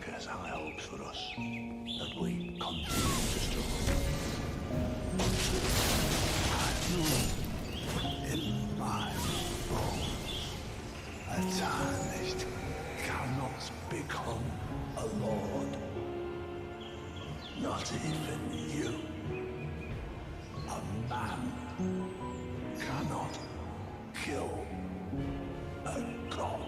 sacrifice our helps for us, that we continue to struggle. I know in my bones a tarnished cannot become a lord. Not even you. A man cannot kill a god.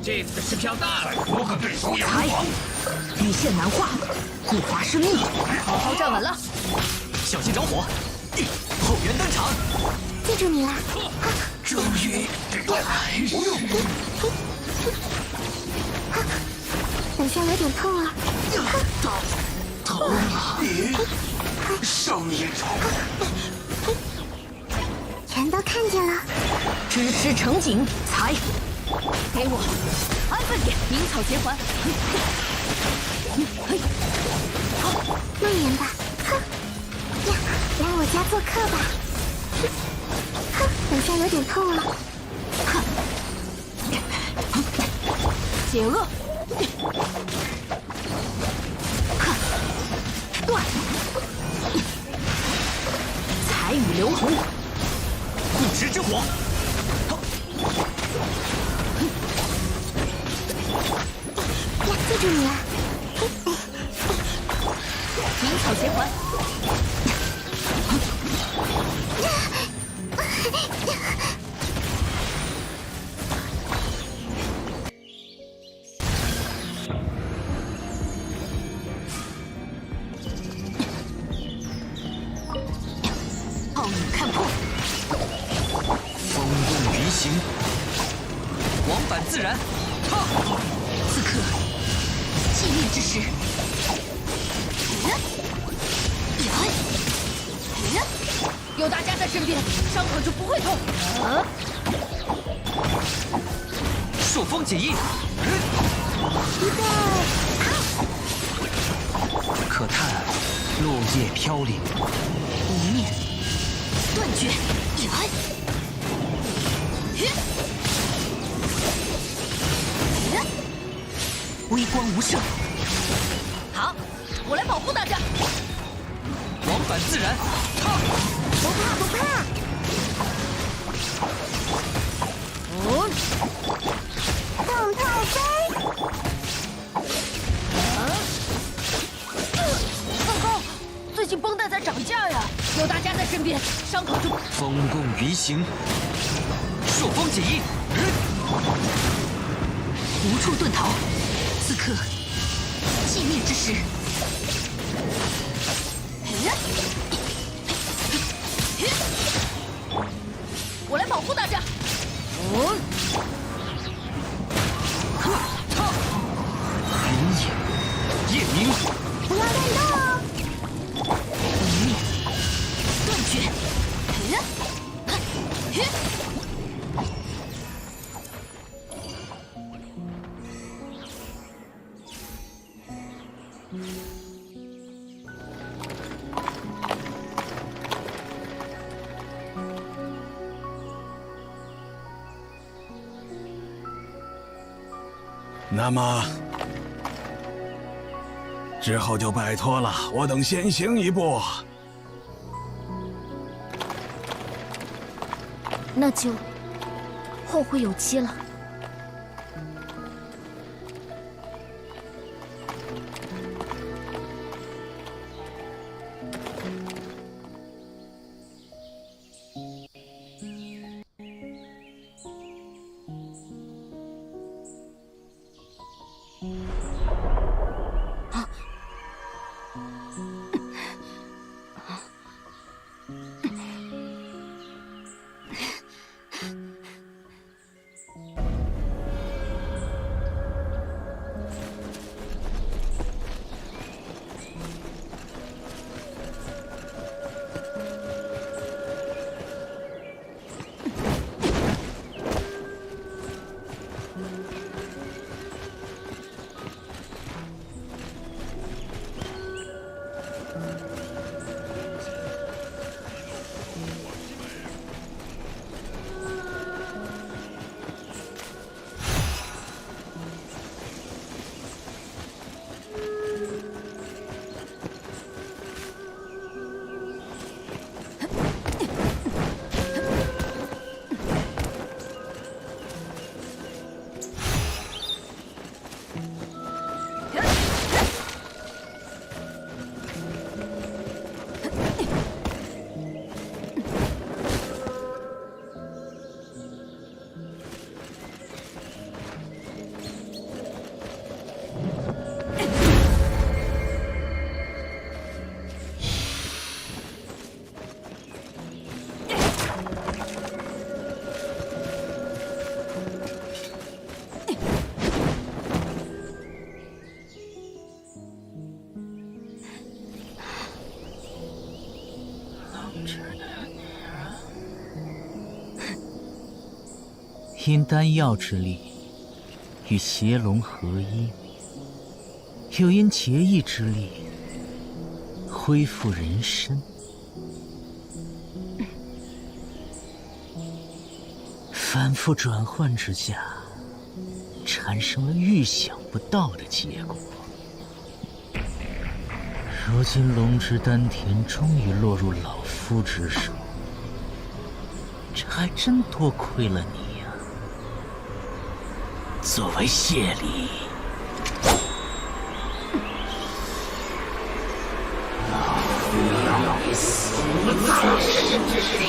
这次是票大了，多个对手也无妨。鱼线难画，护华生命，好好站稳了，小心着火。后援登场，记住你了。终于还是等下有点痛啊。疼啊！上一招全都看见了。支持成景，踩，给我安分点，鸣草结环。慢点吧。哼呀，来我家做客吧。哼，等下有点痛啊。解厄。断。彩雨流红。固执之火。呀，记住你了。鸣草结环。炮影看破。风动鱼形，往返自然。此刻，寂灭之时。有大家在身边，伤口就不会痛。朔风解印。预备，可叹落叶飘零。一念断绝。微光无声。好，我来保护大家。往返自然。不怕不怕。动态飞。报告，最近绷带在涨价呀，有大家在身边，伤口就……风共鱼形，朔风解印。无处遁逃。此刻，寂灭之时。我来保护大家。云影，夜明。不要乱动哦。一念断绝。那么，之后就拜托了，我等先行一步。那就后会有期了。因丹药之力与邪龙合一，又因结义之力恢复人身。反复转换之下，产生了预想不到的结果。如今龙之丹田终于落入老夫之手，这还真多亏了你呀！作为谢礼，老夫要你死在神之地。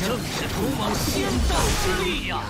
正是通往仙道之力呀！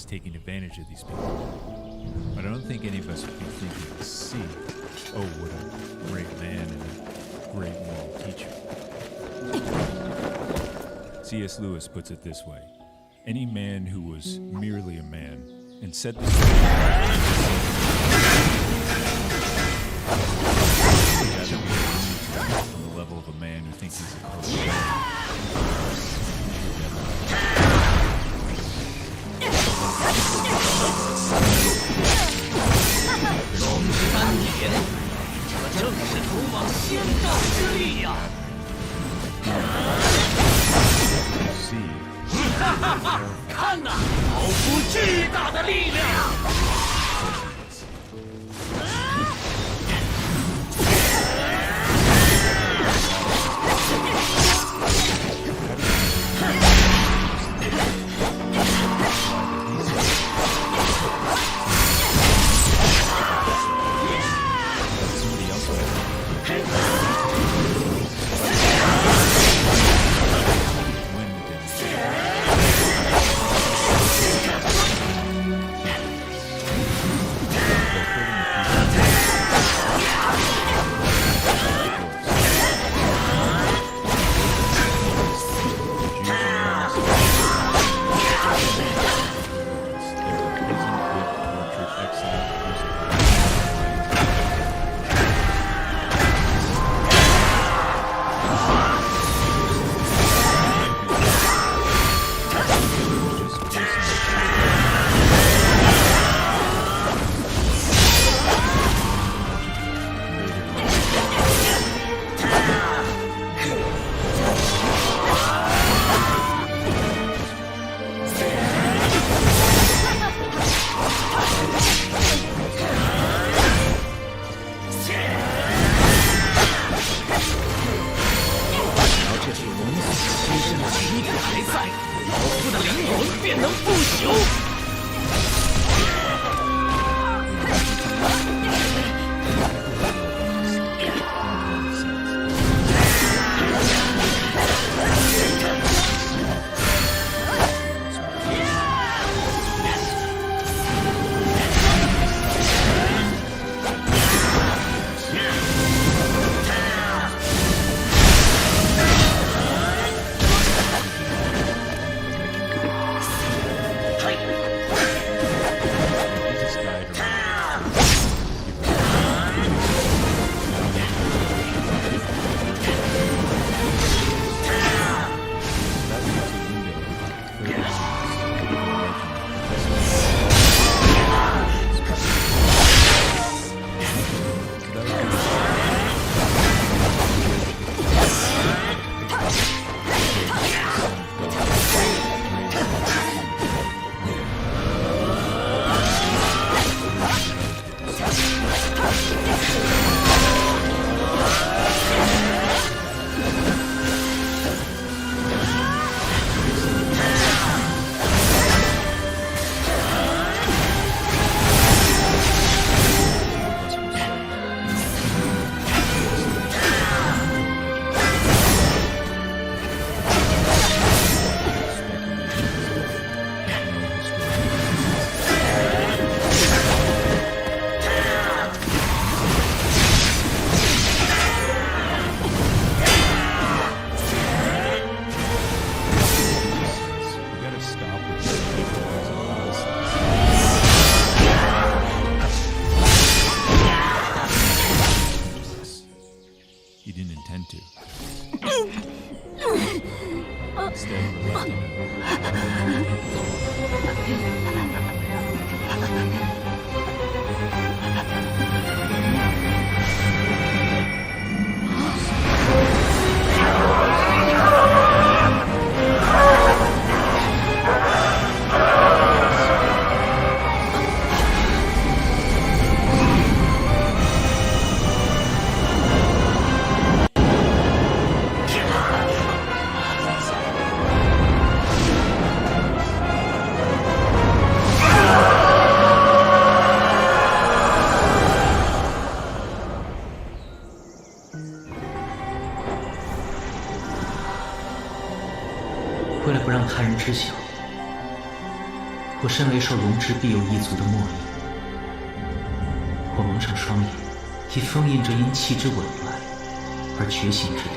is taking advantage of these people. But I don't think any of us would be thinking to see, oh, what a great man and a great moral teacher. C.S. Lewis puts it this way: any man who was merely a man and said this on the level of a man who thinks he's a culture. 3年，这正是通往仙道之力呀！看呐，老夫巨大的力量！ 为了不让他人知晓，我身为受龙之必有一族的末裔，我蒙上双眼，以封印着因气之紊乱而觉醒之力。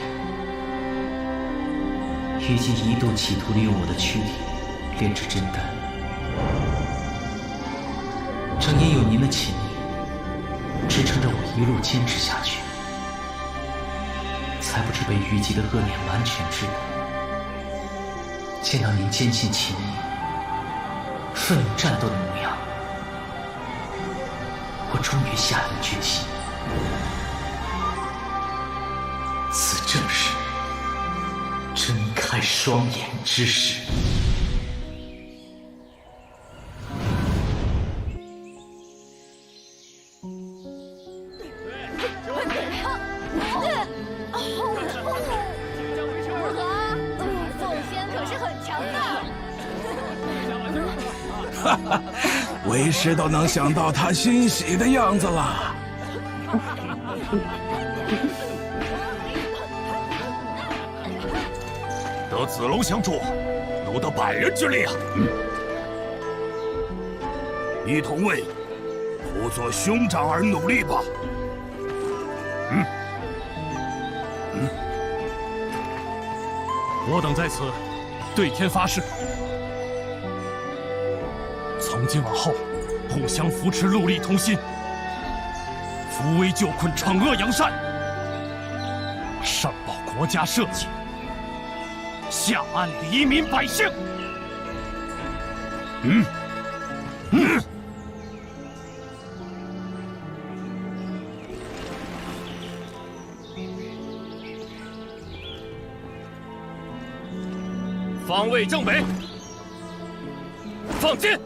虞姬一度企图利用我的躯体炼制真丹，正因有您的潜力支撑着我一路坚持下去，才不致被虞姬的恶念完全治得。见到您坚信情谊、奋勇战斗的模样，我终于下定决心，此正是睁开双眼之时。为师都能想到他欣喜的样子了。得子龙相助，奴得百人之力啊！一同为辅佐兄长而努力吧。我等在此对天发誓，从今往后互相扶持，戮力同心，扶危救困，惩恶扬善，上报国家社稷，下安黎民百姓。方位正北，放箭。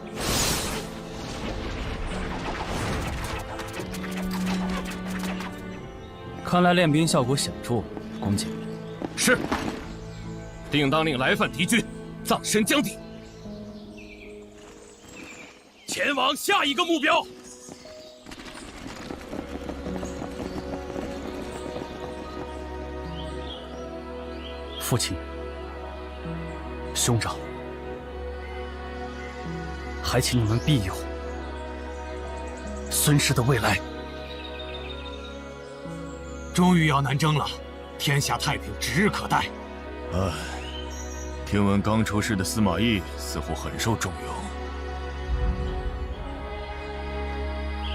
看来练兵效果显著，公瑾。是。定当令来犯敌军葬身江底，前往下一个目标。父亲，兄长，还请你们庇佑孙氏的未来。终于要南征了，天下太平指日可待。唉，听闻刚出世的司马懿似乎很受重用。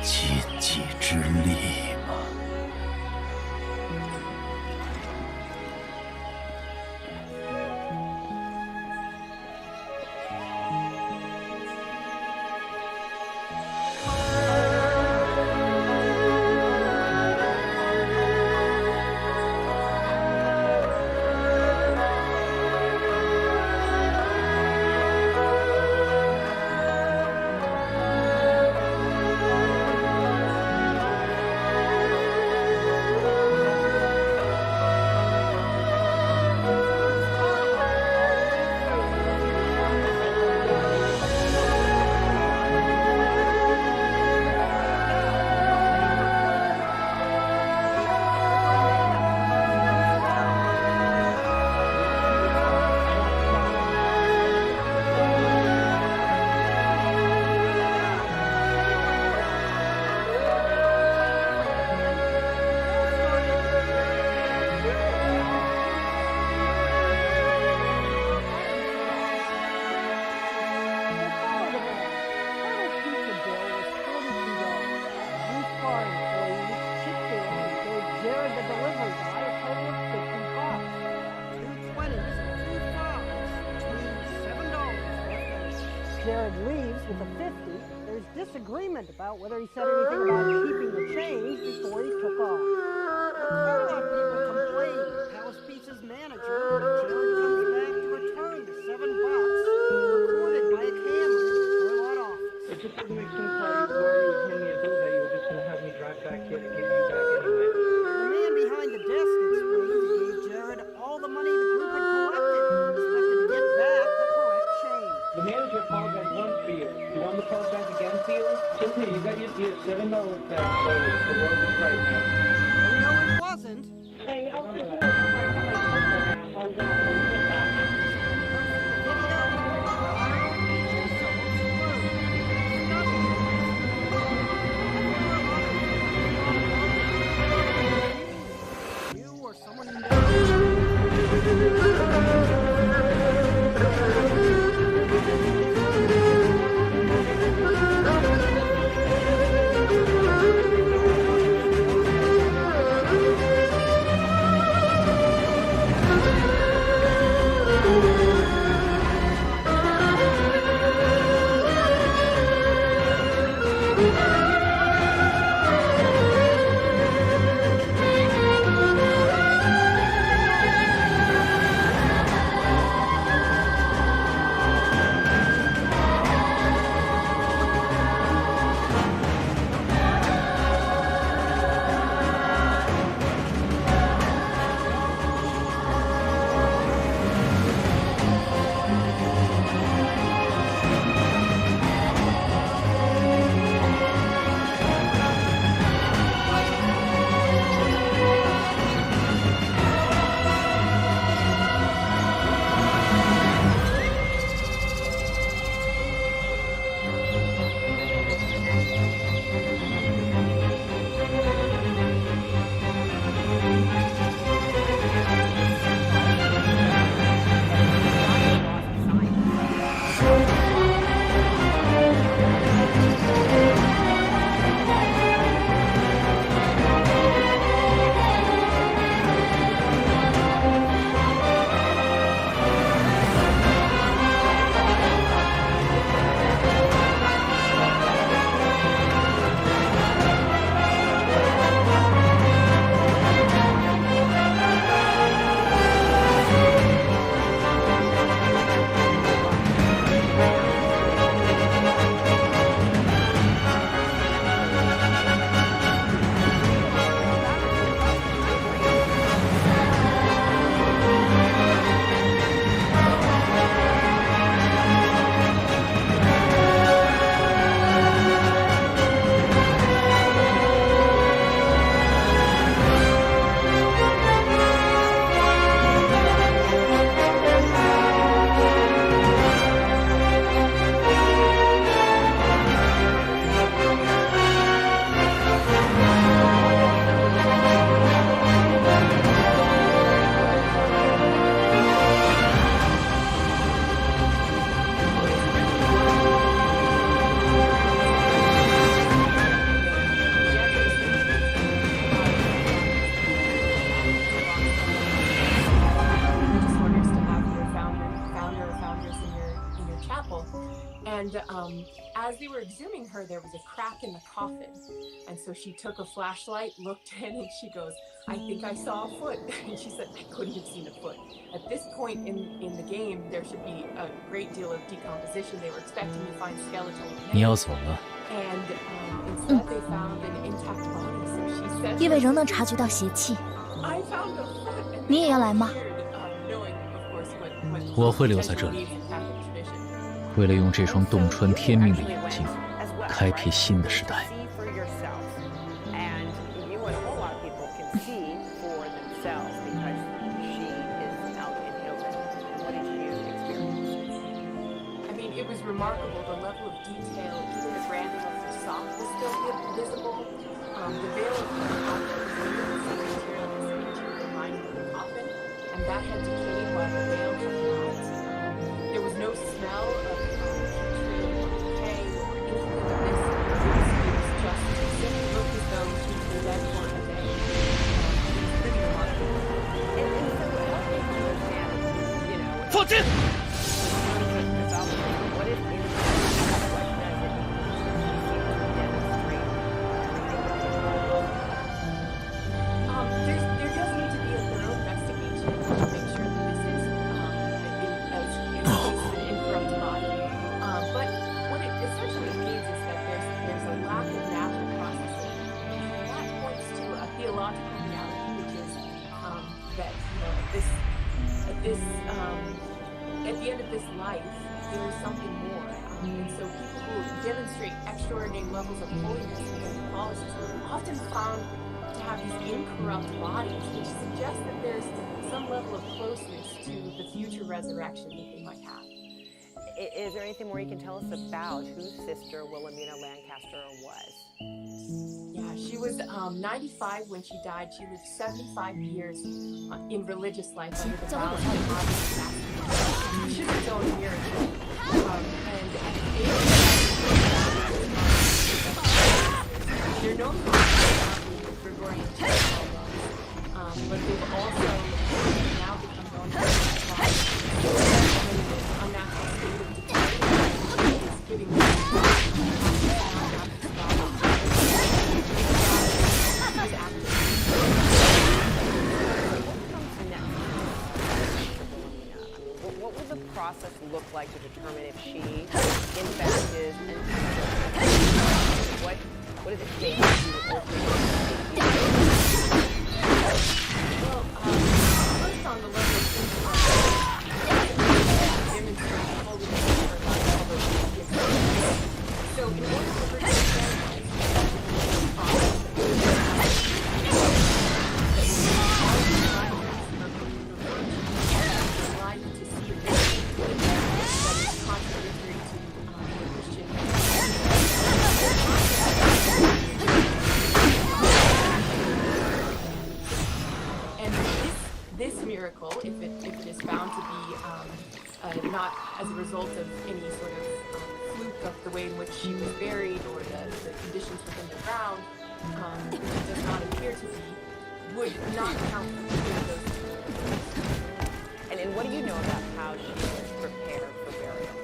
禁忌之力吗？Jared leaves with a 50, there's disagreement about whether he said anything about keeping the change before he took off. A lot of people complain to Palace Pizza's manager when Jared comes back to return the $7 recorded by a camera in the Carlot office. It just doesn't make sense how you were handing me a bill that you were just going to have me drive back here to give you back anyway. The man behind the desk explains he gave Jared all the money the group had collected and expected to get back the correct change. The manager apologized once for you. You want to apologize again for you? Just here, you got your $7 back, so the world is right now. No, it wasn't. Hey, I'll see you. And as they were exhuming her, there was a crack in the coffin. And so she took a flashlight, looked in, and she goes, I think I saw a foot. And she said, I couldn't have seen a foot. At this point in the game, there should be a great deal of decomposition. They were expecting to find skeletal remains. And instead they found an intact body. So she said, 叶伟仍能察觉到邪气。 I found a foot. 你也要来吗？ 我会留在这里，为了用这双洞穿天命的眼睛，开辟新的时代。 It was remarkable, the level of detail, even the branding of her sock was still visible. The veil of her outfit was made of the same material as the interior lining of the coffin, and that had decayed while the veil had not. There was no smell of putrid or decay or anything of this. It was just simply looked as though she had been dead for a day. It was pretty remarkable. And so what they understand, you know... 放箭！ At the end of this life, there is something more. And so people who demonstrate extraordinary levels of holiness and Catholicism are often found to have these incorrupt bodies, which suggests that there's some level of closeness to the future resurrection that they might have. Is there anything more you can tell us about whose sister Wilhelmina Lancaster was? Yeah, she was 95 when she died. She lived 75 years in religious life under the vows of God. She's its own miracle. And at the age of they're known for Gregorian church, but they've also now become known for unnatural state of decay. It's giving what would the process look like to determine if she, in fact, is an what does it take to ultimately? Well, first on the level of demonstrate holiness in her life, although so in order for her to stand miracle, if it is found to be not as a result of any sort of fluke of the way in which she was buried or the conditions within the ground, which it does not appear to be, would not count for those. And what do you know about how she was prepared for burial?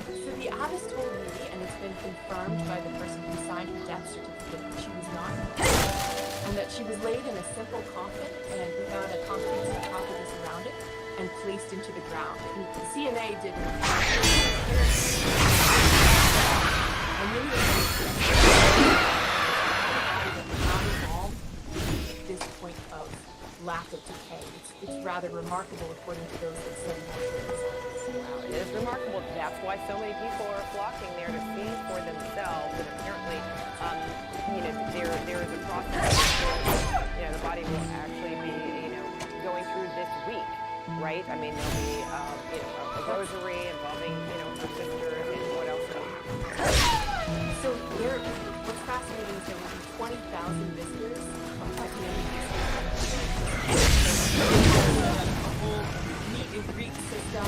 So the abbess told me, and it's been confirmed by the person who signed her death certificate, that she was not and that she was laid in a simple coffin and without a concrete sarcophagus around it and placed into the ground. And the CNA did an and many of not involved at this point of lack of decay. It's rather remarkable according to those that study Wow, it is remarkable. That's why so many people are flocking there to see for themselves. And apparently, there is a process. The body will actually be, going through this week, right? I mean, there'll be, a rosary involving, her sisters and what else will happen. So what's fascinating is there will be 20,000 visitors at the end of this a whole meet and greet system.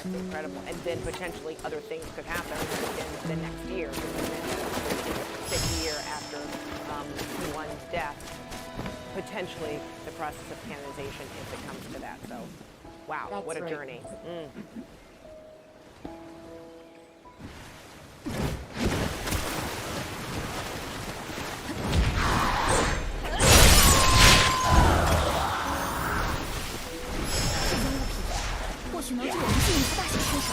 incredible. And then potentially other things could happen in the next year. The 6th year after P1's death, potentially the process of canonization if it comes to that. So, wow, That's what a right. journey. Mm. 或许能助我们进一步大显身手。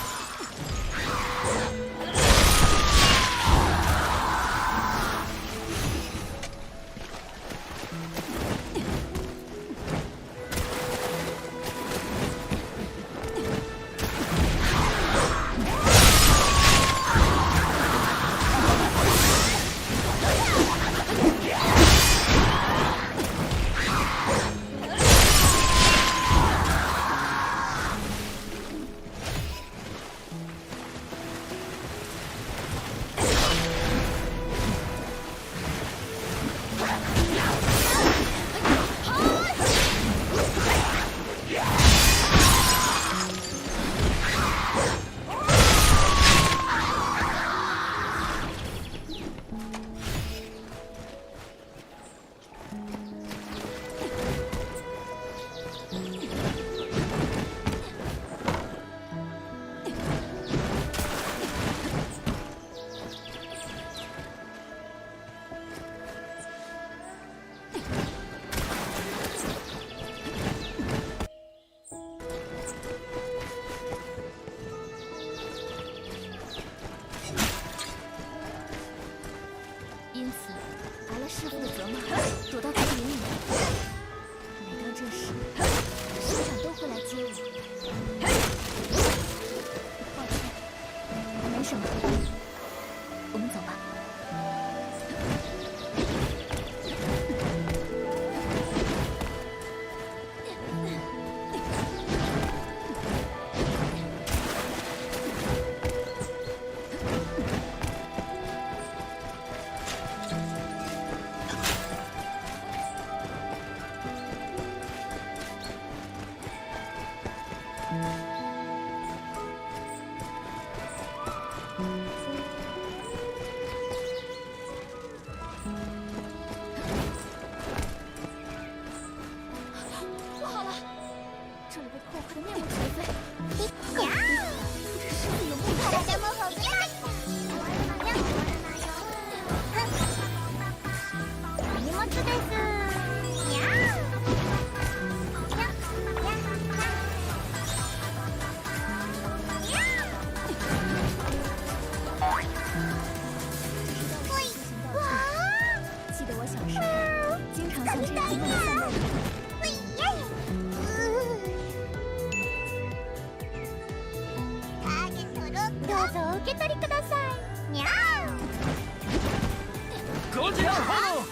因此，挨了师父的责骂，躲到丛林里。每当这时，师长都会来接我。抱歉，没什么，我们走吧。不好了，这里被破坏的面目全非。不知师父有没有看见？荷物です。记得我小时候经常像这样慢慢散步。どうぞお受け取りください。にゃー。高脚后。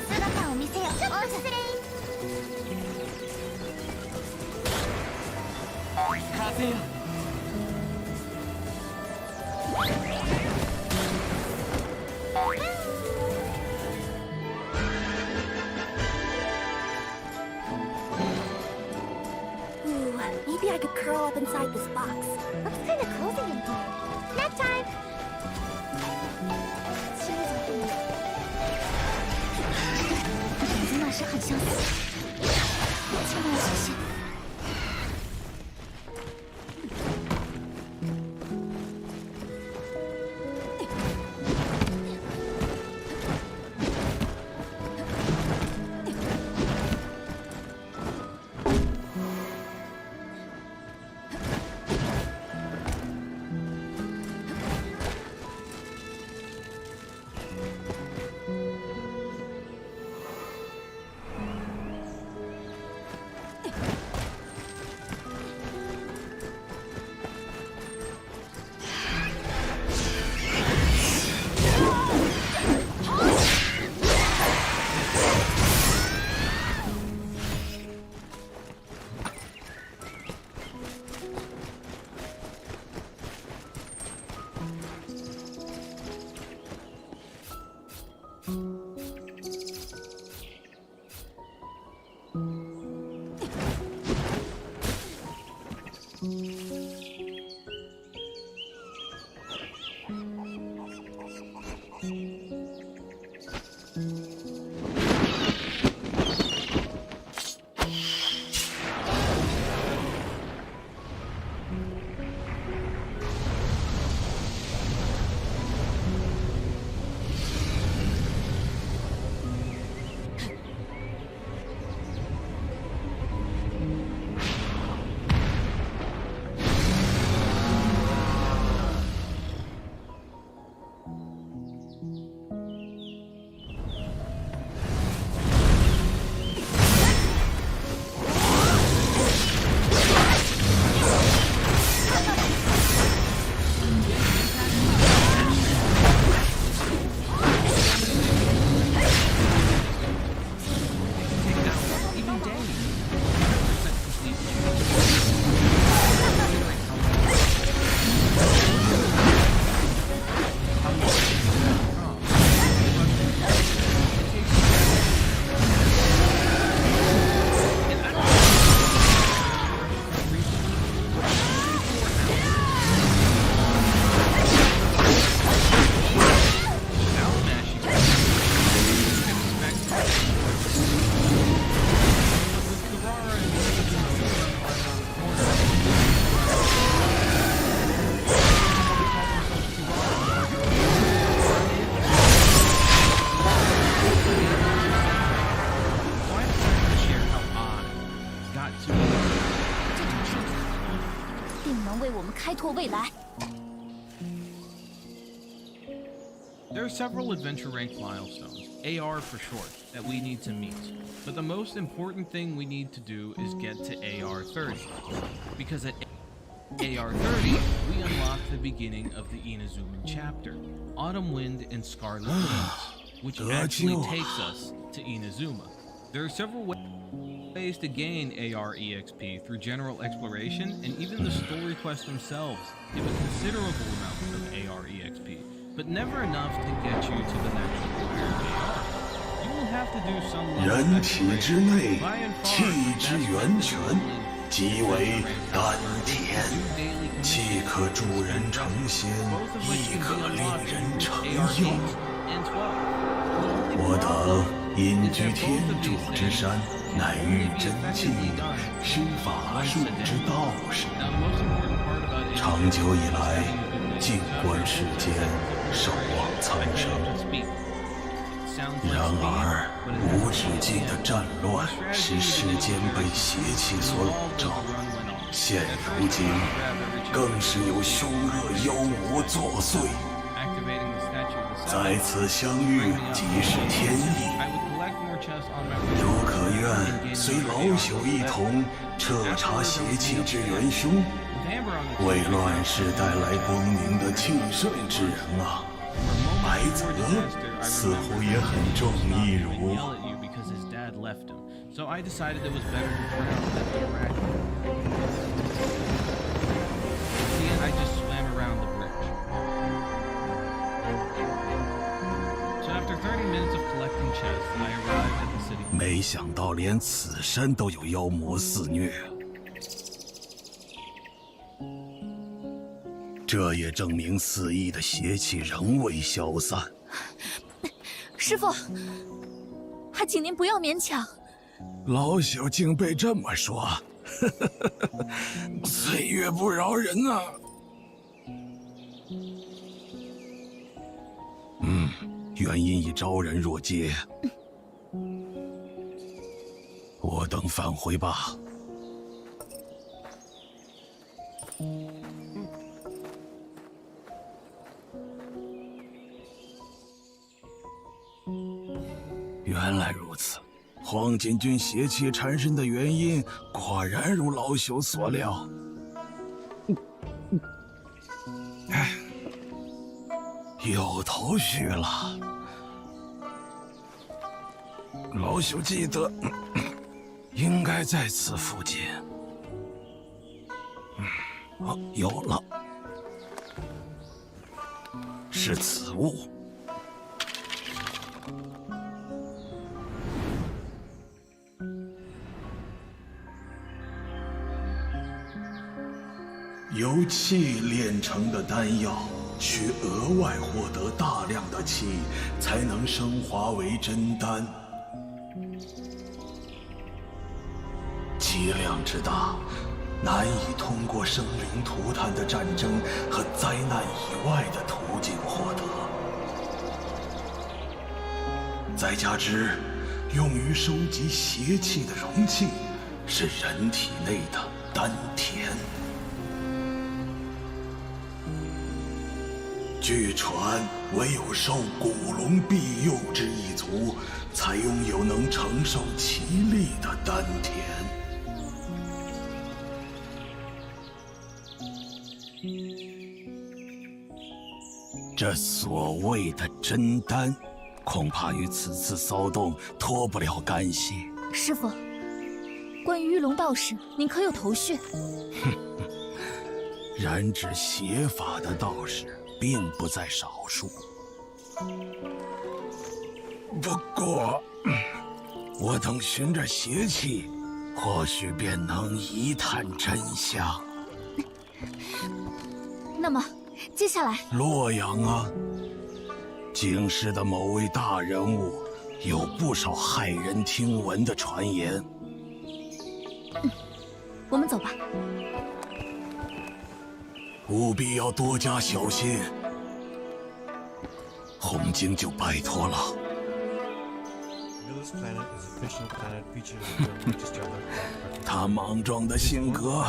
姿を見せよ。お失礼。風よ。Ooh, maybe I could curl up inside this box. Looks kind of cozy in here. Nap time. 亲一下后面，影子那时很相似，千万要小心。开拓未来。 There are several adventure ranked milestones, AR for short, that we need to meet. But the most important thing we need to do is get to AR 30. Because at AR 30, we unlock the beginning of the Inazuman chapter, Autumn Wind and Scarlet Winds, which actually takes us to Inazuma. There are several ways to gain AR EXP through general exploration, and even the story quests themselves give a considerable amount of AR EXP, but never enough to get you to the next required AR. You will have to do some level of 人体之内 by and 气 far 之源泉，即为丹田，气可助人成仙，亦可令人成妖。我等隐居天主之山，乃遇真气，施法术之道士。长久以来，静观世间，守望苍生。然而，无止境的战乱使世间被邪气所笼罩，现如今更是有凶恶妖魔作祟。在此相遇，即是天意。有可愿随老朽一同彻查邪气之元凶，为乱世带来光明的庆盛之人啊！白泽似乎也很正义如。 So I decided it was better to drown than interact. In the end, I just swam around the bridge. So after 30 minutes of collecting chests, I arrived at the city. 没想到连此山都有妖魔肆虐，这也证明肆意的邪气仍未消散。师傅，还请您不要勉强。 老朽竟被这么说，岁月不饶人啊！原因已昭然若揭，我等返回吧。原来如此。 黄巾军邪气缠身的原因，果然如老朽所料。有头绪了。老朽记得，应该在此附近。有了，是此物。由气炼成的丹药，需额外获得大量的气，才能升华为真丹。气量之大，难以通过生灵涂炭的战争和灾难以外的途径获得。再加之用于收集邪气的容器是人体内的丹田。据传，唯有受古龙庇佑之一族，才拥有能承受其力的丹田。这所谓的真丹，恐怕与此次骚动脱不了干系。师傅，关于玉龙道士，您可有头绪？染指邪法的道士并不在少数。不过，我等循着邪气，或许便能一探真相。那么，接下来，洛阳啊，京师的某位大人物，有不少骇人听闻的传言。我们走吧。务必要多加小心。红晶就拜托了。他莽撞的性格，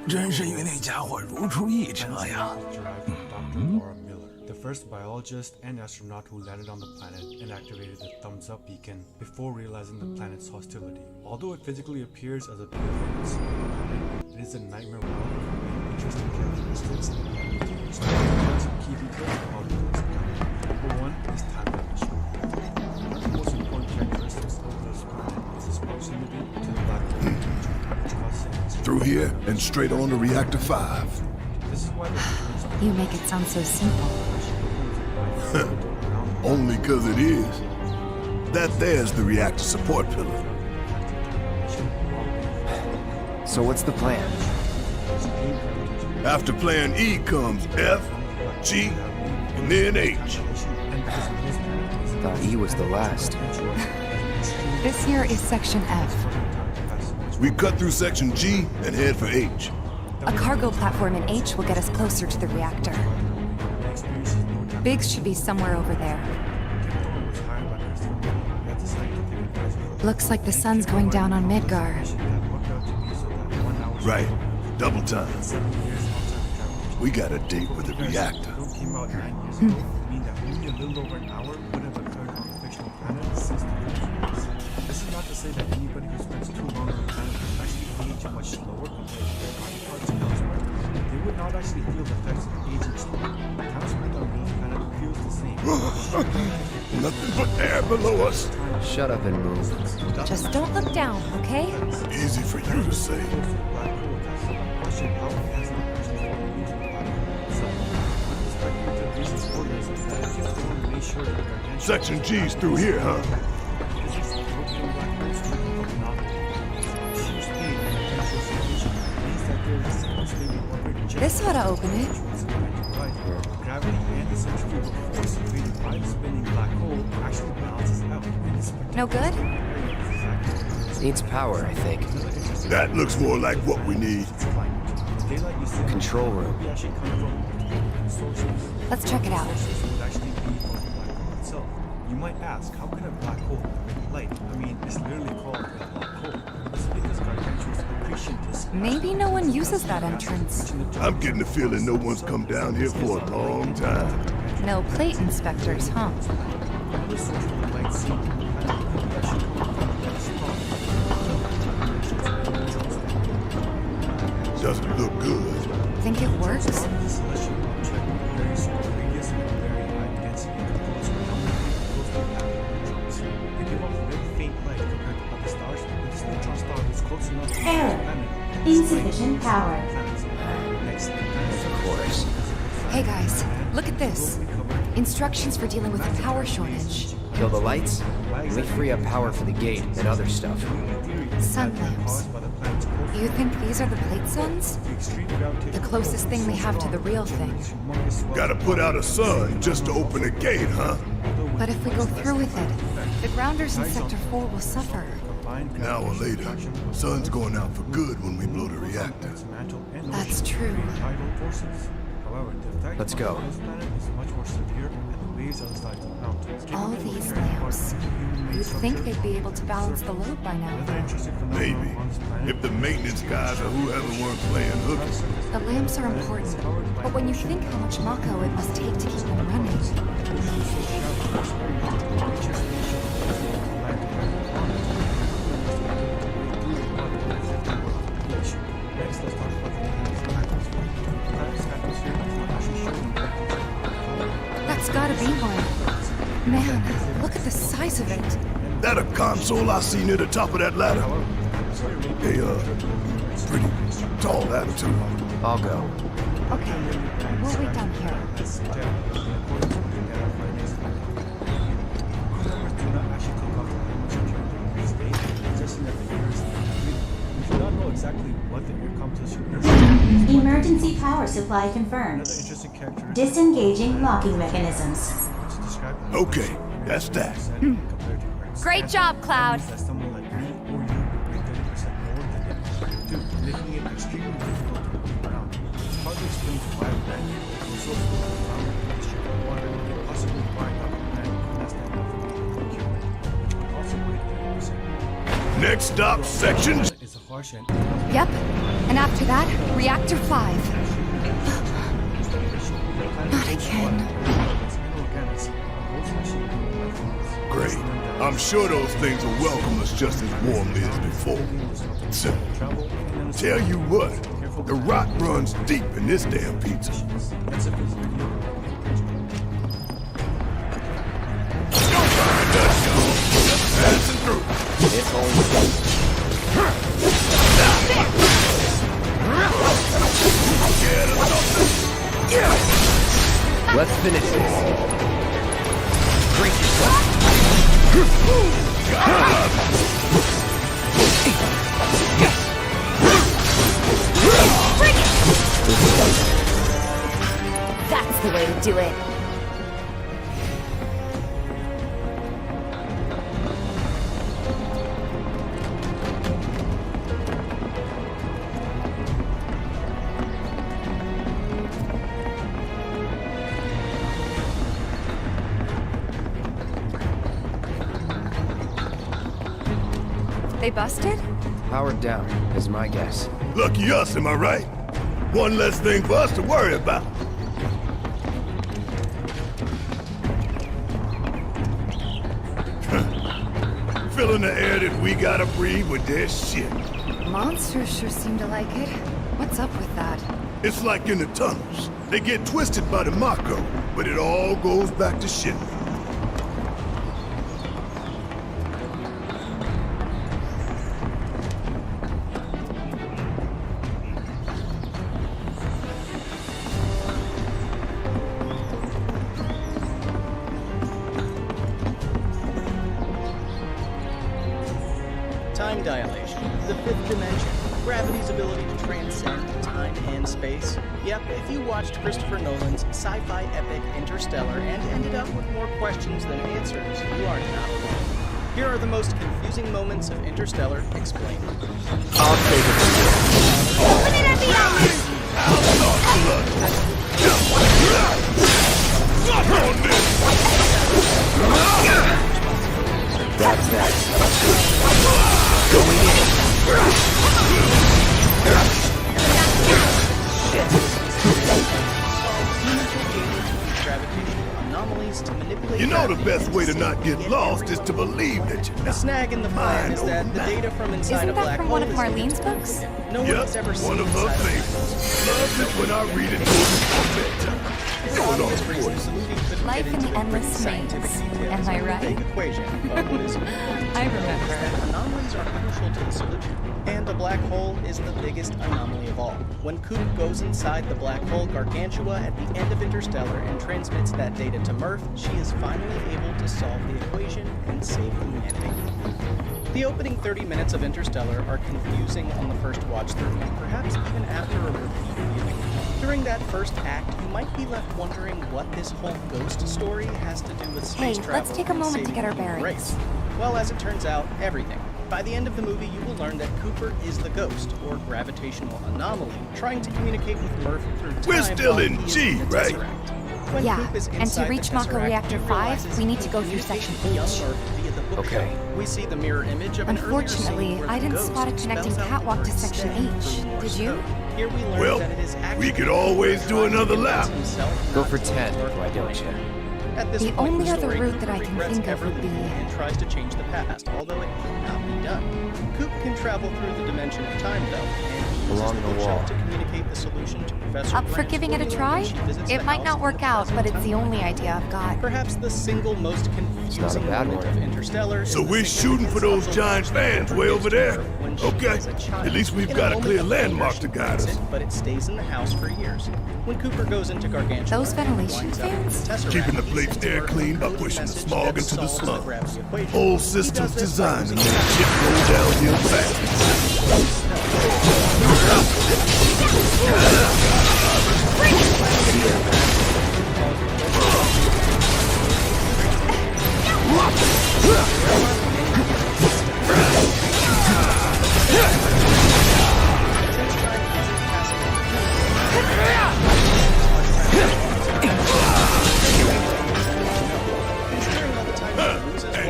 真是与那家伙如出一辙呀。The first biologist and astronaut who landed on the planet and activated the thumbs up beacon before realizing the planet's hostility. Although it physically appears as a big it is a nightmare world with interesting characteristics and mutations. Some key details about this planet. Number one is time dilation. One of the most important characteristics of this planet is its proximity to the black hole, which causes through here and straight on to Reactor 5. This is why you make it sound so simple. Only because it is. That there's the reactor support pillar. So what's the plan? After plan E comes F, G, and then H. Thought E was the last. This here is section F. We cut through section G and head for H. A cargo platform in H will get us closer to the reactor. Biggs should be somewhere over there. Looks like the sun's going down on Midgar. Right. Double time. We got a date with the reactor. This is not to say that anybody who spends too long on the planet will actually age much slower compared to their counterparts elsewhere. They would not actually feel the effects of aging slower. Time spent on Earth's planet feels the same. Nothing but air below us. Shut up and move. Just don't look down, okay? Easy for you to say. Section G's through here, huh? This ought to open it. Gravity and the centrifugal force created by the spinning black hole actually balances out. No good? Needs power, I think. That looks more like what we need. Control room. Let's check it out. You might ask, how can a black hole emit light? I mean, it's literally called a black hole. This is because Gargantua's accretion disk. Maybe no one uses that entrance. I'm getting the feeling no one's come down here for a long time. No plate inspectors, huh? Doesn't look good. Think it works? Error. Insufficient power. Of course. Hey guys, look at this. Instructions for dealing with a power shortage. Kill the lights, and we free up power for the gate and other stuff. Sun lamps. you think these are the plate suns? The closest thing we have to the real thing. Gotta put out a sun just to open a gate, huh? But if we go through with it, the grounders in Sector 4 will suffer. An hour later, sun's going out for good when we blow the reactor. That's true. Let's go. All these lamps. You'd think they'd be able to balance the load by now. Maybe. If the maintenance guys or whoever weren't playing hooky. The lamps are important, but when you think how much Mako it must take to keep them running. That's gotta be one. Man, look at the size of it. That a console I see near the top of that ladder? They, pretty tall ladder too. I'll go. Okay, we'll wait down here. Emergency power supply confirmed. Disengaging locking mechanisms. Okay, that's that. Great job, Cloud. Next stop, section. Yep, and after that, Reactor 5. Not again. Great. I'm sure those things will welcome us just as warmly as before. So, tell you what, the rot runs deep in this damn pizza. Passing through. It's home. Let's finish this. Brace yourself. That's the way to do it. They busted? Powered down, is my guess. Lucky us, am I right? One less thing for us to worry about. Filling the air that we gotta breathe with their shit. Monsters sure seem to like it. What's up with that? It's like in the tunnels. They get twisted by the Mako, but it all goes back to shit. Time dilation, the fifth dimension, gravity's ability to transcend time and space. Yep, if you watched Christopher Nolan's sci-fi epic Interstellar and ended up with more questions than answers, you are not alone. Here are the most confusing moments of Interstellar explained. I'll take it from here. Open it at the end! That's that. Going in. You know the best way to not get lost is to believe that you're not. The snag in the plan is that the data from inside a black hole Isn't that from one of Marlene's books? No one has ever seen one of her favorites. Loves it when I read it to her before bedtime. Life in the endless maze. Am I right? Equation, but what is I remember. Anomalies are crucial to the solution, and a black hole is the biggest anomaly of all. When Coop goes inside the black hole Gargantua at the end of Interstellar and transmits that data to Murph, she is finally able to solve the equation and save humanity. The opening 30 minutes of Interstellar are confusing on the first watch through, and perhaps even after a repeat viewing. During that first act, you might be left wondering what this whole ghost story has to do with space travel. Let's take a moment to get our bearings. Race. Well, as it turns out, everything. By the end of the movie, you will learn that Cooper is the ghost, or gravitational anomaly, trying to communicate with Murph through time. We're still in G, right? Yeah, and to reach Mako Reactor 5, we need to go through Section H. Okay. We see the mirror image of an Unfortunately, I didn't spot a connecting catwalk to Section H. Did you? Here we learn Well, that it is we could always do another lap. Go for 10, why don't you? At this The point in only other story, route Coop that I can regrets think of ever would be... leaving and tries to change the past, although it cannot be done. Coop can travel through the dimension of time, though, and he uses Along the the bookshelf wall. to communicate the solution to Professor Up for Grant's giving it a formula when try? she visits It the might house not in work the out, but present it's the time. only idea I've got. Perhaps the single most confusing bad moment one. of Interstellar So is we're the shooting for those giant fans way over there? Okay, at least we've got a clear landmark to guide us. But it stays in the house for years. When Cooper goes into Gargantua, Those ventilation fans? Keeping the plate's air clean by pushing the smog into the slum. Whole systems designed to make shit go downhill fast.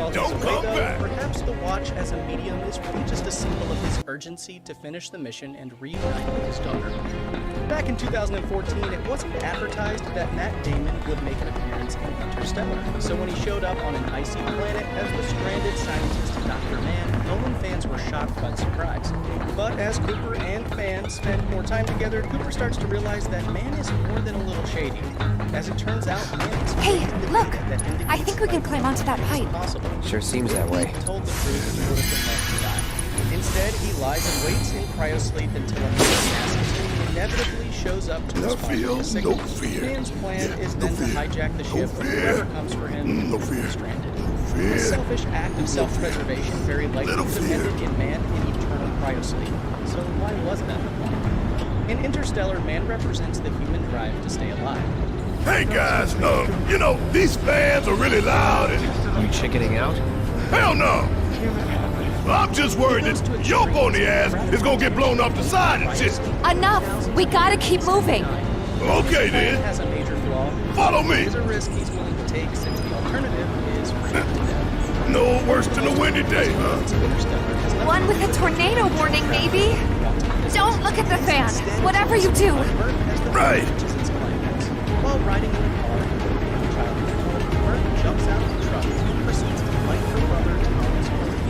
Perhaps the watch as a medium is really just a symbol of his urgency to finish the mission and reunite with his daughter. Back in 2014, it wasn't advertised that Matt Damon would make an appearance in Interstellar, so when he showed up on an icy planet as the stranded scientist Dr. Mann, Nolan fans were shocked by the surprise. But as Cooper and fans spend more time together, Cooper starts to realize that Mann is more than a little shady. As it turns out, Mann is Hey, look! I think we can climb onto that pipe. Sure seems that way. He told the truth, he would have been left to die. Instead, he lies and waits in cryosleep until a assassin inevitably shows up to respond to his signal. Mann's plan is then to hijack the ship when whoever comes for him is stranded. A selfish act of self-preservation very likely depended in Mann in eternal cryosleep. So why wasn't that the point? In Interstellar, Mann represents the human drive to stay alive. Hey guys, you know, these fans are really loud and... You chickening out? Hell no! I'm just worried that your pony ass is gonna get blown off the side and shit. Enough! We gotta keep moving! Okay then. Has a major flaw. Follow me. It's a risk he's willing to take since the alternative is freezing to death. No worse than a windy day, huh? One with a tornado warning, maybe? Don't look at the fan! Whatever you do! Right! While riding in the car, Bert jumps out of the truck and proceeds to fight her brother Thomas fire.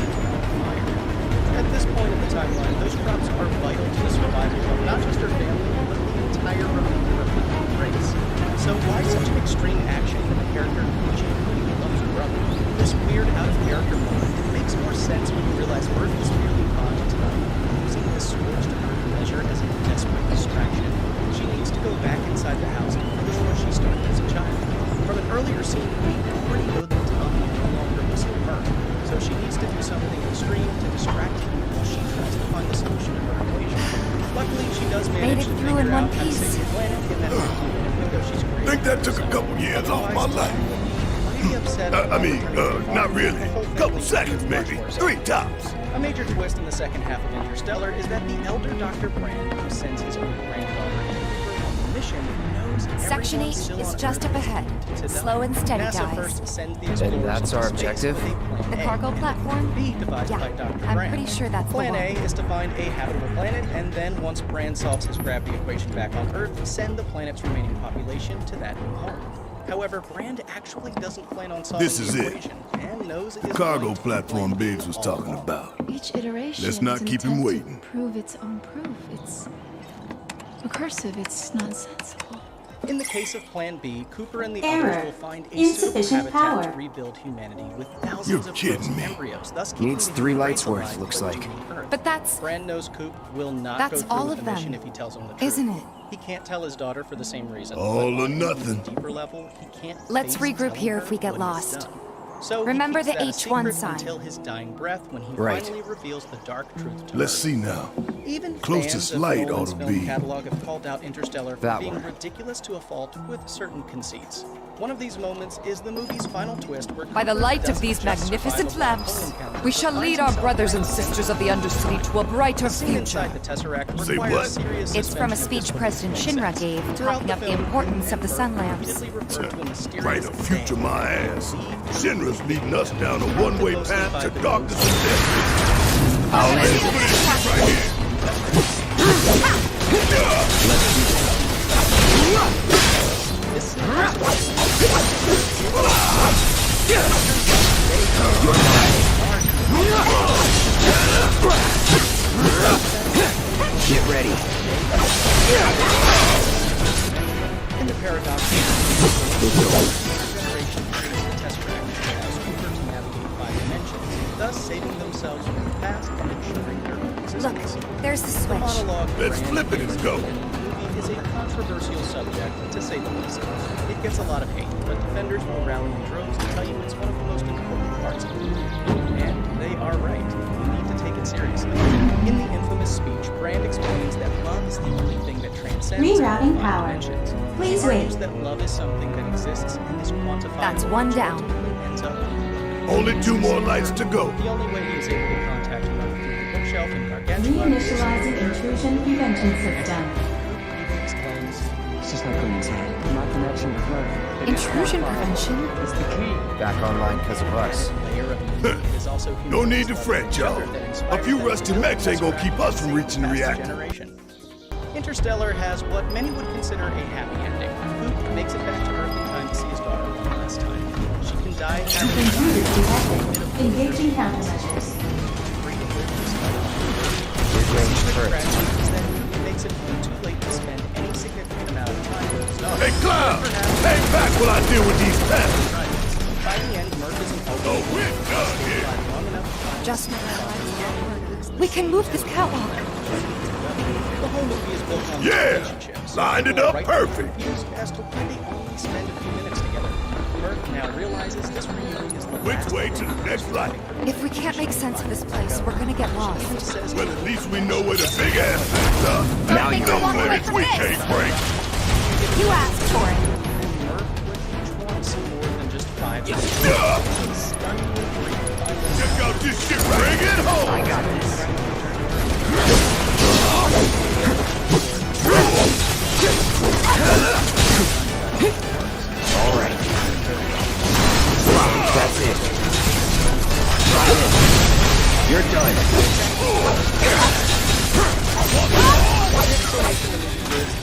At this point in the timeline, those crops are vital to the survival of not just her family, but the entire remainder of the human race. So why such an extreme action from a character who genuinely loves her brother? This weird, out-of-character moment makes more sense when you realize Bert is merely fond of using this scorched earth measure as a desperate distraction. She needs to go back inside the house and finish what she started as a child. From an earlier scene, we already know that Tommy no longer listens to her, so she needs to do something extreme to distract him while she tries to find the solution to her equation. Luckily, she does manage to figure out how to save the planet in that 15-minute window she's created. Think that took a couple years off my life. Not really. Couple seconds, maybe. 3 tops. A major twist in the second half of Interstellar is that the elder Dr. Brand, who sends his own granddaughter on the mission, knows Section H is just up ahead. Slow and steady, NASA guys. first sends the And explorers that's our into space objective? with a plan The A. cargo platform? B devised by Yeah, Dr. I'm Brand. pretty sure that's the Plan one. A is to find a habitable planet, and then once Brand solves his gravity equation back on Earth, send the planet's remaining population to that new home. However, Brand actually doesn't plan on solving This is the it. equation, and knows it The is cargo going to platform Biggs was talking about. Each iteration Let's not is an keep him attempt waiting. to prove its own proof. It's recursive, it's nonsensical. In the case of Plan B, Cooper and the Error. others will find a suitable Insufficient habitat power. to rebuild humanity with thousands of frozen embryos, thus keeping Needs the 3 human lights race worth, alive looks for like. leaving Earth. But that's... Brand knows Coop will not That's go through all with of the mission them, if he tells him the truth. isn't it? He can't tell his daughter for the same reason. All but or on a nothing. deeper level, he can't Let's face regroup telling here her if we get what he's lost. done. So Remember he keeps the that a H1 secret sign. until his dying breath when he Right. finally reveals the dark truth to Let's her. see now. Even Closest fans of light Nolan's ought to film be catalog have called out Interstellar for that being one. ridiculous to a fault with certain conceits. One of these moments is the movie's final twist where By the Cooper light of doesn't these just survive magnificent a black lamps, hole encounter, we but shall finds lead our himself brothers and back in sisters of the Undercity to a brighter the scene future. inside the Tesseract Say requires what? serious It's from a suspension of speech President disbelief. Shinra gave, Throughout talking up the film, importance of the Cooper sun lamps. repeatedly referred to a mysterious Right, a future thing. my ass. Shinra's leading us down a one-way path to darkness and death. I'll end it. Right here. Get ready. In the paradox, generation creates the Tesseract as Cooper to navigate 5 dimensions, thus saving themselves from the past and ensuring their own Look, existence. there's the The switch. monologue Let's flip it and go. in the movie is a controversial subject, to say the least. It gets a lot of hate, but defenders will rally in droves to tell you it's one of the most important parts of the movie. And they are right. You need to take it seriously. In the infamous speech, Brand explains that love is the only thing that transcends Rerouting 5 power. dimensions. Please He argues wait. that love is something that exists and is quantifiable. That's one down. Ends up. Only 2 more lights to go. The only way he is able to contact her through the bookshelf in Gargantua is Reinitializing intrusion prevention system. Intrusion prevention? Back online because of us. No need to fret, y'all. A few rusty mechs ain't gonna keep us from reaching the reactor. Interstellar has what many would consider a happy ending. Luke makes it back to Earth in time to see his daughter one last time. She can die Intruders detected. Engaging countermeasures. Mid-range turret. Is that it makes it too late to spend any significant amount of time with his daughter. Hey, Cloud! Hang back while I deal with these pests! By the end, Merc is an Oh, we're done here. long enough Just we can move this catwalk. The whole movie is built on Yeah! relationships. Lined it People up are perfect. confused as to why they only spend a few minutes together. Merc now realizes this reunion is the Which way to the next light? If we can't make sense of this place, we're gonna get lost. Well, at least we know where the big ass things are. Now you Don't walk let away it from we this. can't break. You asked for it. more than just 5 Check out this shit, bring it home! I got this. All right. That's it. You're done.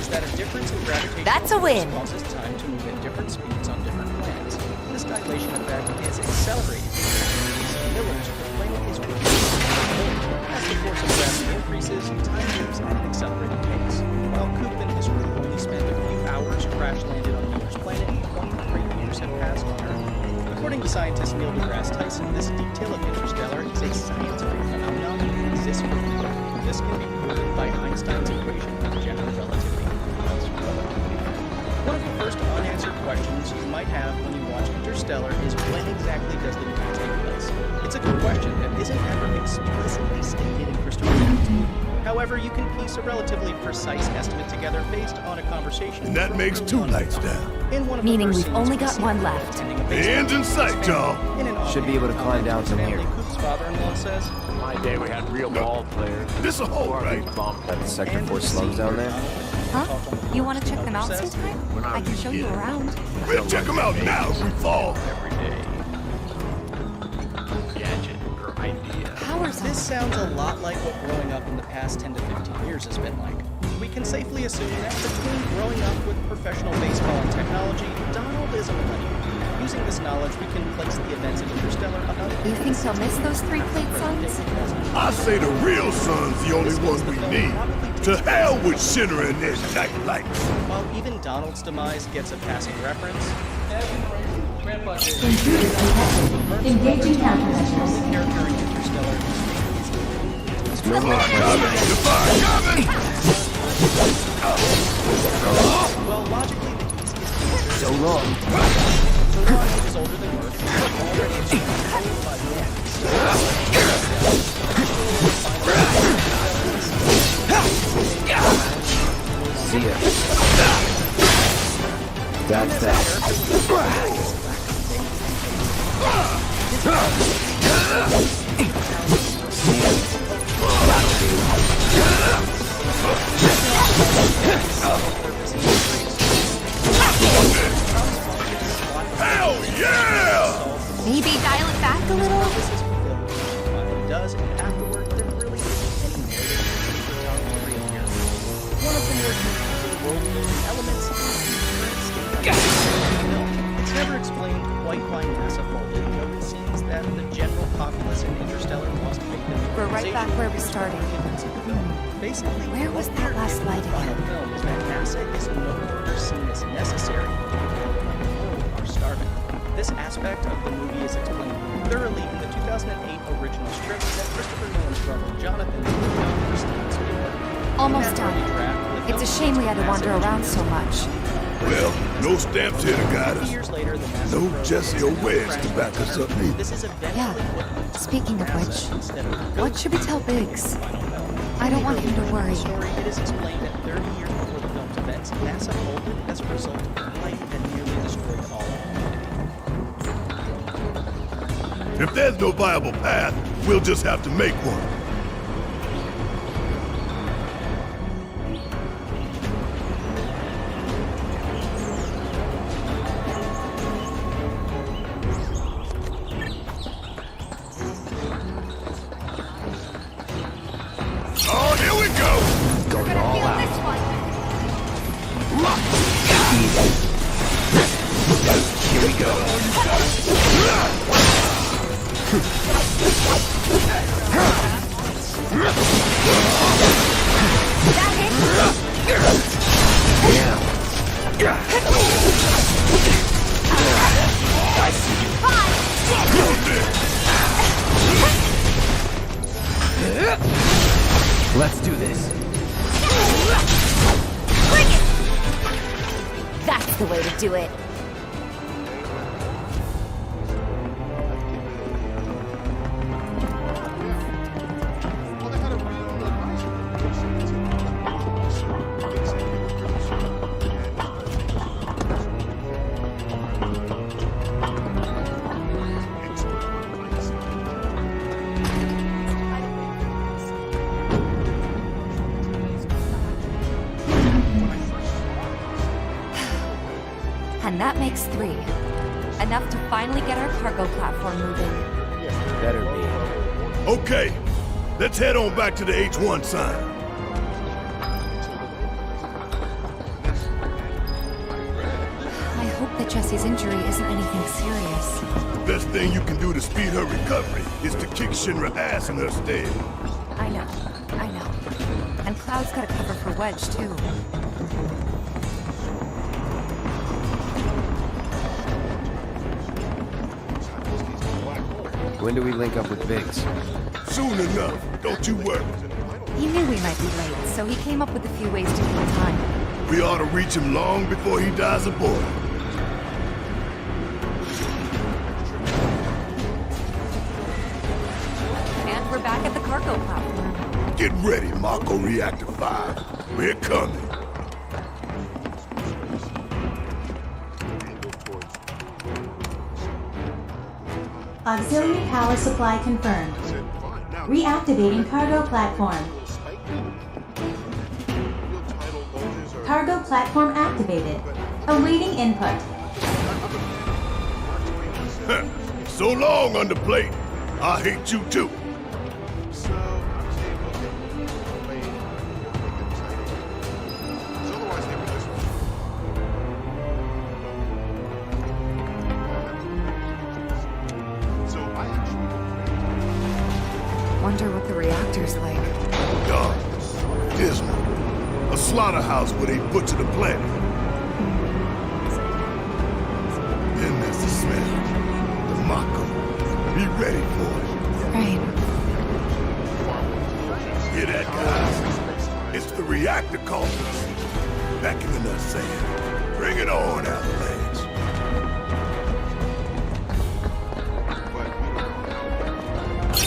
Is that a difference in gravitation That's a win. causes time to move at different speeds on different planets. This dilation effect is accelerated. Millers, the planet is reduced. As the force of gravity increases, time moves at an accelerated pace. While Coop and his crew only spent a few hours crash landed on Miller's planet, 23 years have passed on Earth. According to scientist Neil deGrasse Tyson, this detail of Interstellar is a scientific phenomenon that exists for real. This can be proven by Einstein's equation of general relativity. One of the first unanswered questions you might have when you watch Interstellar is when exactly does the movie take place? It's a good question that isn't ever explicitly stated in Christopher Nolan's movie. However, you can piece a relatively precise estimate together based on a conversation. And that makes 2 lights down. In one of Meaning the first we've scenes, only we got see one Coop left. attending a The baseball end's in game sight, with his y'all. family. In an Should be able to climb down from family, here. Coop's father-in-law says, My day we had real ball players. This'll hold, right? Got the Sector 4 slums down there? Huh? You want to check them out sometime? I can show you around. We'll check them out now if we fall. Every day. Gadget or idea. Powers this sounds a lot like what growing up in the past 10 to 15 years has been like. We can safely assume that between growing up with professional baseball and technology, Donald is a millennial. Using this knowledge, we can place the events of Interstellar about You think they'll miss those 3 plate suns? I say the real sun's the only one we need. To hell with shimmering and night lights. While even Donald's demise gets a passing reference, Intruder detected. Engaging countermeasures. the character in Interstellar is No more well, logically, the easiest So long. So long it is older than Earth, already controlled by See ya. That's that. Hell yeah! Maybe dial it back a little? It does, and afterward, there really isn't any narrative to reappear. One of the more confusing world-building elements is the current state of the film. It's never explained quite why NASA folded, though it seems that the general populace in Interstellar lost faith in the We're right back where we started. Basically, where was that last light on the film is that NASA is no longer seen as necessary. People are starving. This aspect of the movie is explained thoroughly in the 2008 original script that Christopher Nolan's brother Jonathan wrote down for Steven Spielberg. Almost done. It's a shame we had to wander around so much. Well, no stamps here to guide us. No Jesse or Wedge to back us up either. Yeah. Speaking of which, what should we tell Biggs? I don't want him to worry. It is explained that 30 years before the film's events, NASA folded as a result of light that nearly destroyed all of it. If there's no viable path, we'll just have to make one. Oh, here we go! Going all out. Here we go. I see you. Let's do this. That's the way to do it. And that makes 3. Enough to finally get our cargo platform moving. Better be. Okay, let's head on back to the H1 sign. I hope that Jessie's injury isn't anything serious. The best thing you can do to speed her recovery is to kick Shinra ass in her stead. I know. And Cloud's got a cover for Wedge, too. When do we link up with Biggs? Soon enough, don't you worry. He knew we might be late, so he came up with a few ways to kill time. We ought to reach him long before he dies aboard. And we're back at the cargo platform. Get ready, Mako Reactor 5. We're coming. Auxiliary power supply confirmed. Reactivating cargo platform. Cargo platform activated. Awaiting input. So long, underplate. I hate you too. Wonder what the reactor's like. Dark, dismal, slaughterhouse where they butcher the planet. Then there's the smell. The Mako. Be ready for it. Right. Hear that, guys? It's the reactor calling. Beckoning us saying, bring it on, Avalanche.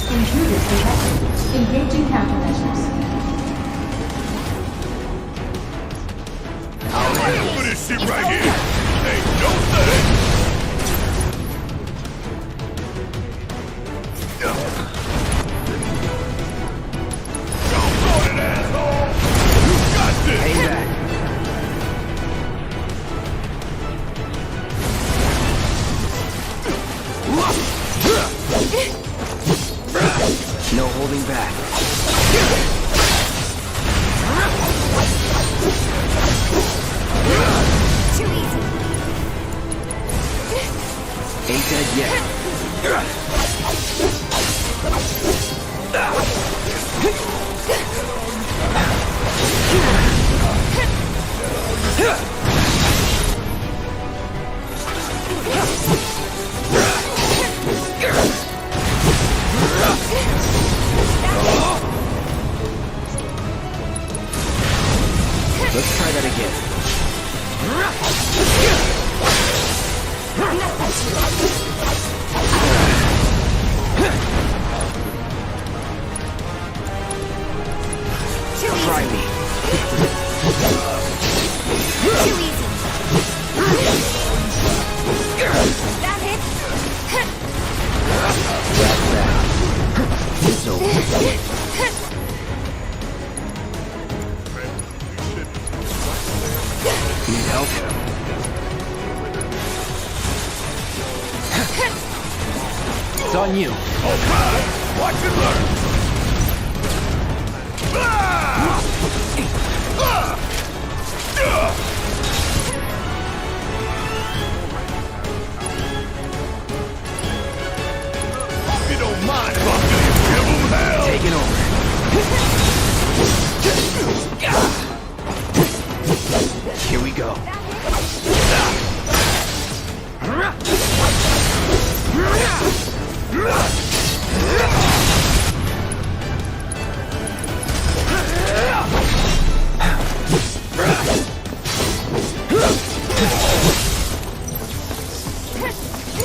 Intruders detected. Engaging countermeasures. I'll for this shit right here. Ain't no thing. Don't it, asshole. You got this. Hang back. No holding back. Too easy. Ain't dead yet. Let's try that again. Try me. Too easy. That hit. That's that. It's over. Need help? It's on you. Okay, watch and learn. If you don't mind, Buckley, give him hell. Taking over. Here we go.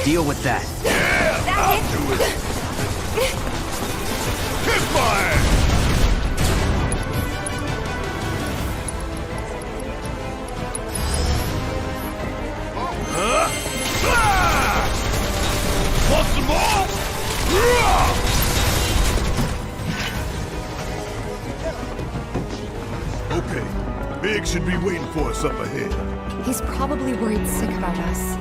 Deal with that. Yeah, I'll do it. Kiss my ass. Want some more? Okay, Big should be waiting for us up ahead. He's probably worried sick about us.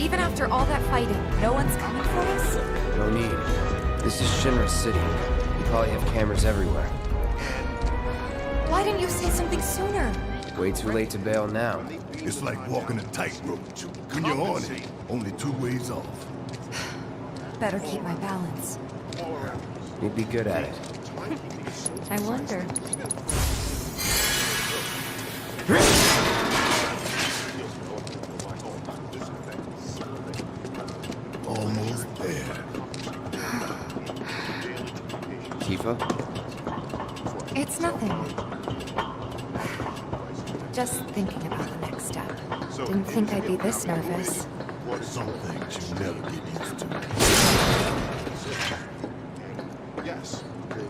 Even after all that fighting, no one's coming for us? No need. This is Shinra City. We probably have cameras everywhere. Why didn't you say something sooner? Way too late to bail now. It's like walking a tightrope. When you're on it, only 2 ways off. Better keep my balance. You'd be good at it. I wonder. Almost there. Tifa? It's nothing. Just thinking about the next step. Didn't think I'd be this nervous. Some things you never get used to. Yes, you can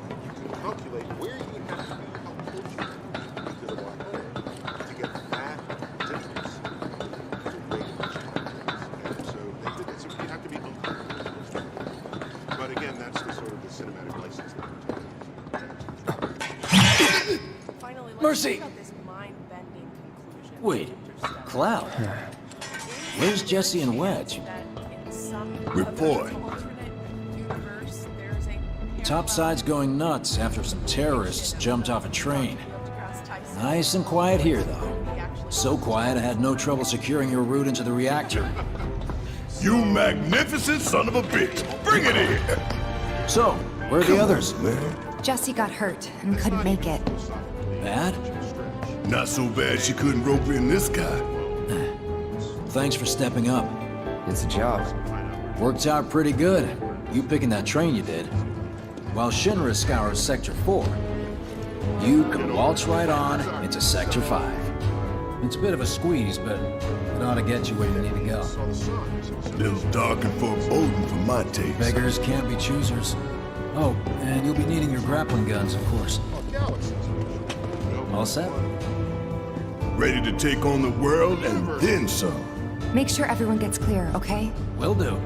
calculate where you would have to be unfortunate to the black hole to get that difference to rate of change. So you have to be uncomfortable. But again, that's the sort of the cinematic license that we're talking about. Finally, Mercy! Wait, Cloud. Where's Jesse and Wedge? Report. Topside's going nuts after some terrorists jumped off a train. Nice and quiet here, though. So quiet I had no trouble securing your route into the reactor. You magnificent son of a bitch! Bring it in! So, where are the others? Man. Jesse got hurt and couldn't make it. Bad? Not so bad she couldn't rope in this guy. Thanks for stepping up. It's a job. Worked out pretty good. You picking that train you did. While Shinra scours Sector 4, you can waltz right on into Sector 5. It's a bit of a squeeze, but it ought to get you where you need to go. Little dark and foreboding for my taste. Beggars can't be choosers. Oh, and you'll be needing your grappling guns, of course. All set? Ready to take on the world and then some. Make sure everyone gets clear, okay? Will do.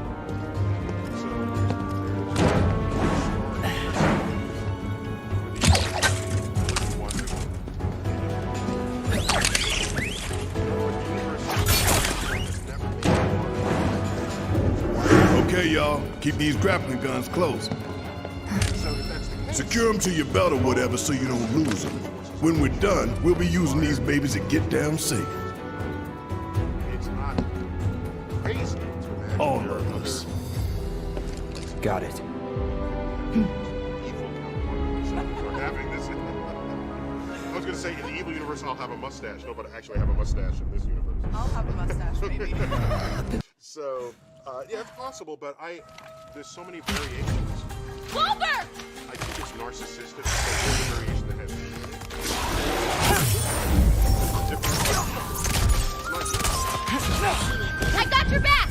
Okay, y'all. Keep these grappling guns close. Secure them to your belt or whatever so you don't lose them. When we're done, we'll be using these babies to get down safe. All of us. Got it. I was gonna say, in the evil universe, I'll have a mustache. No, but I actually have a mustache in this universe. I'll have a mustache, maybe. So, yeah, it's possible, but there's so many variations. Wolver! I think it's narcissistic. There's a variation that has I got your back!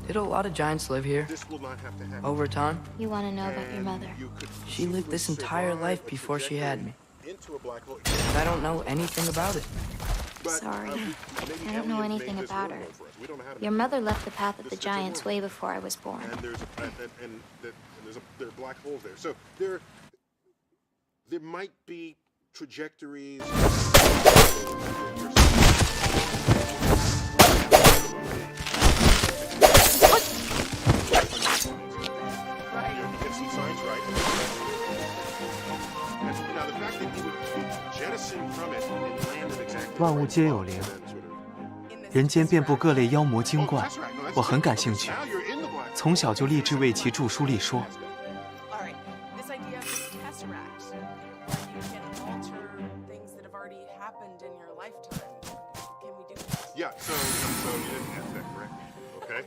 Did a lot of giants live here? Over time? You want to know about your mother? She lived this entire life before she had me. But I don't know anything about it. Sorry. I don't know anything about her. Your mother left the path of the giants way before I was born. And there are black holes there. So there might be trajectories. Now the fact that he would jettison from it and land at exactly 万物皆有灵，人间遍布各类妖魔精怪，我很感兴趣。从小就立志为其著书立说。Yeah, so you didn't answer that correct. Okay?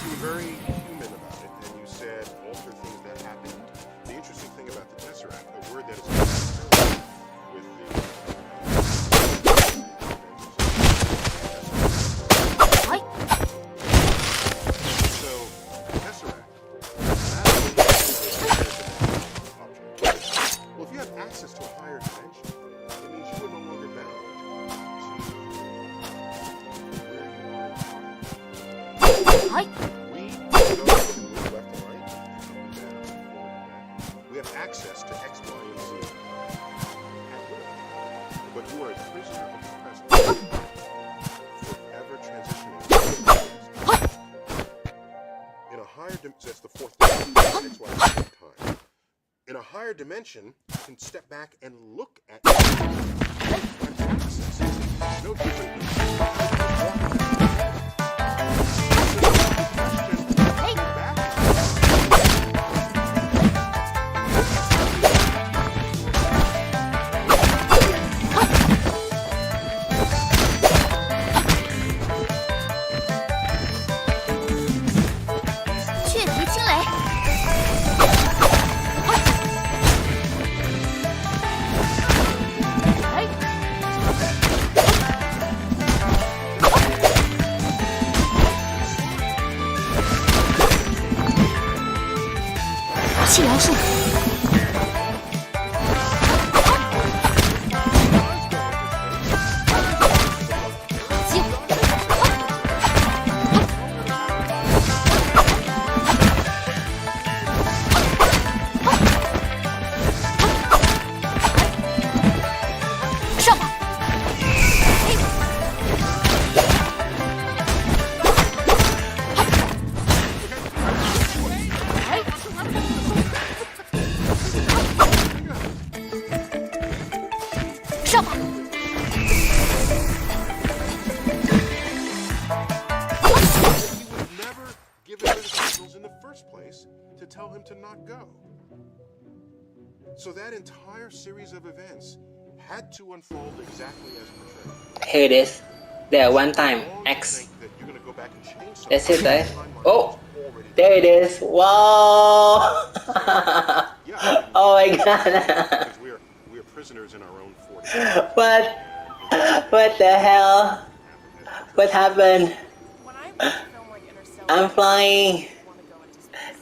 You were very human about it, and you said alter things that happened. The interesting thing about the Tesseract, a word that is with the that's the fourth dimension. That's why it's time. In a higher dimension, you can step back and look at no different.气疗术。上吧。上吧。 In the first place to tell him to not go. So that entire series of events had to unfold exactly as portrayed. Here it is. There, one time. X. That's it, right? Oh! There it is. Wow! Oh my god. We're prisoners in our own fort. What the hell? What happened? I'm flying.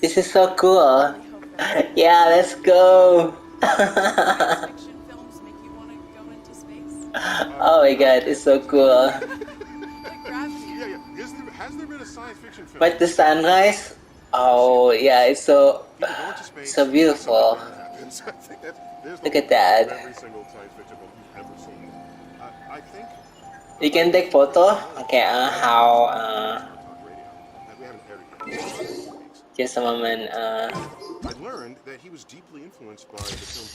This is so cool. Yeah, let's go. Oh my god, it's so cool. Has there been a science fiction film? But the sunrise? Oh yeah, it's so beautiful. Look at that. Every single science fiction film you've ever seen. I think you can take photo. Okay, how? Just a moment. I learned that he was deeply influenced by the film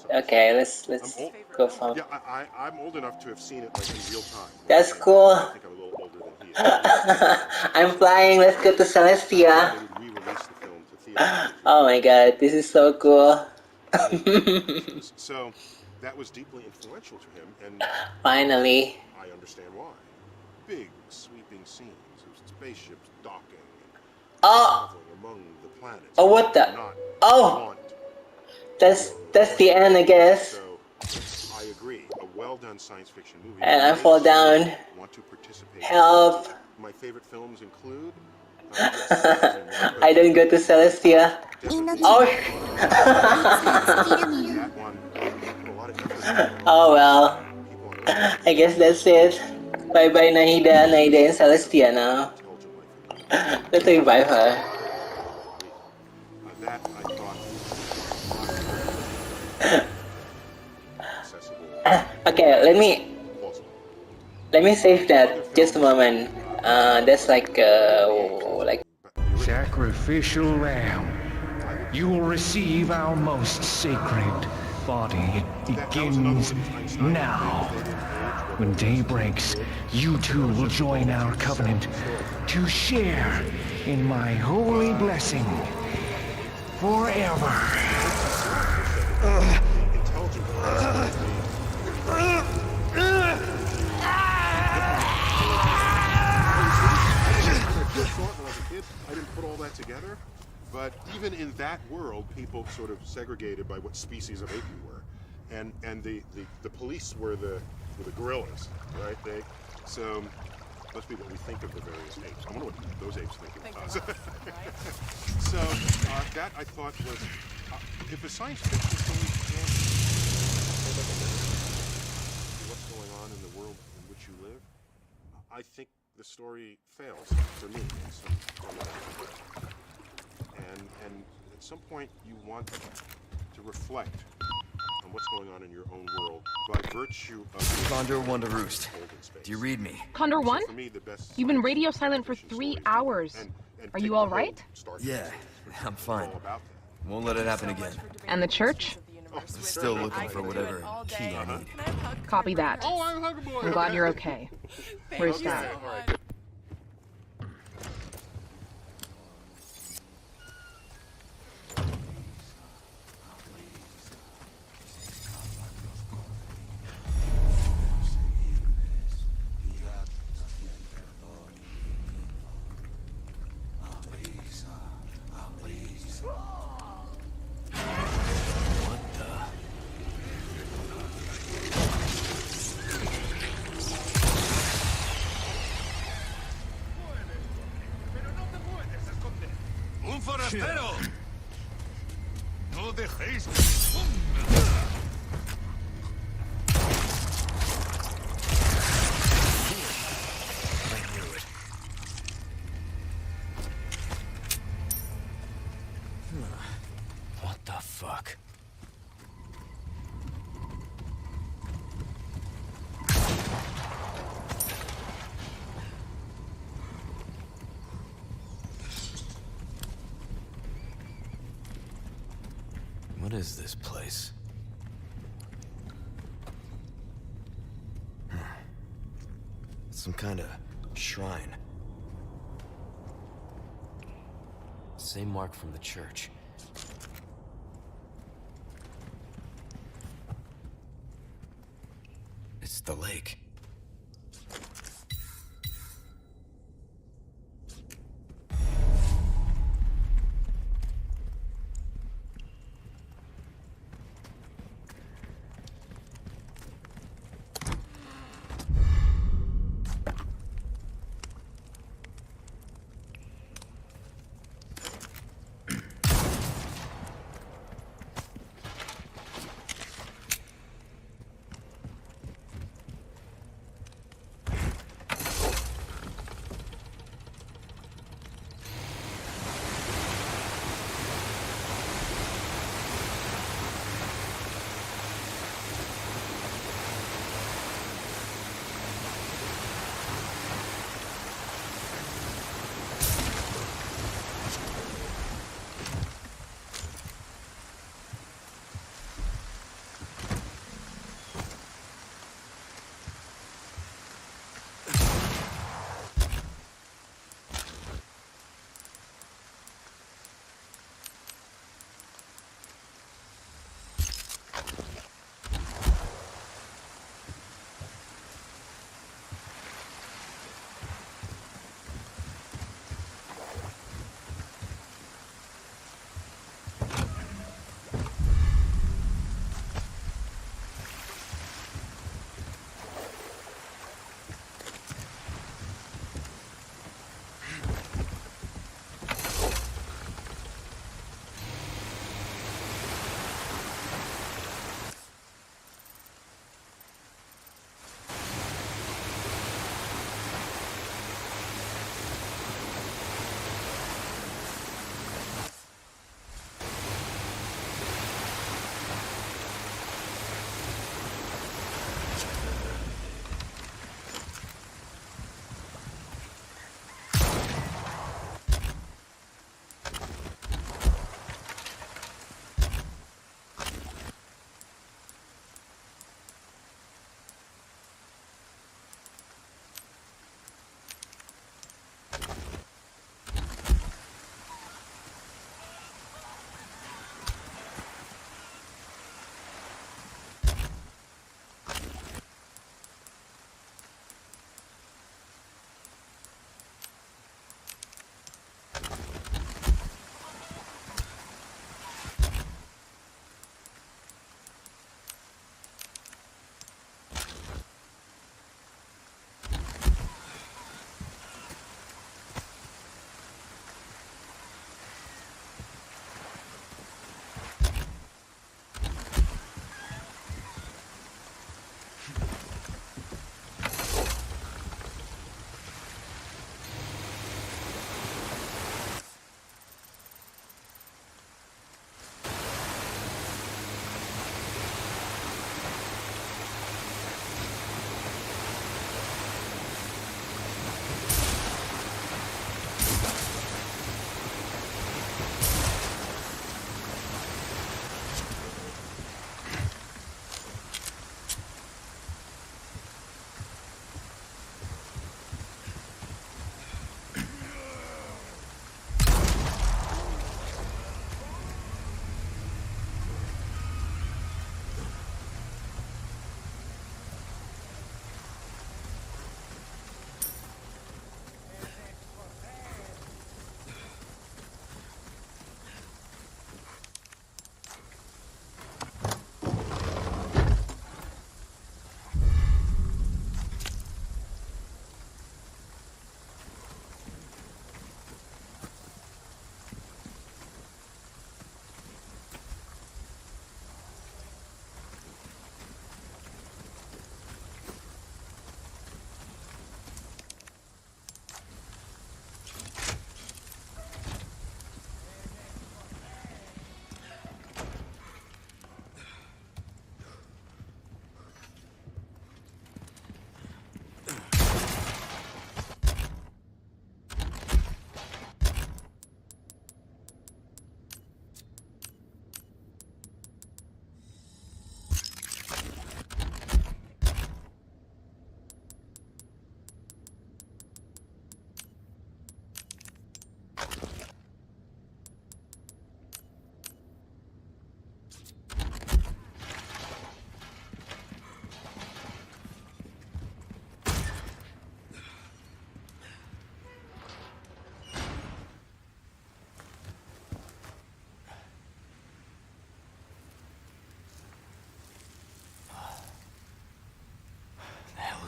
2001. Okay, let's go from. Yeah, I'm old enough to have seen it like in real time. That's cool. I think I'm a little older than he is. I'm flying. Let's go to Celestia. Oh my god, this is so cool. So that was deeply influential to him, and finally, I understand why. Big sweeping scenes of spaceships docking. Oh! Among the planets. Oh, what the? Oh! That's the end, I guess. So, I agree. A well-done science fiction movie. And I fall down. Want to participate? Help! My favorite films include. I don't go to Celestia. Oh! Oh well. I guess that's it. Bye bye Nahida. Nahida and Celestia now. Let's revive her. Okay, let me save that. Just a moment. That's like sacrificial lamb. You will receive our most sacred body. It begins now. When day breaks, you too will join our covenant to share in my holy blessing forever. I didn't put all that together, but even in that world, people sort of segregated by what species of ape you were, and the police were the gorillas, right? So must be what we think of the various apes. I wonder what those apes think of us. So that I thought was, if a science fiction story can't what's going on in the world in which you live, I think the story fails for me in some and at some point you want to reflect on what's going on in your own world by virtue of Condor 1 to Roost. Do you read me? Condor 1? For me, the best You've been radio silent for 3 hours. Are you all right? Yeah, I'm fine. Won't let it happen again. And the church? Still looking for whatever key I need. Copy that. I'm glad you're okay. Where's Dad? ¡Un forastero! ¡No dejéis! What the fuck? What is this place? Some kind of shrine. Same mark from the church. It's the lake.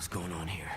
hell's going on here?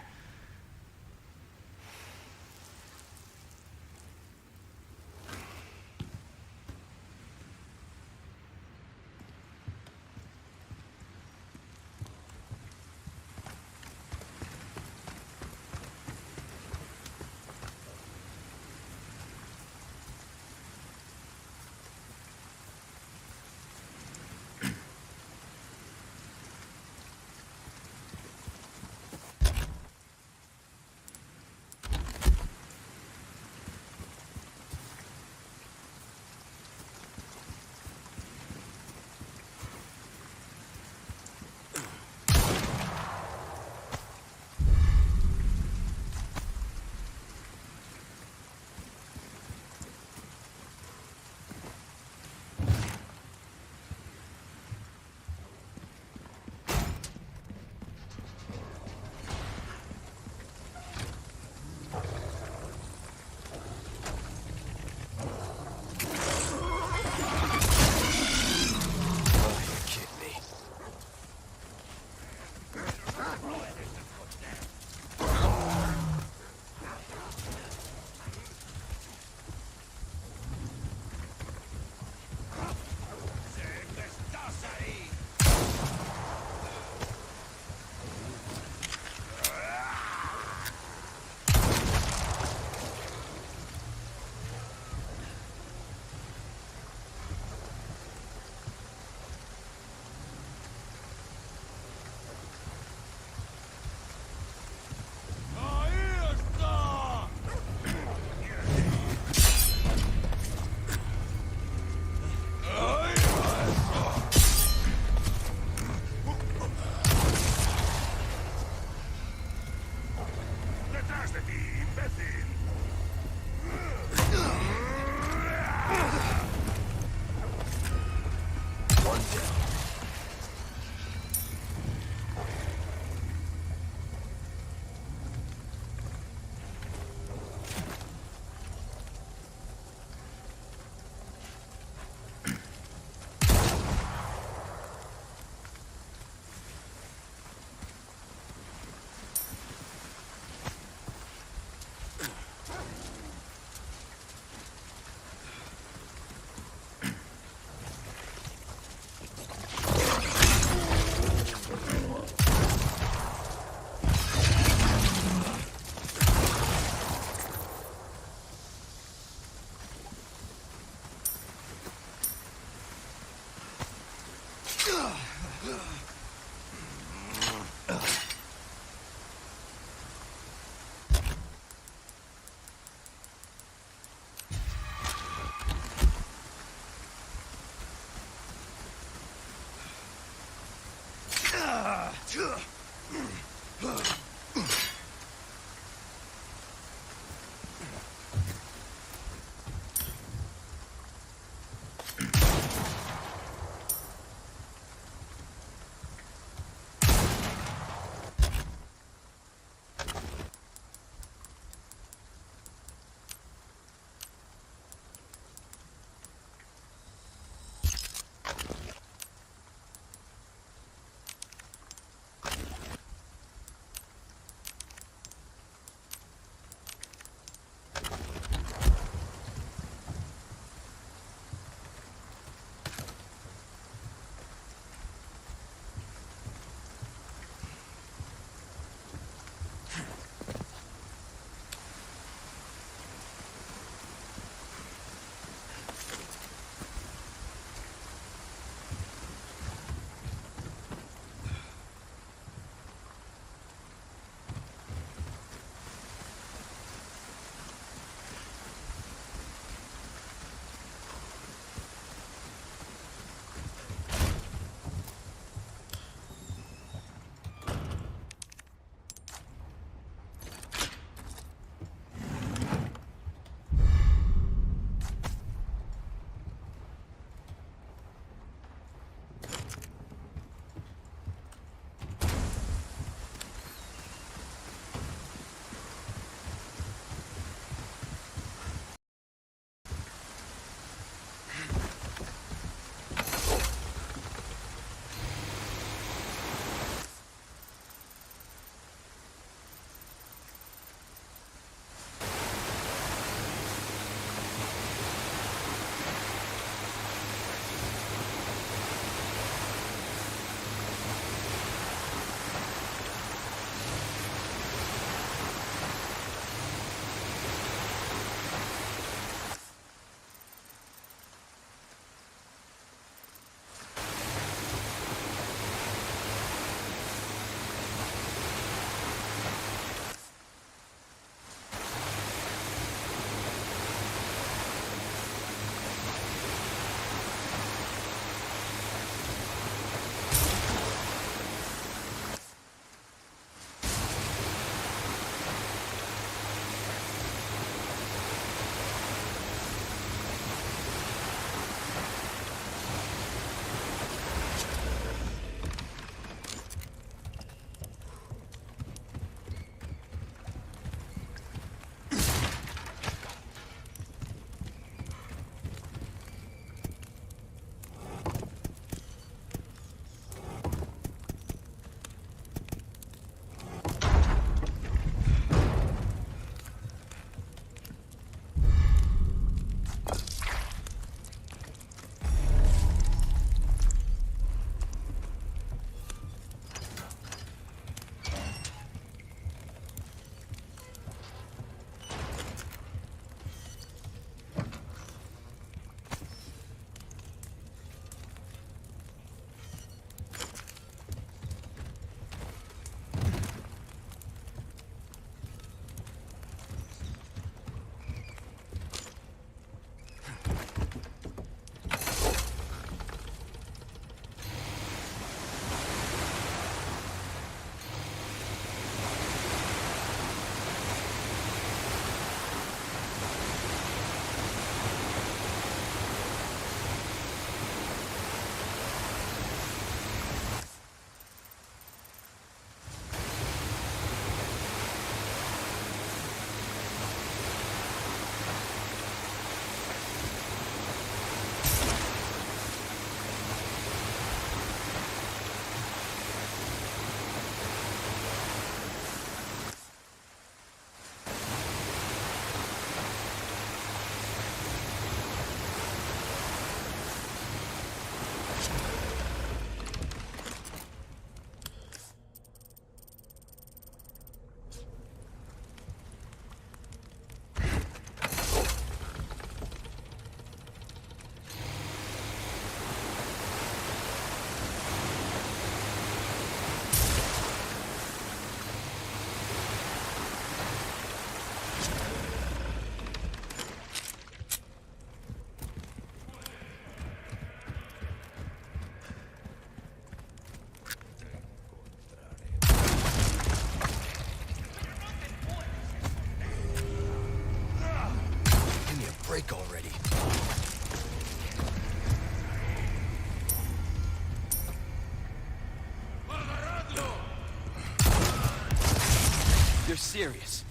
serious.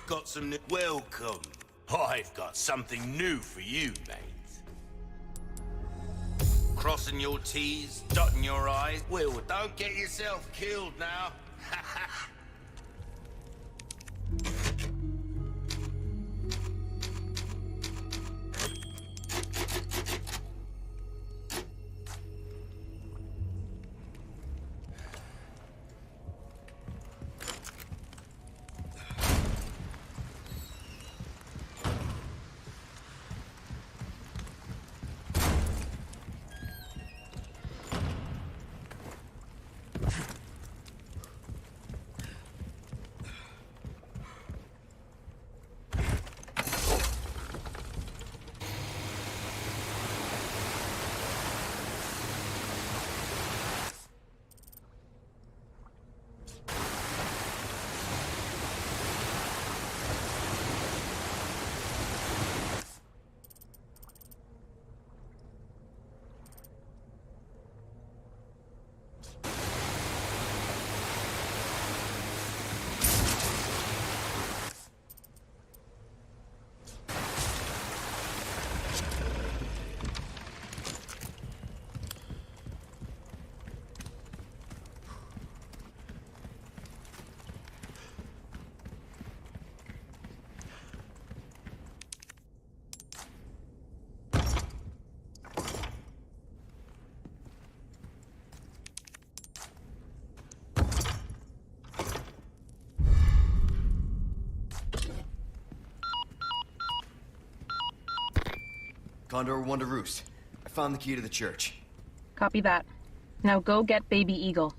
Got some new... Welcome. I've got something new for you, mate. Crossing your T's, dotting your I's. Well, don't get yourself killed now. Condor 1 to Roost. I found the key to the church. Copy that. Now go get Baby Eagle.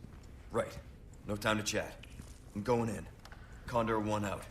Right. No time to chat. I'm going in. Condor 1 out.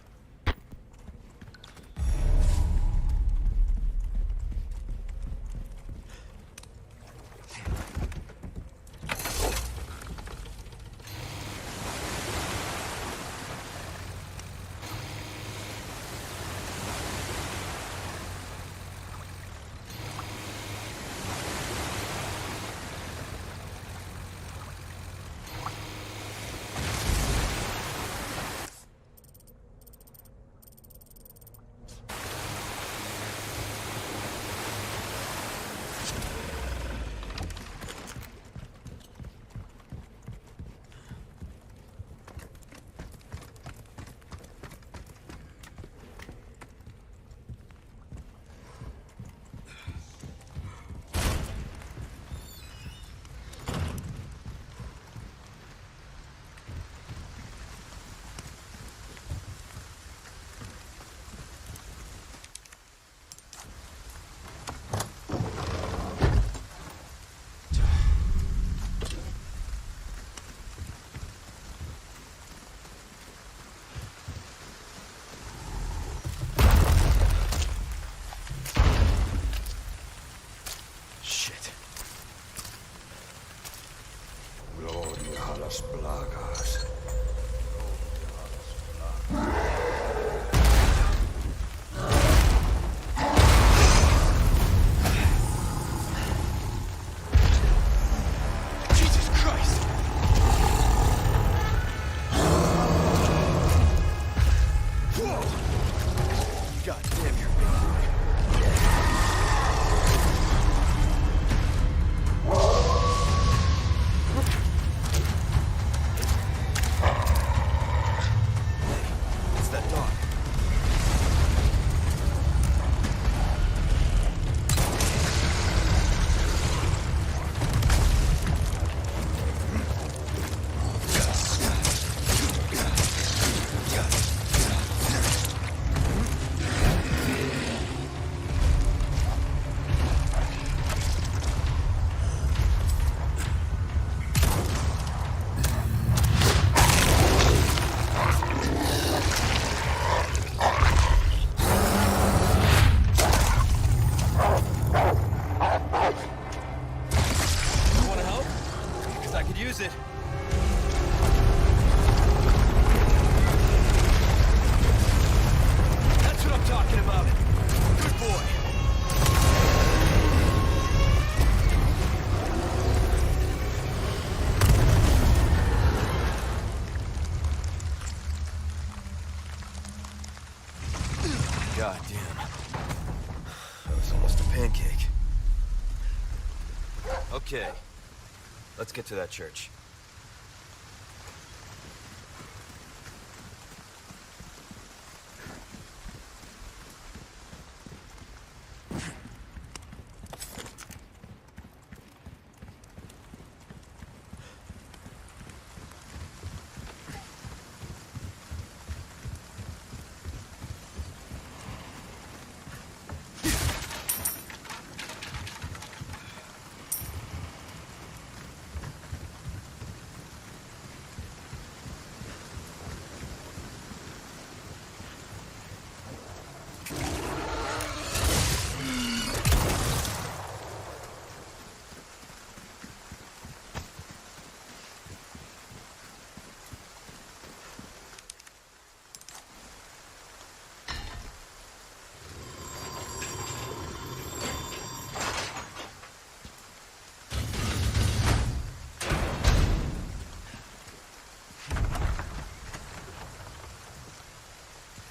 God damn. That was almost a pancake. Okay. Let's get to that church.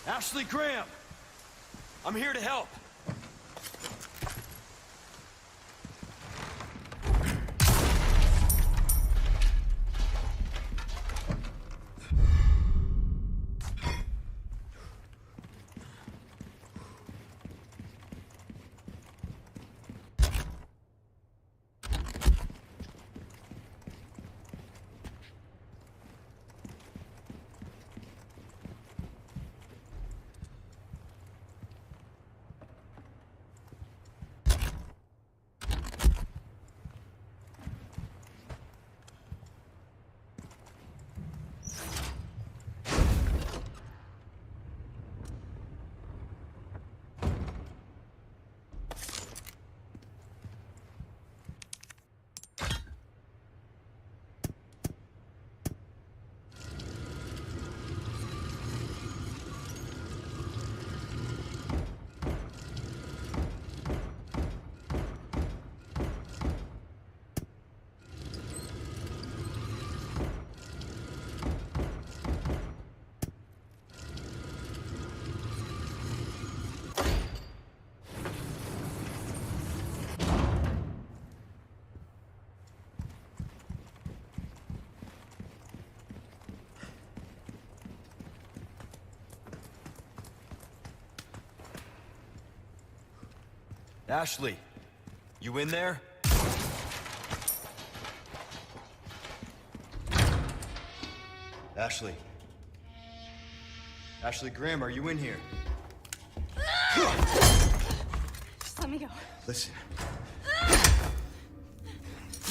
Ashley Graham! I'm here to help. Ashley, you in there? Ashley. Ashley Graham, are you in here? Just let me go. Listen.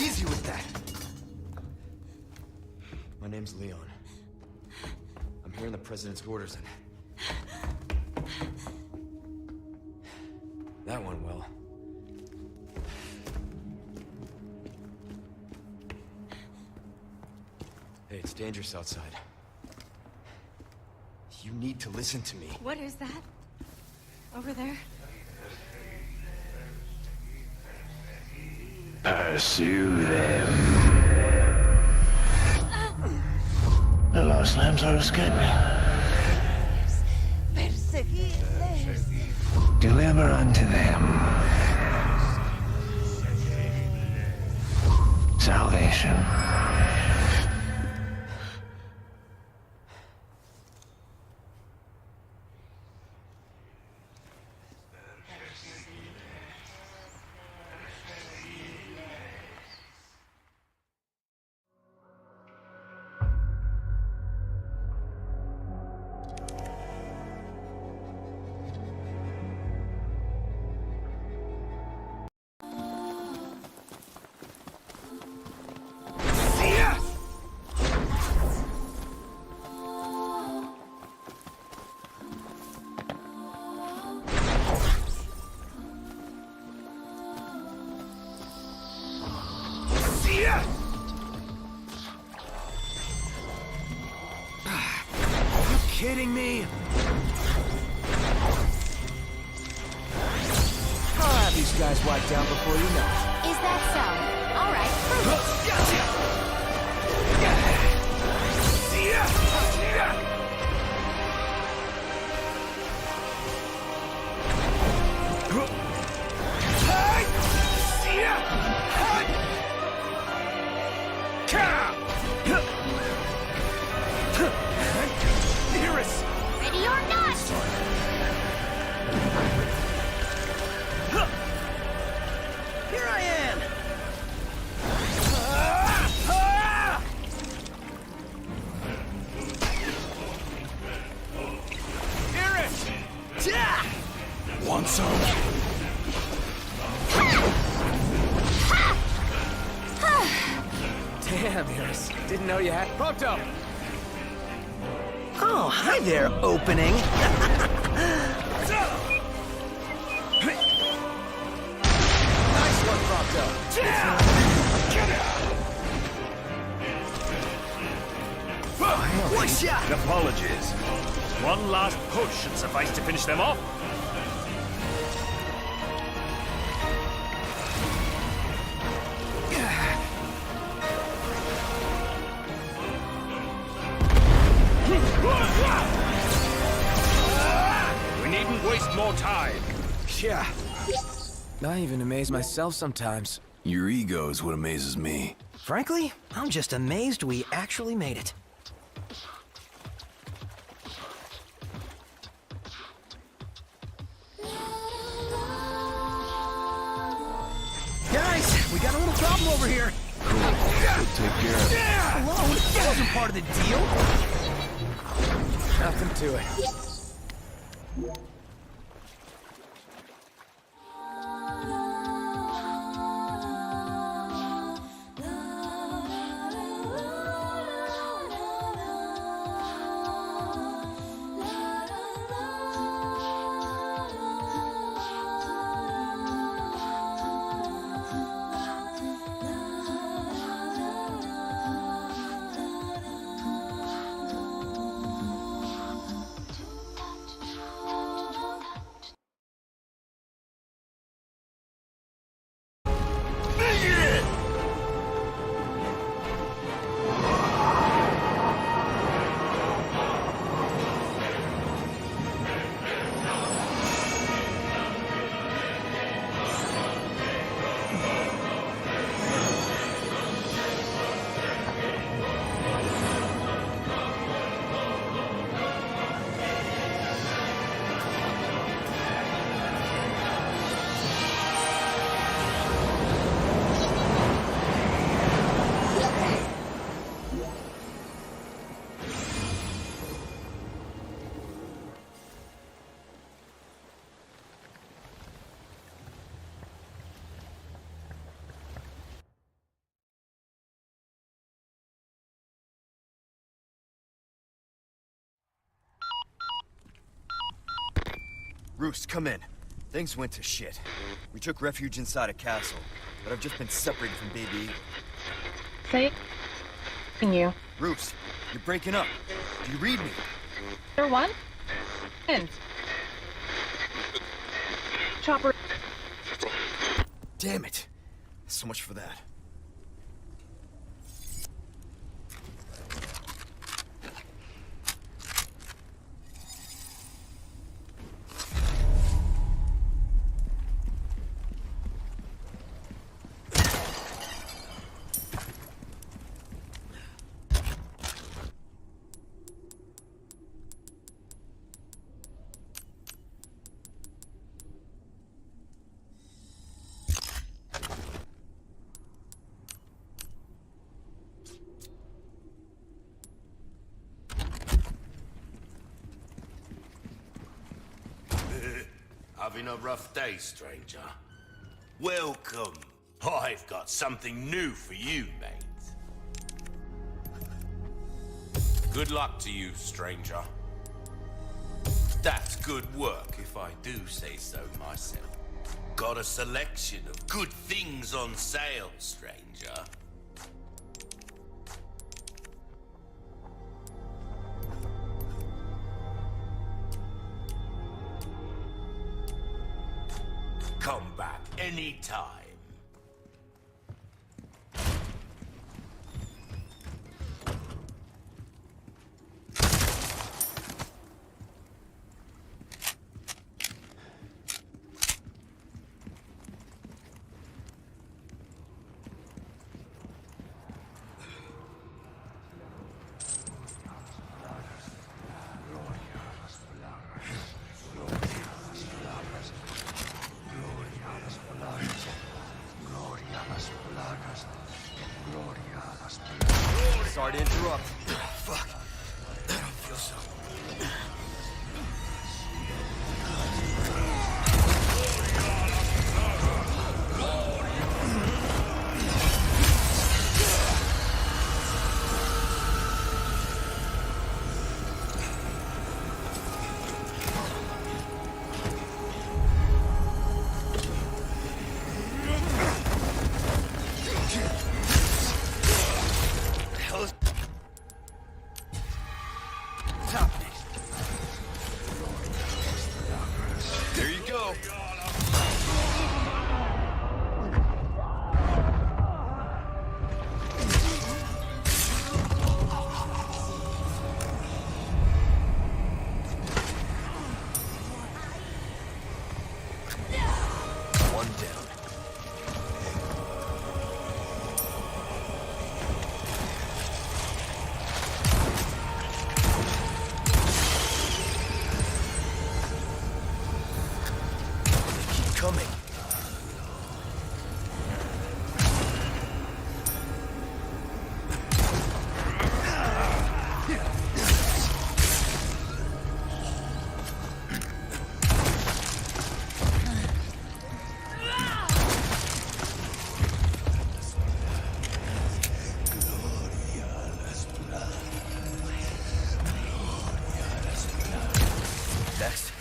Easy with that. My name's Leon. I'm hearing the president's orders and... that went well. Hey, it's dangerous outside. You need to listen to me. What is that? Over there? Pursue them. The last times I was scared me. Deliver unto them salvation. Kidding me? I'll have these guys wiped out before you know it. Is that so? All right, prove it. Want some? Damn, Iris. Didn't know you had Proto! Oh, hi there, opening. Nice one, Proto! Apologies. One last push should suffice to finish them off. We needn't waste more time. Yeah. I even amaze myself sometimes. Your ego is what amazes me. Frankly, I'm just amazed we actually made it. Guys, we got a little problem over here. Cool. Take care of it. Alone? That wasn't part of the deal. Nothing to it. Roost, come in. Things went to shit. We took refuge inside a castle, but I've just been separated from Baby Eagle. Say you. Roost, you're breaking up. Do you read me? There one? And Chopper. Damn it. So much for that. Having a rough day, stranger? Welcome. I've got something new for you, mate. Good luck to you, stranger. That's good work, if I do say so myself. Got a selection of good things on sale, stranger. Come back anytime. coming. Next.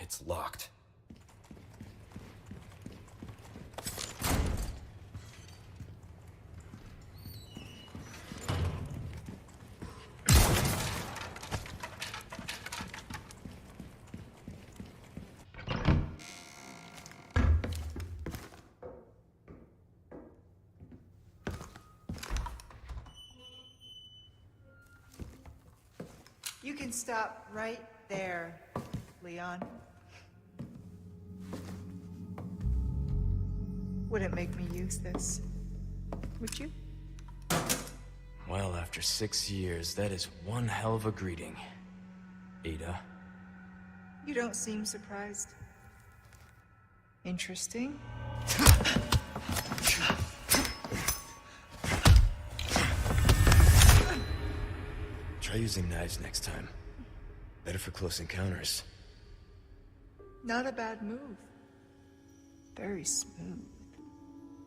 It's locked. You can stop right there, Leon. Wouldn't make me use this, would you? Well, after 6 years, that is one hell of a greeting, Ada. You don't seem surprised. Interesting. Try using knives next time. Better for close encounters. Not a bad move. Very smooth.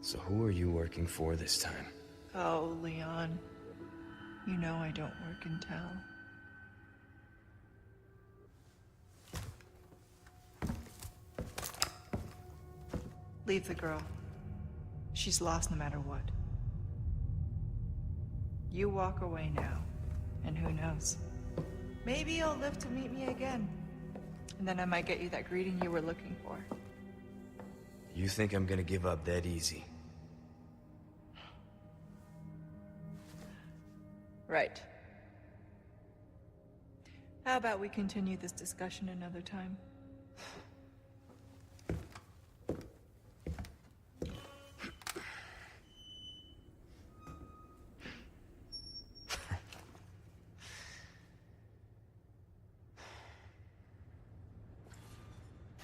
So who are you working for this time? Oh, Leon. You know I don't work in town. Leave the girl. She's lost no matter what. You walk away now, and who knows? Maybe you'll live to meet me again. And then I might get you that greeting you were looking for. You think I'm gonna give up that easy? Right. How about we continue this discussion another time?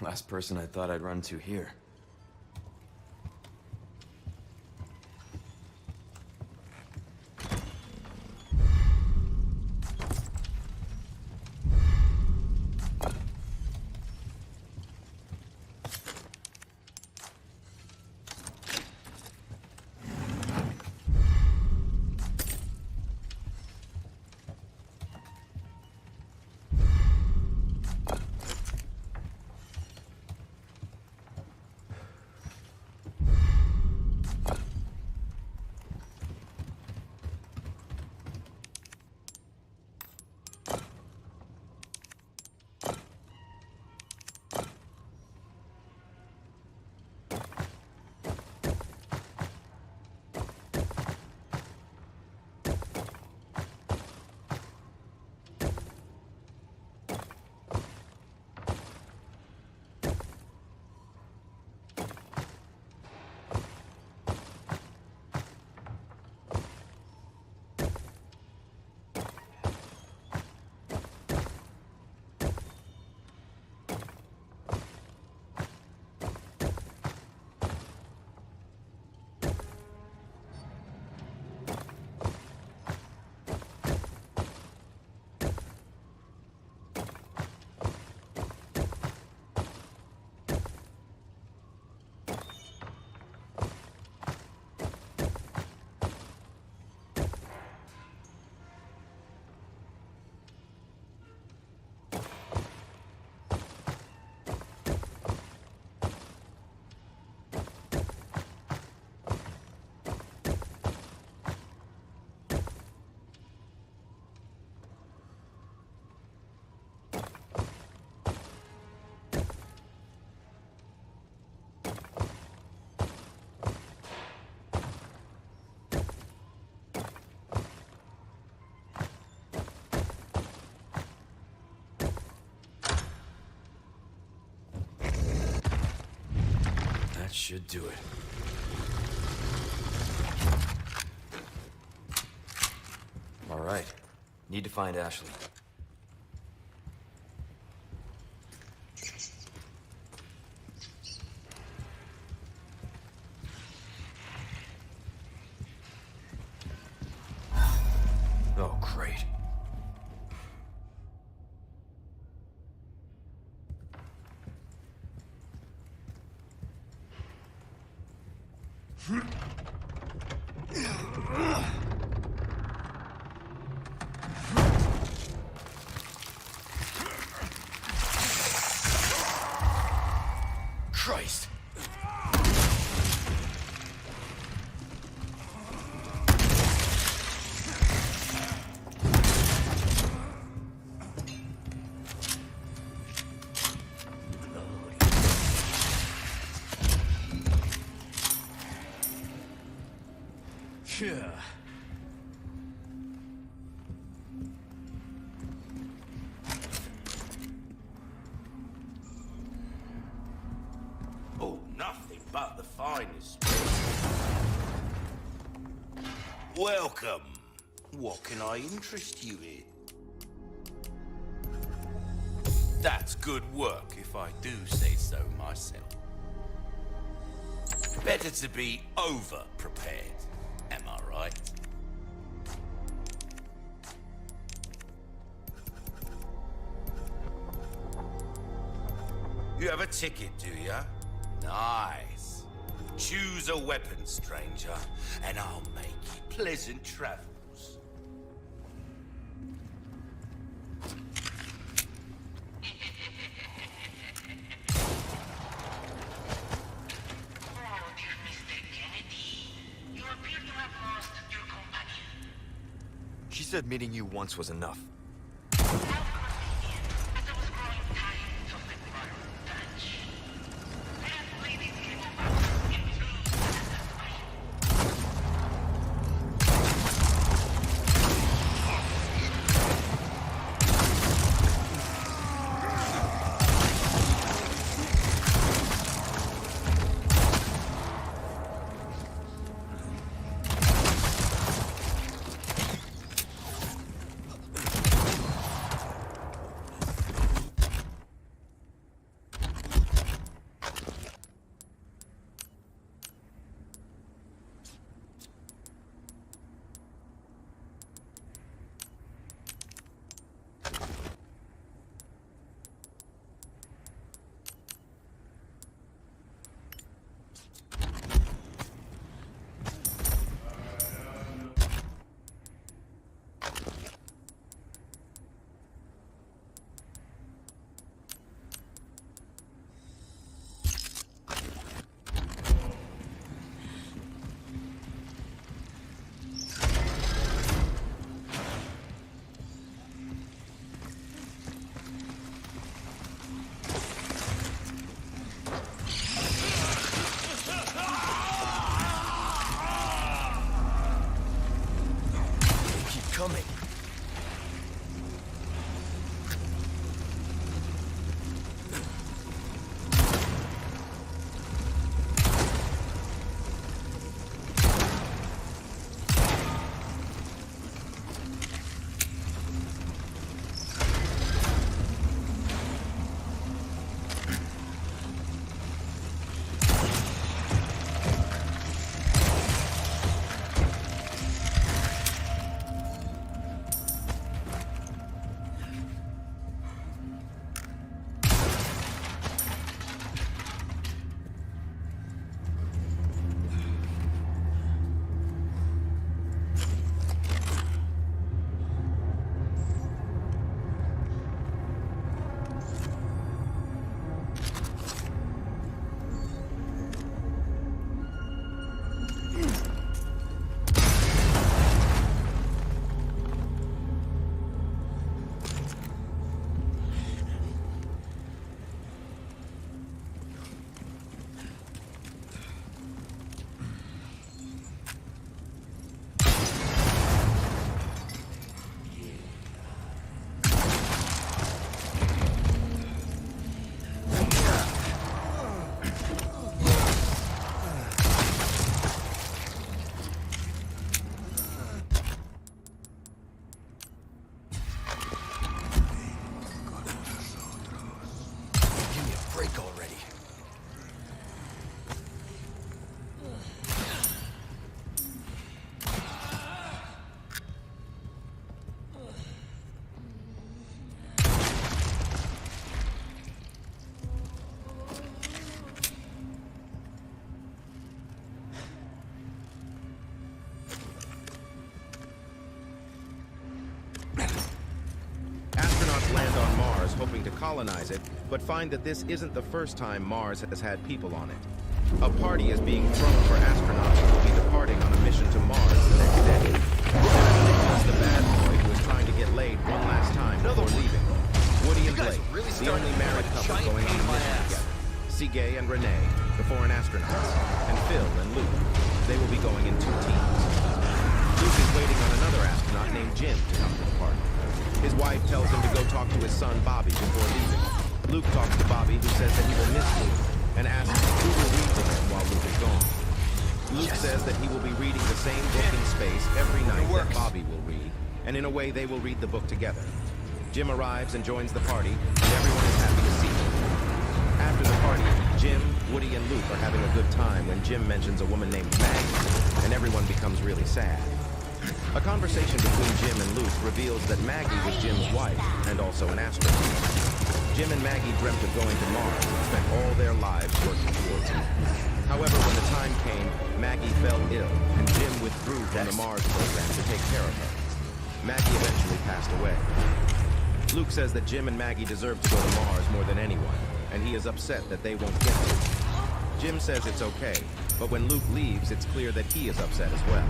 Last person I thought I'd run to here. That should do it. All right. Need to find Ashley. Oh, great. Christ! Yeah. Oh, nothing but the finest. Welcome. What can I interest you in? That's good work, if I do say so myself. Better to be over-prepared, am I right? You have a ticket, do ya? Nice. Choose a weapon, stranger, and I'll make you pleasant travels. She said meeting you once was enough. coming. Land on Mars hoping to colonize it, but find that this isn't the first time Mars has had people on it. A party is being thrown for astronauts who will be departing on a mission to Mars the next day. It's the bad boy who is trying to get laid one last time before leaving. Woody and Blake, the only married couple going on the mission together. Sergei and Renee, the foreign astronauts, and Phil and Luke. They will be going in 2 teams. Luke is waiting on another astronaut named Jim to come to the party. His wife tells him to go talk to his son Bobby before leaving. Luke talks to Bobby, who says that he will miss Luke, and asks who will read to him while Luke is gone. Luke says that he will be reading the same book in space every night that Bobby will read, and in a way they will read the book together. Jim arrives and joins the party, and everyone is happy to see him. After the party, Jim, Woody, and Luke are having a good time when Jim mentions a woman named Maggie, and everyone becomes really sad. A conversation between Jim and Luke reveals that Maggie was Jim's wife, and also an astronaut. Jim and Maggie dreamt of going to Mars and spent all their lives working towards it. However, when the time came, Maggie fell ill, and Jim withdrew from the Mars program to take care of her. Maggie eventually passed away. Luke says that Jim and Maggie deserve to go to Mars more than anyone, and he is upset that they won't get to. Jim says it's okay, but when Luke leaves, it's clear that he is upset as well.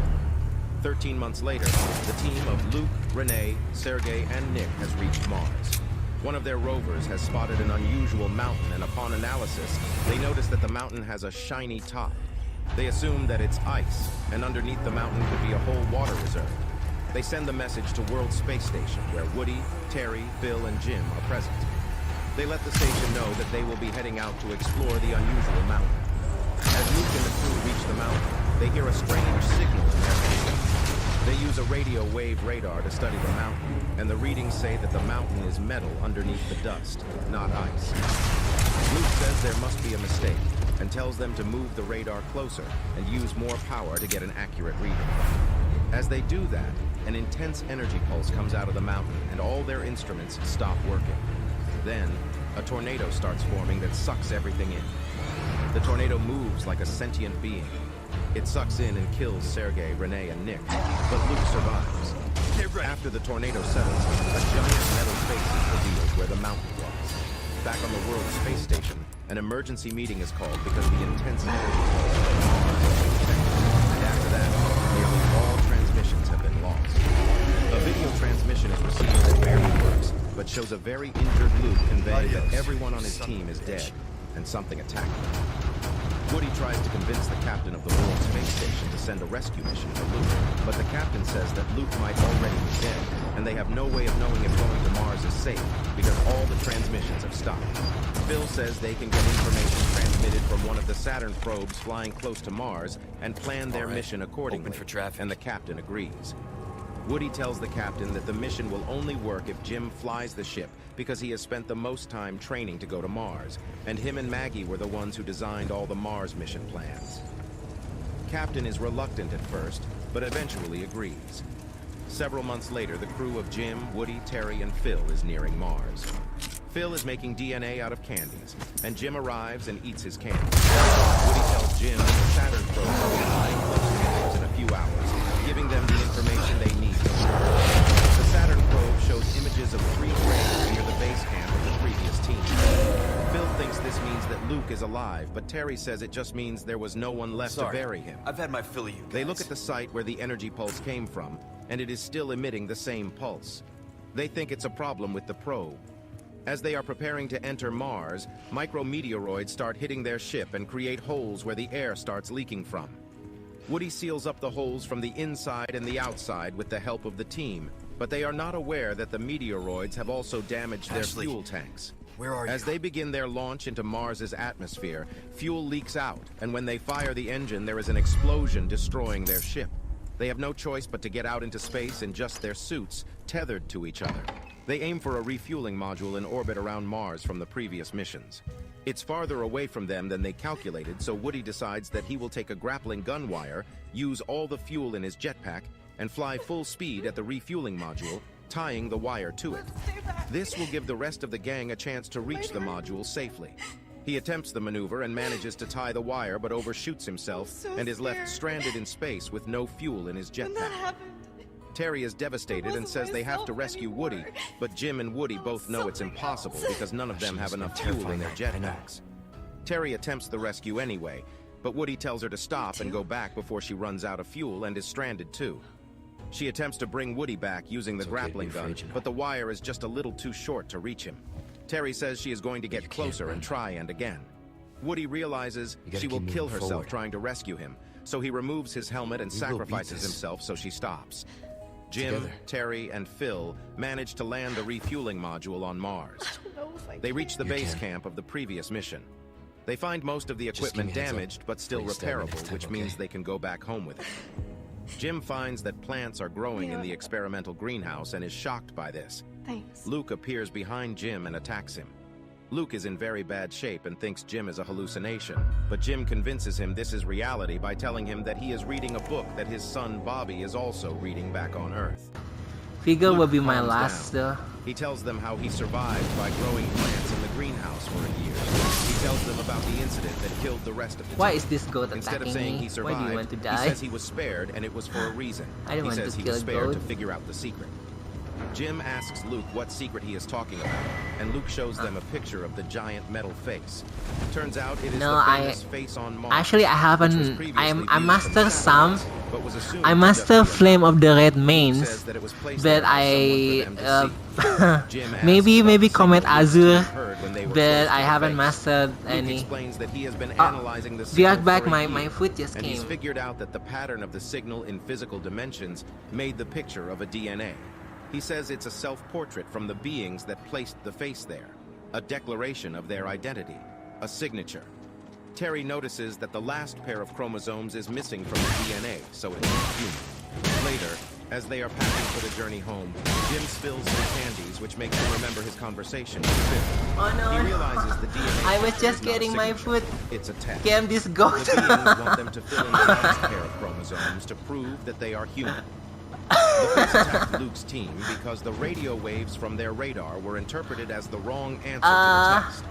13 months later, the team of Luke, Renee, Sergei, and Nick has reached Mars. One of their rovers has spotted an unusual mountain, and upon analysis, they notice that the mountain has a shiny top. They assume that it's ice, and underneath the mountain could be a whole water reserve. They send the message to World Space Station, where Woody, Terry, Phil, and Jim are present. They let the station know that they will be heading out to explore the unusual mountain. As Luke and the crew reach the mountain, they hear a strange signal in their head. They use a radio wave radar to study the mountain, and the readings say that the mountain is metal underneath the dust, not ice. Luke says there must be a mistake, and tells them to move the radar closer and use more power to get an accurate reading. As they do that, an intense energy pulse comes out of the mountain, and all their instruments stop working. Then, a tornado starts forming that sucks everything in. The tornado moves like a sentient being. It sucks in and kills Sergei, Renee, and Nick, but Luke survives. After the tornado settles, a giant metal face is revealed where the mountain was. Back on the World Space Station, an emergency meeting is called because the intense energy pulse from Mars has been detected, and after that, nearly all transmissions have been lost. A video transmission is received that barely works, but shows a very injured Luke conveying that everyone on his team is dead, and something attacked him. Woody tries to convince the captain of the World Space station to send a rescue mission to Luke, but the captain says that Luke might already be dead, and they have no way of knowing if going to Mars is safe, because all the transmissions have stopped. Phil says they can get information transmitted from one of the Saturn probes flying close to Mars and plan their mission accordingly, Open for traffic. and the captain agrees. Woody tells the captain that the mission will only work if Jim flies the ship because he has spent the most time training to go to Mars, and him and Maggie were the ones who designed all the Mars mission plans. Captain is reluctant at first, but eventually agrees. Several months later, the crew of Jim, Woody, Terry, and Phil is nearing Mars. Phil is making DNA out of candies, and Jim arrives and eats his candy. Woody tells Jim that the Saturn probe will be flying close to Mars in a few hours, giving them the information they need to learn. The Saturn probe shows images of 3 graves near the base camp of the previous team. Phil thinks this means that Luke is alive, but Terry says it just means there was no one left to bury him. I've had my fill of you guys. They look at the site where the energy pulse came from, and it is still emitting the same pulse. They think it's a problem with the probe. As they are preparing to enter Mars, micrometeoroids start hitting their ship and create holes where the air starts leaking from. Woody seals up the holes from the inside and the outside with the help of the team, but they are not aware that the meteoroids have also damaged their fuel tanks. Where are you? As they begin their launch into Mars's atmosphere, fuel leaks out, and when they fire the engine, there is an explosion destroying their ship. They have no choice but to get out into space in just their suits, tethered to each other. They aim for a refueling module in orbit around Mars from the previous missions. It's farther away from them than they calculated, so Woody decides that he will take a grappling gun wire, use all the fuel in his jetpack, and fly full speed at the refueling module, tying the wire to it. This will give the rest of the gang a chance to reach the module safely. He attempts the maneuver and manages to tie the wire, but overshoots himself and is left stranded in space with no fuel in his jetpack. Terry is devastated and says they have to rescue Woody, but Jim and Woody both know it's impossible because none of them have enough fuel in their jetpacks. Terry attempts the rescue anyway, but Woody tells her to stop and go back before she runs out of fuel and is stranded too. She attempts to bring Woody back using the grappling gun, but the wire is just a little too short to reach him. Terry says she is going to get closer and try and again. Woody realizes she will kill herself trying to rescue him, so he removes his helmet and sacrifices himself so she stops. Jim, Terry, and Phil manage to land the refueling module on Mars. They reach the base camp of the previous mission. They find most of the equipment damaged, but still repairable, which means they can go back home with it. Jim finds that plants are growing in the experimental greenhouse and is shocked by this. Thanks. Luke appears behind Jim and attacks him. Luke is in very bad shape and thinks Jim is a hallucination, but Jim convinces him this is reality by telling him that he is reading a book that his son Bobby is also reading back on Earth. Figure will be Luke my calms last down. He tells them how he survived by growing plants in the greenhouse for a year. He tells them about the incident that killed the rest of the team. Why is this goat Instead of attacking saying me? he survived, Why do you want to he die? says he was spared and it was for a reason. I don't He want says to he kill was a spared goat. to figure out the secret. Jim asks Luke what secret he is talking about, and Luke shows them a picture of the giant metal face. Turns out it is the famous face on Mars. Actually, I haven't. which was previously I viewed master from some. satellites, but was assumed I to master just be a Flame of the Red Luke Mains, says that it was placed but there by I someone for them to see. Jim asks about maybe the Comet signal Luke's Azure, team heard when they were but close to I the haven't face. mastered Luke any. explains that he has been analyzing the Be right signal back. for a My year, food just and he's came. figured out that the pattern of the signal in physical dimensions made the picture of a DNA. He says it's a self-portrait from the beings that placed the face there, a declaration of their identity, a signature. Terry notices that the last pair of chromosomes is missing from the DNA, so it's not human. Later, as they are packing for the journey home, Jim spills some candies, which makes him remember his conversation with Phil. Oh no! He realizes the DNA I was picture just is not a getting my signature. food. It's a test. Damn this goat! The beings want them to fill in the last pair of chromosomes to prove that they are human. The face attacked Luke's team because the radio waves from their radar were interpreted as the wrong answer to the test.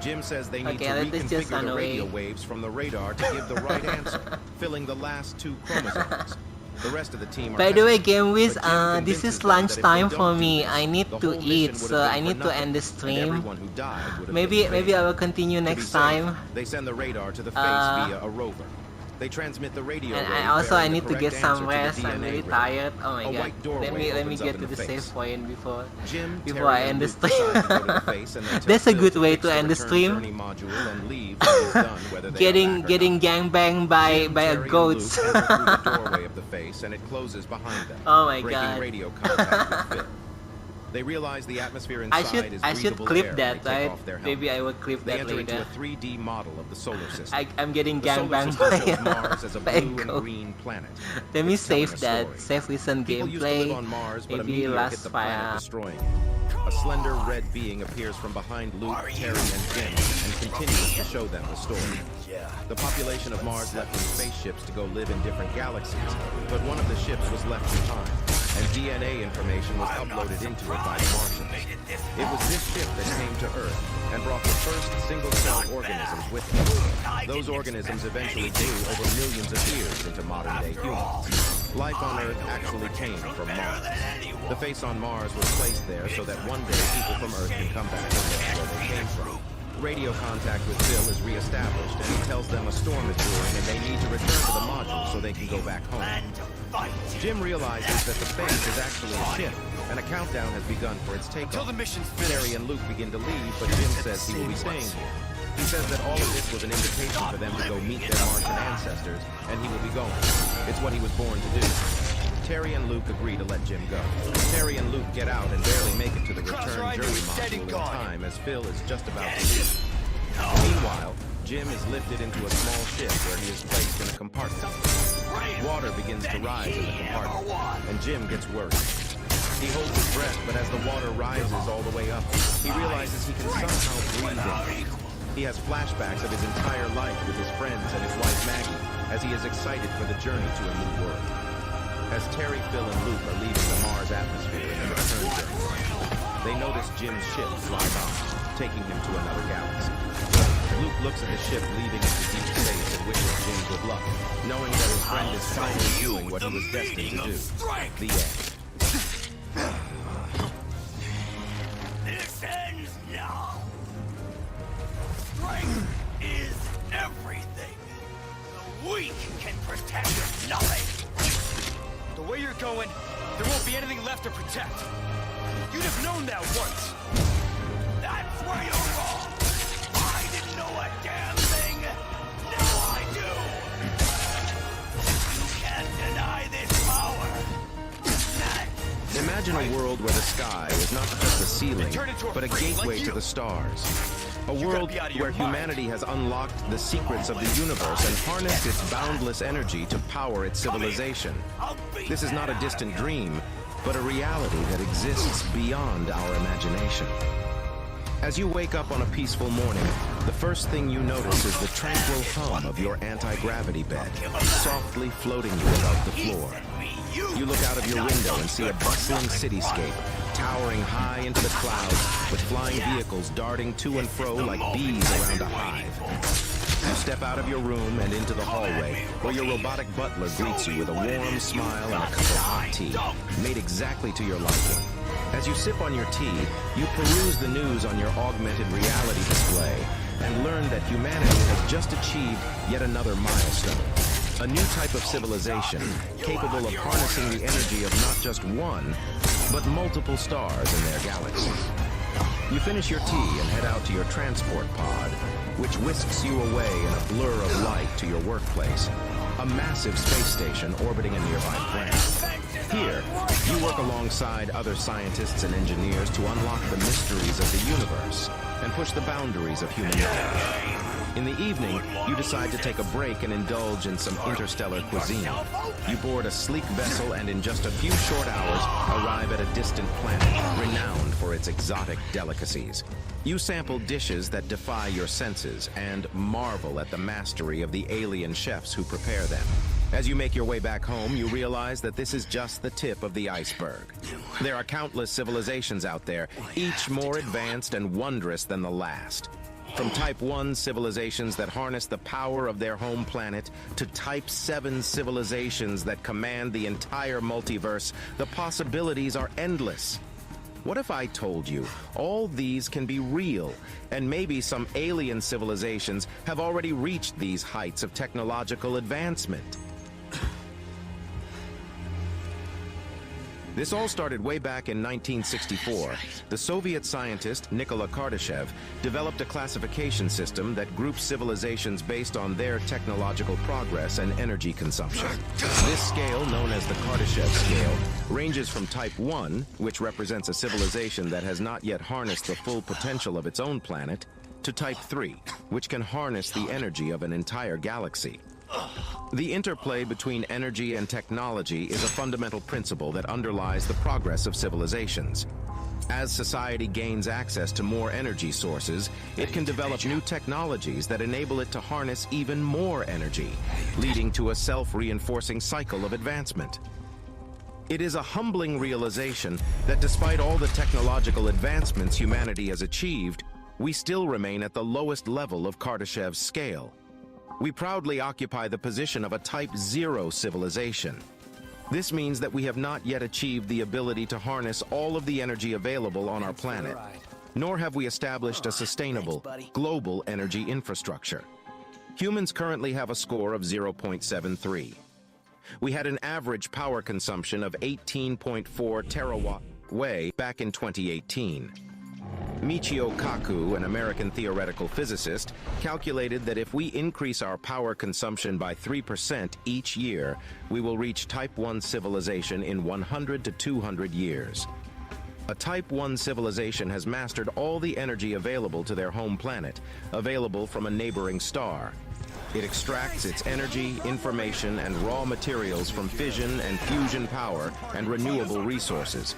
Jim says they need to reconfigure the radio waves from the radar to give the right answer, filling the last 2 chromosomes. The rest of the team are By the way, hesitant, Game Wiz, but Jim this convinces is them lunch that if time they for don't do me. this, I need the to whole eat, mission would so have I been need for to nothing, end the and stream. everyone who died would have Maybe been in vain. I will continue To be next safe, time. they send the radar to the face via a rover. They transmit the radio And wave I bearing need the to get correct some answer rest. to the I'm DNA really riddle. tired. Oh my A god. white doorway Let me opens get up to in the the safe face. point before Jim, before I Terry, end and the Luke decide to go to the stream. face and they tell That's a Phil good to way fix to the end the return stream. journey module and leave when he's done, whether they are Getting back or not. gangbanged by Jim, by a Terry, and ghost. Luke enter through the doorway of the face, and it closes behind them, Oh my breaking god. radio contact with Phil. They realize the atmosphere inside is I should breathable clip air that, when they take right? off their Maybe helmets. I will clip They that enter into later. a 3D model of the solar system. I'm getting The solar gangbanged system shows by Mars as a by a blue and ghost. green planet. Let me It's telling save a that. story. Save recent People used to live gameplay. on Mars, but a Maybe meteor hit last the planet, fire. destroying it. A slender red being appears from behind Luke, Terry, and Jim, and continues to show them the story. The population of Mars left in spaceships to go live in different galaxies, but one of the ships was left behind, and DNA information was uploaded into it by the Martians. It was this ship that came to Earth and brought the first single-cell organisms with them. Those organisms eventually grew over millions of years into modern-day humans. Life on Earth actually came from Mars. The face on Mars was placed there so that one day people from Earth can come back and look where they came from. Radio contact with Phil is reestablished, and he tells them a storm is brewing and they need to return to the module so they can go back home. Jim realizes that the face is actually a ship, and a countdown has begun for its takeoff. Until the mission's finished. Terry and Luke begin to leave, but Jim says he will be staying here. He says that all of this was an invitation for them to go meet their Martian ancestors, and he will be going. It's what he was born to do. Terry and Luke agree to let Jim go. Terry and Luke get out and barely make it to the return journey module in time as Phil is just about to leave. Meanwhile, Jim is lifted into a small ship where he is placed in a compartment. Water begins to rise in the compartment, and Jim gets worried. He holds his breath, but as the water rises all the way up, he realizes he can somehow breathe in. He has flashbacks of his entire life with his friends and his wife Maggie, as he is excited for the journey to a new world. As Terry, Phil, and Luke are leaving the Mars atmosphere in the return journey, they notice Jim's ship fly by, taking him to another galaxy. Luke looks at the ship leaving into deep space and wishes Jim good luck, knowing that his friend is finally doing what he was destined to do. The end. This ends now. Strength is everything. The weak can protect nothing. The way you're going, there won't be anything left to protect. You'd have known that once. That's where you're wrong. I didn't know a damn thing. Now I do. You can't deny this power. Imagine a world where the sky is not just a ceiling, but a gateway to the stars. A world where humanity has unlocked the secrets of the universe and harnessed its boundless energy to power its civilization. This is not a distant dream, but a reality that exists beyond our imagination. As you wake up on a peaceful morning, the first thing you notice is the tranquil hum of your anti-gravity bed, softly floating you above the floor. You look out of your window and see a bustling cityscape, towering high into the clouds, with flying vehicles darting to and fro like bees around a hive. You step out of your room and into the hallway, where your robotic butler greets you with a warm smile and a cup of hot tea, made exactly to your liking. As you sip on your tea, you peruse the news on your augmented reality display and learn that humanity has just achieved yet another milestone. A new type of civilization, capable of harnessing the energy of not just one, but multiple stars in their galaxy. You finish your tea and head out to your transport pod, which whisks you away in a blur of light to your workplace, a massive space station orbiting a nearby planet. Here, you work alongside other scientists and engineers to unlock the mysteries of the universe and push the boundaries of human knowledge. In the evening, you decide to take a break and indulge in some interstellar cuisine. You board a sleek vessel and in just a few short hours arrive at a distant planet renowned for its exotic delicacies. You sample dishes that defy your senses and marvel at the mastery of the alien chefs who prepare them. As you make your way back home, you realize that this is just the tip of the iceberg. There are countless civilizations out there, each more advanced and wondrous than the last. From Type 1 civilizations that harness the power of their home planet to Type 7 civilizations that command the entire multiverse, the possibilities are endless. What if I told you all these can be real, and maybe some alien civilizations have already reached these heights of technological advancement? This all started way back in 1964. The Soviet scientist Nikola Kardashev developed a classification system that groups civilizations based on their technological progress and energy consumption. This scale, known as the Kardashev scale, ranges from Type 1, which represents a civilization that has not yet harnessed the full potential of its own planet, to Type 3, which can harness the energy of an entire galaxy. The interplay between energy and technology is a fundamental principle that underlies the progress of civilizations. As society gains access to more energy sources, it can develop new technologies that enable it to harness even more energy, leading to a self-reinforcing cycle of advancement. It is a humbling realization that despite all the technological advancements humanity has achieved, we still remain at the lowest level of Kardashev's scale. We proudly occupy the position of a Type 0 civilization. This means that we have not yet achieved the ability to harness all of the energy available on our planet, nor have we established a sustainable, global energy infrastructure. Humans currently have a score of 0.73. We had an average power consumption of 18.4 terawatt-way back in 2018. Michio Kaku, an American theoretical physicist, calculated that if we increase our power consumption by 3% each year, we will reach Type 1 civilization in 100 to 200 years. A Type 1 civilization has mastered all the energy available to their home planet, available from a neighboring star. It extracts its energy, information, and raw materials from fission and fusion power and renewable resources.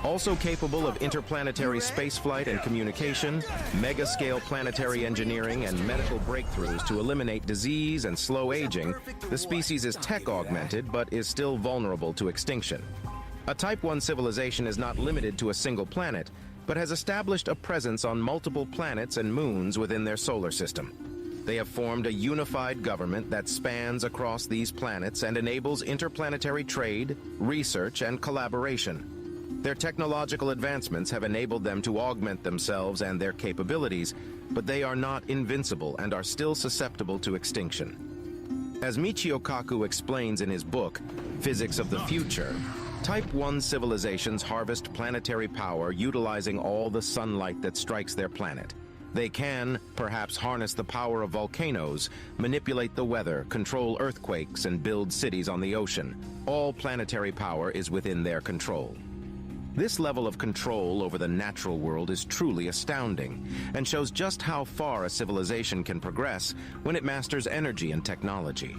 Also capable of interplanetary spaceflight and communication, mega-scale planetary engineering, and medical breakthroughs to eliminate disease and slow aging, the species is tech-augmented but is still vulnerable to extinction. A Type 1 civilization is not limited to a single planet, but has established a presence on multiple planets and moons within their solar system. They have formed a unified government that spans across these planets and enables interplanetary trade, research, and collaboration. Their technological advancements have enabled them to augment themselves and their capabilities, but they are not invincible and are still susceptible to extinction. As Michio Kaku explains in his book, Physics of the Future, Type 1 civilizations harvest planetary power utilizing all the sunlight that strikes their planet. They can, perhaps, harness the power of volcanoes, manipulate the weather, control earthquakes, and build cities on the ocean. All planetary power is within their control. This level of control over the natural world is truly astounding and shows just how far a civilization can progress when it masters energy and technology.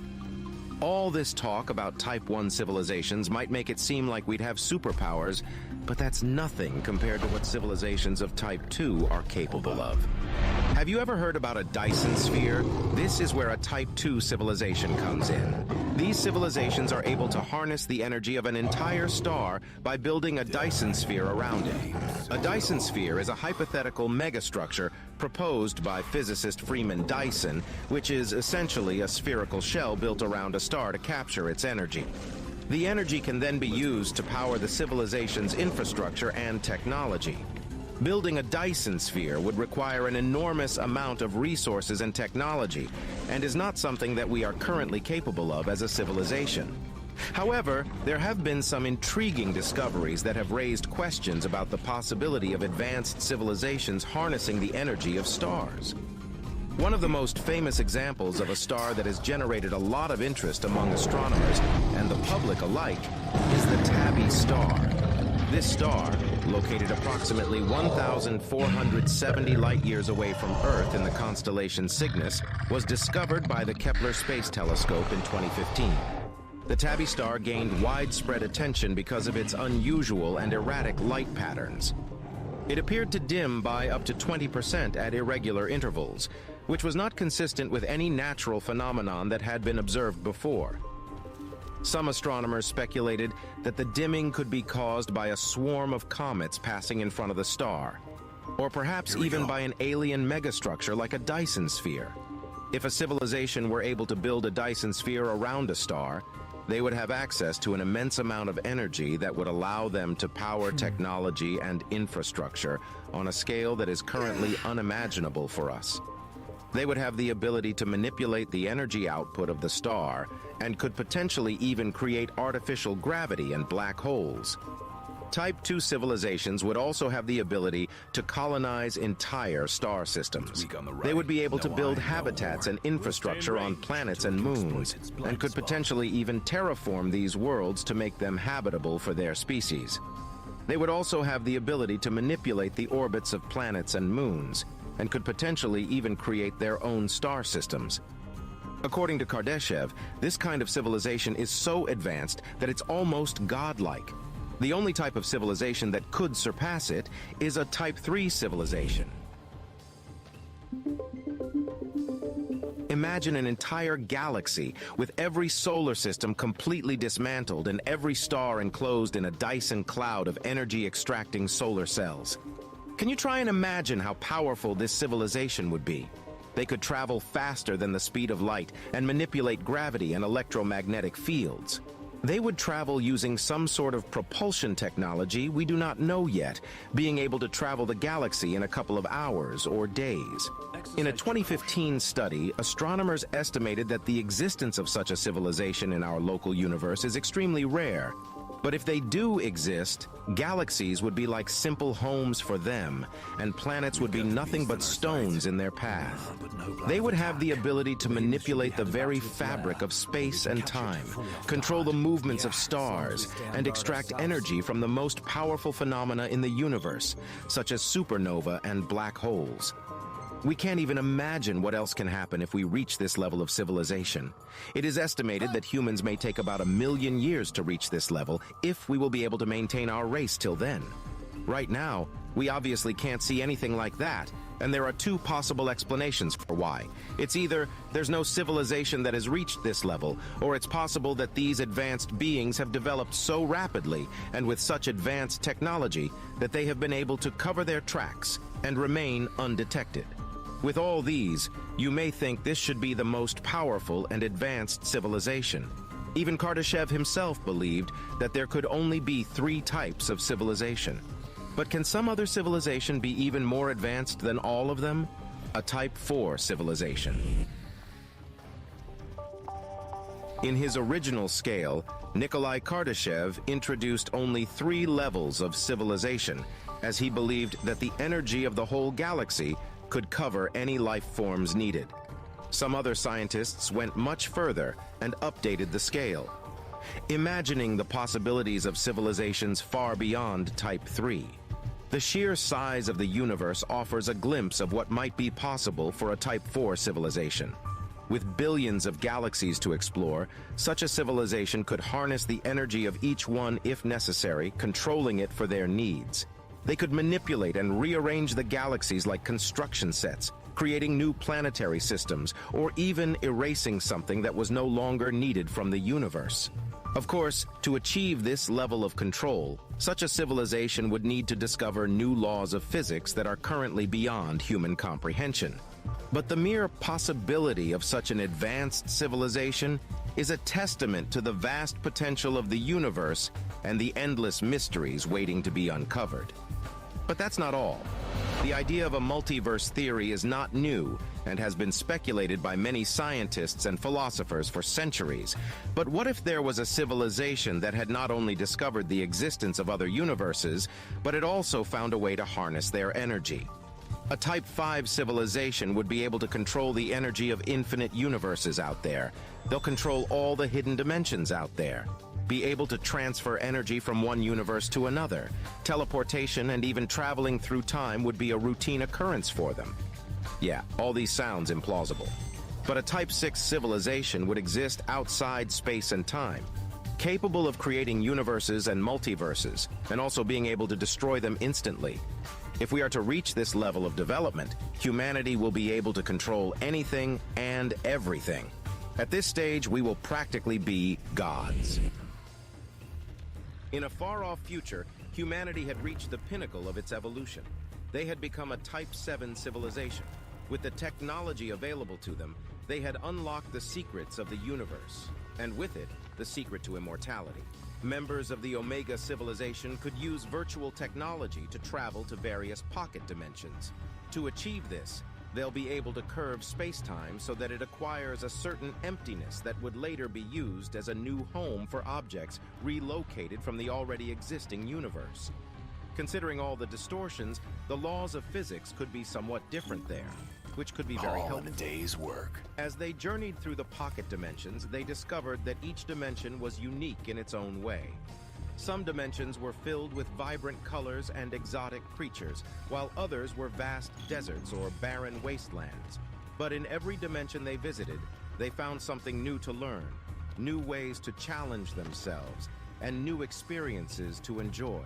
All this talk about Type 1 civilizations might make it seem like we'd have superpowers, but that's nothing compared to what civilizations of Type 2 are capable of. Have you ever heard about a Dyson sphere? This is where a Type 2 civilization comes in. These civilizations are able to harness the energy of an entire star by building a Dyson sphere around it. A Dyson sphere is a hypothetical megastructure proposed by physicist Freeman Dyson, which is essentially a spherical shell built around a star to capture its energy. The energy can then be used to power the civilization's infrastructure and technology. Building a Dyson sphere would require an enormous amount of resources and technology, and is not something that we are currently capable of as a civilization. However, there have been some intriguing discoveries that have raised questions about the possibility of advanced civilizations harnessing the energy of stars. One of the most famous examples of a star that has generated a lot of interest among astronomers and the public alike is the Tabby star. This star, located approximately 1,470 light-years away from Earth in the constellation Cygnus, was discovered by the Kepler Space Telescope in 2015. The Tabby star gained widespread attention because of its unusual and erratic light patterns. It appeared to dim by up to 20% at irregular intervals, which was not consistent with any natural phenomenon that had been observed before. Some astronomers speculated that the dimming could be caused by a swarm of comets passing in front of the star, or perhaps even by an alien megastructure like a Dyson sphere. If a civilization were able to build a Dyson sphere around a star, They would have access to an immense amount of energy that would allow them to power technology and infrastructure on a scale that is currently unimaginable for us. They would have the ability to manipulate the energy output of the star and could potentially even create artificial gravity and black holes. Type 2 civilizations would also have the ability to colonize entire star systems. They would be able to build habitats and infrastructure on planets and moons, and could potentially even terraform these worlds to make them habitable for their species. They would also have the ability to manipulate the orbits of planets and moons, and could potentially even create their own star systems. According to Kardashev, this kind of civilization is so advanced that it's almost godlike. The only type of civilization that could surpass it is a Type 3 civilization. Imagine an entire galaxy with every solar system completely dismantled and every star enclosed in a Dyson cloud of energy-extracting solar cells. Can you try and imagine how powerful this civilization would be? They could travel faster than the speed of light and manipulate gravity and electromagnetic fields. They would travel using some sort of propulsion technology we do not know yet, being able to travel the galaxy in a couple of hours or days. In a 2015 study, astronomers estimated that the existence of such a civilization in our local universe is extremely rare. But if they do exist, galaxies would be like simple homes for them, and planets would be nothing but stones in their path. They would have the ability to manipulate the very fabric of space and time, control the movements of stars, and extract energy from the most powerful phenomena in the universe, such as supernova and black holes. We can't even imagine what else can happen if we reach this level of civilization. It is estimated that humans may take about 1 million years to reach this level, if we will be able to maintain our race till then. Right now, we obviously can't see anything like that, and there are two possible explanations for why. It's either there's no civilization that has reached this level, or it's possible that these advanced beings have developed so rapidly and with such advanced technology that they have been able to cover their tracks and remain undetected. With all these, you may think this should be the most powerful and advanced civilization. Even Kardashev himself believed that there could only be 3 types of civilization. But can some other civilization be even more advanced than all of them? A Type 4 civilization. In his original scale, Nikolai Kardashev introduced only 3 levels of civilization, as he believed that the energy of the whole galaxy could cover any life forms needed. Some other scientists went much further and updated the scale, imagining the possibilities of civilizations far beyond Type 3. The sheer size of the universe offers a glimpse of what might be possible for a Type 4 civilization. With billions of galaxies to explore, such a civilization could harness the energy of each one if necessary, controlling it for their needs. They could manipulate and rearrange the galaxies like construction sets, creating new planetary systems, or even erasing something that was no longer needed from the universe. Of course, to achieve this level of control, such a civilization would need to discover new laws of physics that are currently beyond human comprehension. But the mere possibility of such an advanced civilization is a testament to the vast potential of the universe and the endless mysteries waiting to be uncovered. But that's not all. The idea of a multiverse theory is not new and has been speculated by many scientists and philosophers for centuries. But what if there was a civilization that had not only discovered the existence of other universes, but it also found a way to harness their energy? A Type 5 civilization would be able to control the energy of infinite universes out there. They'll control all the hidden dimensions out there, be able to transfer energy from one universe to another. Teleportation and even traveling through time would be a routine occurrence for them. Yeah, all these sounds implausible. But a Type 6 civilization would exist outside space and time, capable of creating universes and multiverses, and also being able to destroy them instantly. If we are to reach this level of development, humanity will be able to control anything and everything. At this stage, we will practically be gods. In a far-off future, humanity had reached the pinnacle of its evolution. They had become a Type 7 civilization. With the technology available to them, they had unlocked the secrets of the universe. and with it, the secret to immortality. Members of the Omega civilization could use virtual technology to travel to various pocket dimensions. To achieve this, they'll be able to curve space-time so that it acquires a certain emptiness that would later be used as a new home for objects relocated from the already existing universe. Considering all the distortions, the laws of physics could be somewhat different there, which could be very helpful. All in a day's work. As they journeyed through the pocket dimensions, they discovered that each dimension was unique in its own way. Some dimensions were filled with vibrant colors and exotic creatures, while others were vast deserts or barren wastelands. But in every dimension they visited, they found something new to learn, new ways to challenge themselves, and new experiences to enjoy.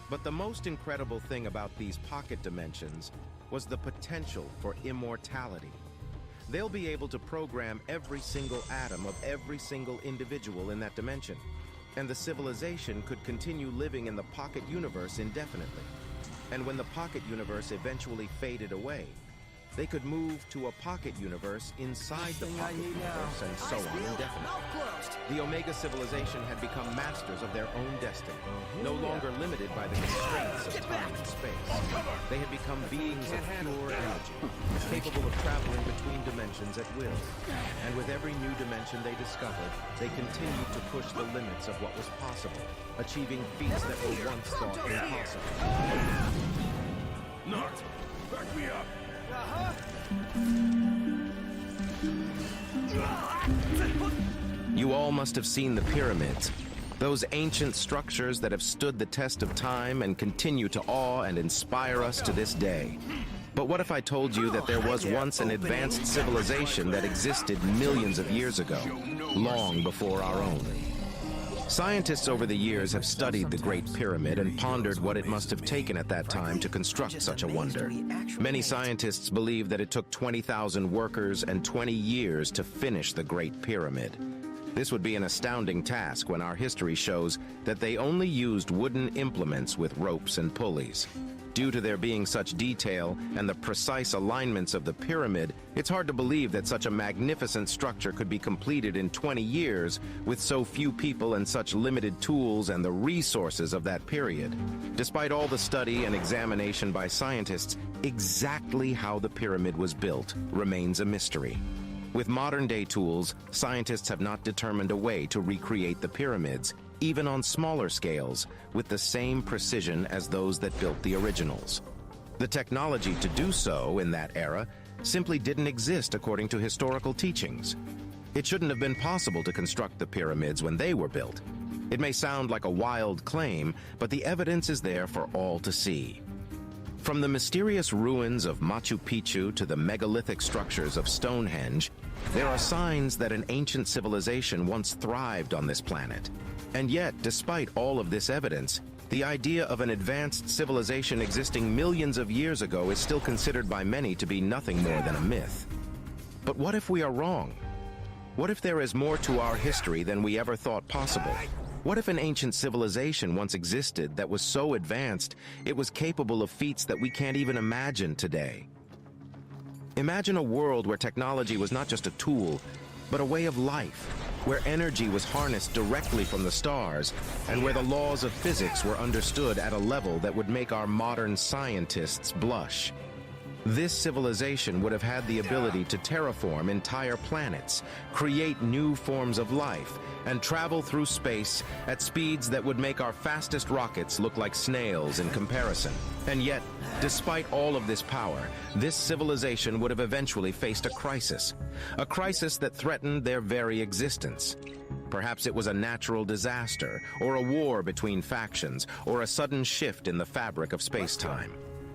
But the most incredible thing about these pocket dimensions was the potential for immortality. They'll be able to program every single atom of every single individual in that dimension, and the civilization could continue living in the pocket universe indefinitely. And when the pocket universe eventually faded away, they could move to a pocket universe inside the pocket universe, and so on indefinitely. The Omega civilization had become masters of their own destiny, no longer limited by the constraints of time and space. They had become beings of pure energy, capable of traveling between dimensions at will. And with every new dimension they discovered, they continued to push the limits of what was possible, achieving feats that were once thought impossible. Nart, back me up! You all must have seen the pyramids, those ancient structures that have stood the test of time and continue to awe and inspire us to this day. But what if I told you that there was once an advanced civilization that existed millions of years ago, long before our own? Scientists over the years have studied the Great Pyramid and pondered what it must have taken at that time to construct such a wonder. Many scientists believe that it took 20,000 workers and 20 years to finish the Great Pyramid. This would be an astounding task when our history shows that they only used wooden implements with ropes and pulleys. Due to there being such detail and the precise alignments of the pyramid, it's hard to believe that such a magnificent structure could be completed in 20 years with so few people and such limited tools and the resources of that period. Despite all the study and examination by scientists, exactly how the pyramid was built remains a mystery. With modern-day tools, scientists have not determined a way to recreate the pyramids, even on smaller scales, with the same precision as those that built the originals. The technology to do so in that era simply didn't exist according to historical teachings. It shouldn't have been possible to construct the pyramids when they were built. It may sound like a wild claim, but the evidence is there for all to see. From the mysterious ruins of Machu Picchu to the megalithic structures of Stonehenge, there are signs that an ancient civilization once thrived on this planet. And yet, despite all of this evidence, the idea of an advanced civilization existing millions of years ago is still considered by many to be nothing more than a myth. But what if we are wrong? What if there is more to our history than we ever thought possible? What if an ancient civilization once existed that was so advanced it was capable of feats that we can't even imagine today? Imagine a world where technology was not just a tool, but a way of life, where energy was harnessed directly from the stars, and where the laws of physics were understood at a level that would make our modern scientists blush. This civilization would have had the ability to terraform entire planets, create new forms of life, and travel through space at speeds that would make our fastest rockets look like snails in comparison. And yet, despite all of this power, this civilization would have eventually faced a crisis that threatened their very existence. Perhaps it was a natural disaster, or a war between factions, or a sudden shift in the fabric of space-time.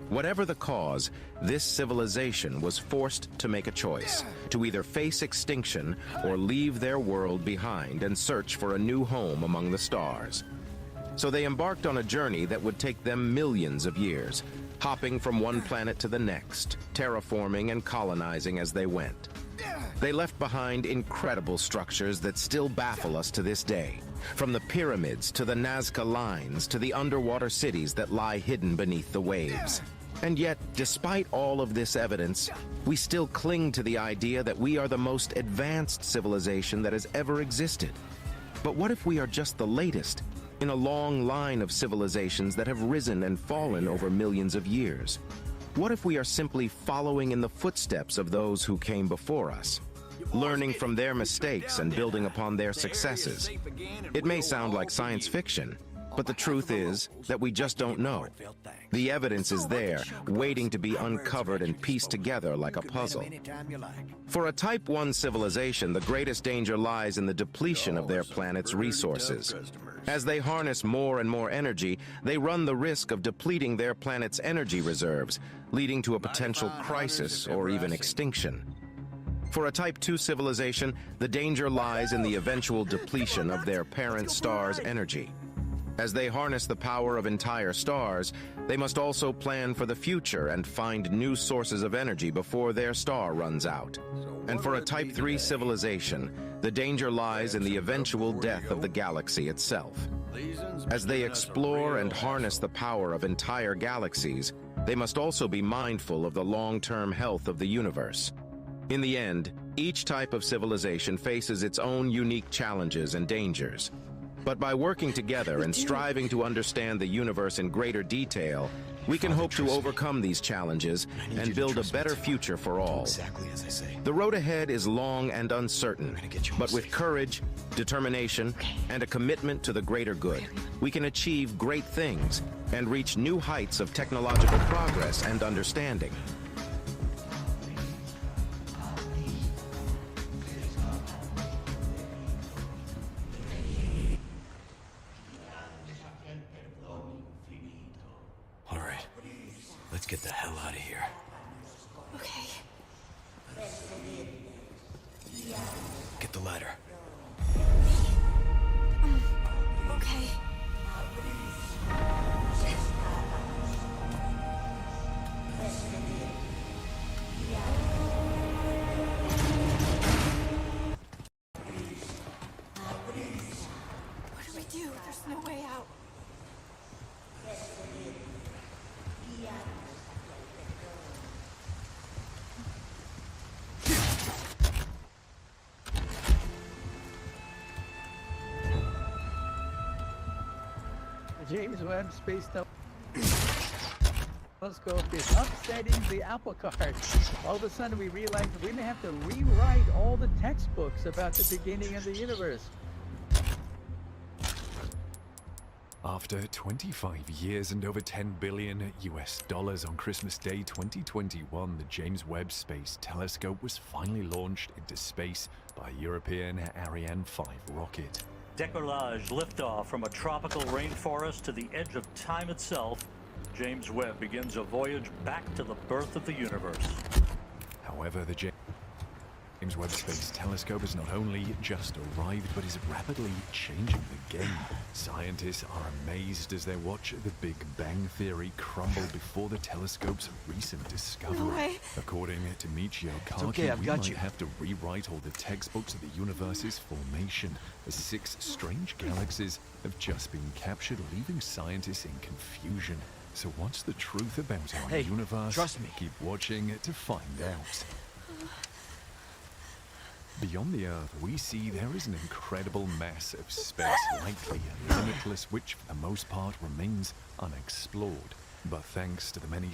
Whatever the cause, this civilization was forced to make a choice, to either face extinction or leave their world behind and search for a new home among the stars. So they embarked on a journey that would take them millions of years, hopping from one planet to the next, terraforming and colonizing as they went. They left behind incredible structures that still baffle us to this day, from the pyramids to the Nazca lines to the underwater cities that lie hidden beneath the waves. And yet, despite all of this evidence, we still cling to the idea that we are the most advanced civilization that has ever existed. But what if we are just the latest in a long line of civilizations that have risen and fallen over millions of years? What if we are simply following in the footsteps of those who came before us, learning from their mistakes and building upon their successes? It may sound like science fiction, but the truth is that we just don't know. The evidence is there, waiting to be uncovered and pieced together like a puzzle. For a Type 1 civilization, the greatest danger lies in the depletion of their planet's resources. As they harness more and more energy, they run the risk of depleting their planet's energy reserves, leading to a potential crisis or even extinction. For a Type 2 civilization, the danger lies in the eventual depletion of their parent star's energy. As they harness the power of entire stars, they must also plan for the future and find new sources of energy before their star runs out. And for a Type 3 civilization, the danger lies in the eventual death of the galaxy itself. As they explore and harness the power of entire galaxies, they must also be mindful of the long-term health of the universe. In the end, each type of civilization faces its own unique challenges and dangers. But by working together and striving to understand the universe in greater detail, we can hope to overcome these challenges and build a better future for all. The road ahead is long and uncertain, but with courage, determination, and a commitment to the greater good, we can achieve great things and reach new heights of technological progress and understanding. Let's get the hell out of here. Okay. Get the ladder. Okay. What do we do? There's no way out. James Webb Space Telescope is upsetting the apple cart. All of a sudden we realized we're going to have to rewrite all the textbooks about the beginning of the universe. After 25 years and over $10 billion on Christmas Day 2021, the James Webb Space Telescope was finally launched into space by a European Ariane 5 rocket. Decollage liftoff from a tropical rainforest to the edge of time itself, James Webb begins a voyage back to the birth of the universe. However, the James Webb Space Telescope has not only just arrived, but is rapidly changing the game. Scientists are amazed as they watch the Big Bang Theory crumble before the telescope's recent discovery. No way. According to Michio Kaku, okay, I've got might you. have to rewrite all the textbooks of the universe's formation, as 6 strange galaxies have just been captured, leaving scientists in confusion. So what's the truth about our universe? Trust me. Keep watching to find out. Beyond the Earth, we see there is an incredible mass of space, likely limitless, which for the most part remains unexplored. But thanks to the many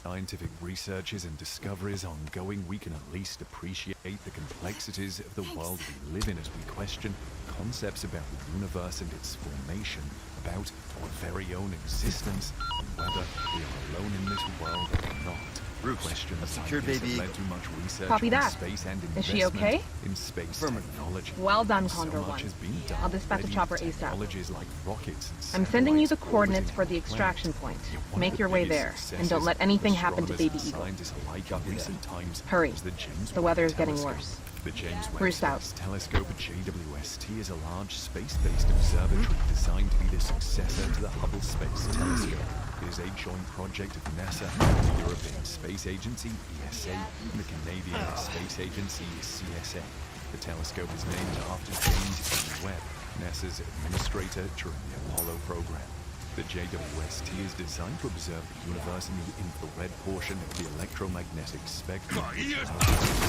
scientific researches and discoveries ongoing, we can at least appreciate the complexities of the world we live in as we question concepts about the universe and its formation, about our very own existence, and whether we are alone in this world or not. Questions secure scientists baby. have led to much research Copy on that. space and Is she okay? investment in space technology. Well done, So Condor much 1. has been done I'll dispatch a already chopper with ASAP. technologies like rockets and I'm sending you the satellites coordinates for orbiting the our planet. extraction point. Yet one Make of your the way biggest there, and successes don't let anything of happen to astronomers Baby and Eagle. scientists alike in recent times Hurry. was the James The Webb weather is getting Telescope. worse. The James Webb Roost out. Space Telescope JWST is a large space-based observatory designed to be the successor to the Hubble Space Telescope. It is a joint project of NASA, the European Space Agency (ESA), and the Canadian Space Agency (CSA). The telescope is named after James E. Webb, NASA's administrator during the Apollo program. The JWST is designed to observe the universe in the infrared portion of the electromagnetic spectrum.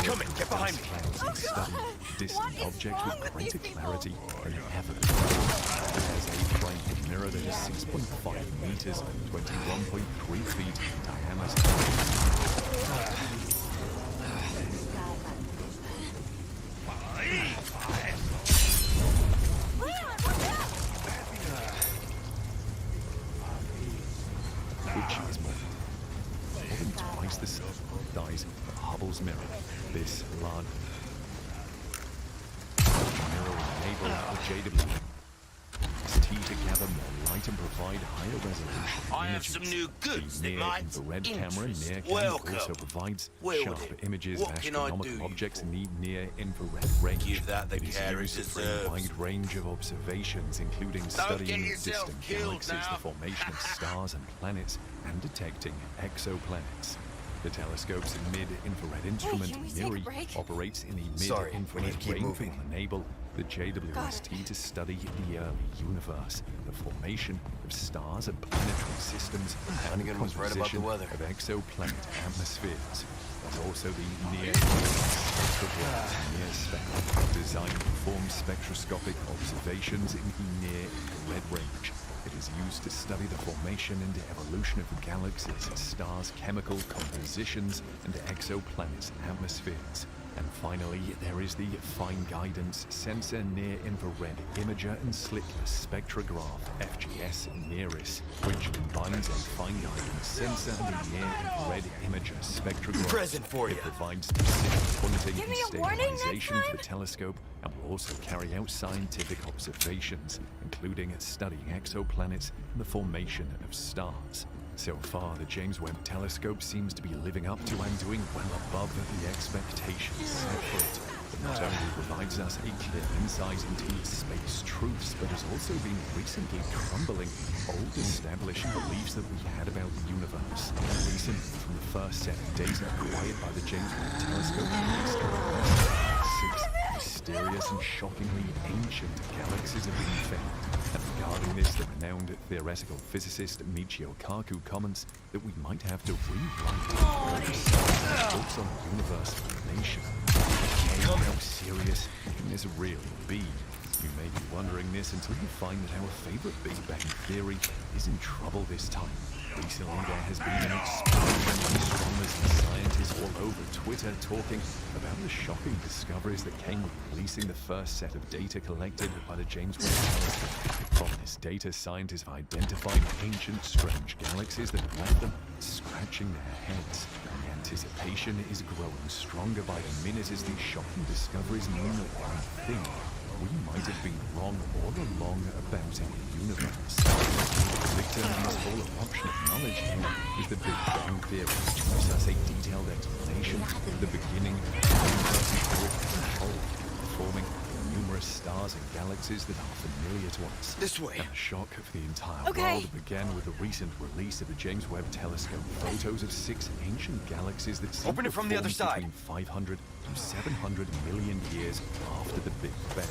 Come in, get behind me. And study distant objects with greater clarity than ever before. It has a primary mirror that is 6.5 meters and 21.3 feet in diameter. Which is more than twice the size of Hubble's mirror. This large mirror enables the JWST to gather more light and provide higher resolution I have images. some new goods The that might near-infrared camera interest. NearCam Welcome. also provides Wield sharp it. images What of can I astronomical do objects in the near-infrared range. Give that the It is care it used for a deserves. wide range of observations, including studying yourself distant killed galaxies, now. the formation of stars and planets, and detecting exoplanets. The telescope's mid-infrared instrument, can we take a MIRI, break? operates in the Sorry, we need mid-infrared to keep range moving. to enable the JWST to study the early universe, the formation of stars and planetary systems, and the Hannigan was right about the composition weather. of exoplanet atmospheres. There's also the near-spectrograph, NearSpec, designed to perform spectroscopic observations in the near-infrared range. It is used to study the formation and evolution of galaxies, stars, chemical compositions, and exoplanets' atmospheres. And finally, there is the Fine Guidance Sensor Near-Infrared Imager and Slitless Spectrograph, FGS NIRIS, which combines a fine guidance sensor and a near-infrared imager spectrograph. Present for It you. provides specific pointing Give and me a warning next stabilization for the telescope and will also carry out scientific observations, including studying exoplanets and the formation of stars. So far, the James Webb Telescope seems to be living up to and doing well above the expectations set for it. It not only provides us a clear insight into its space truths, but has also been recently crumbling old established beliefs that we had about the universe. Recent from the first set of data acquired by the James Webb Telescope released in 6 mysterious and shockingly ancient galaxies have been found. And regarding this, the renowned theoretical physicist Michio Kaku comments that we might have to rewrite books on the universe formation. How serious can this really be? You may be wondering this until you find that our favorite Big Bang Theory is in trouble this time. Recently, there has been an explosion of astronomers and scientists all over Twitter talking about the shocking discoveries that came with releasing the first set of data collected by the James Webb Telescope. From this data, scientists have identified ancient, strange galaxies that have left them scratching their heads. The anticipation is growing stronger by the minute as these shocking discoveries mean that one thing: we might have been wrong all along about our universe. The victim in this whole eruption of knowledge here is the Big Bang Theory, which gives us a detailed explanation of the beginning of the universe and how it as a whole, forming numerous stars and galaxies that are familiar to us. This way. And the shock of the entire world began with the recent release of the James Webb Telescope photos of 6 ancient galaxies that seem Open it to from the have other formed side. between 500 to 700 million years after the Big Bang.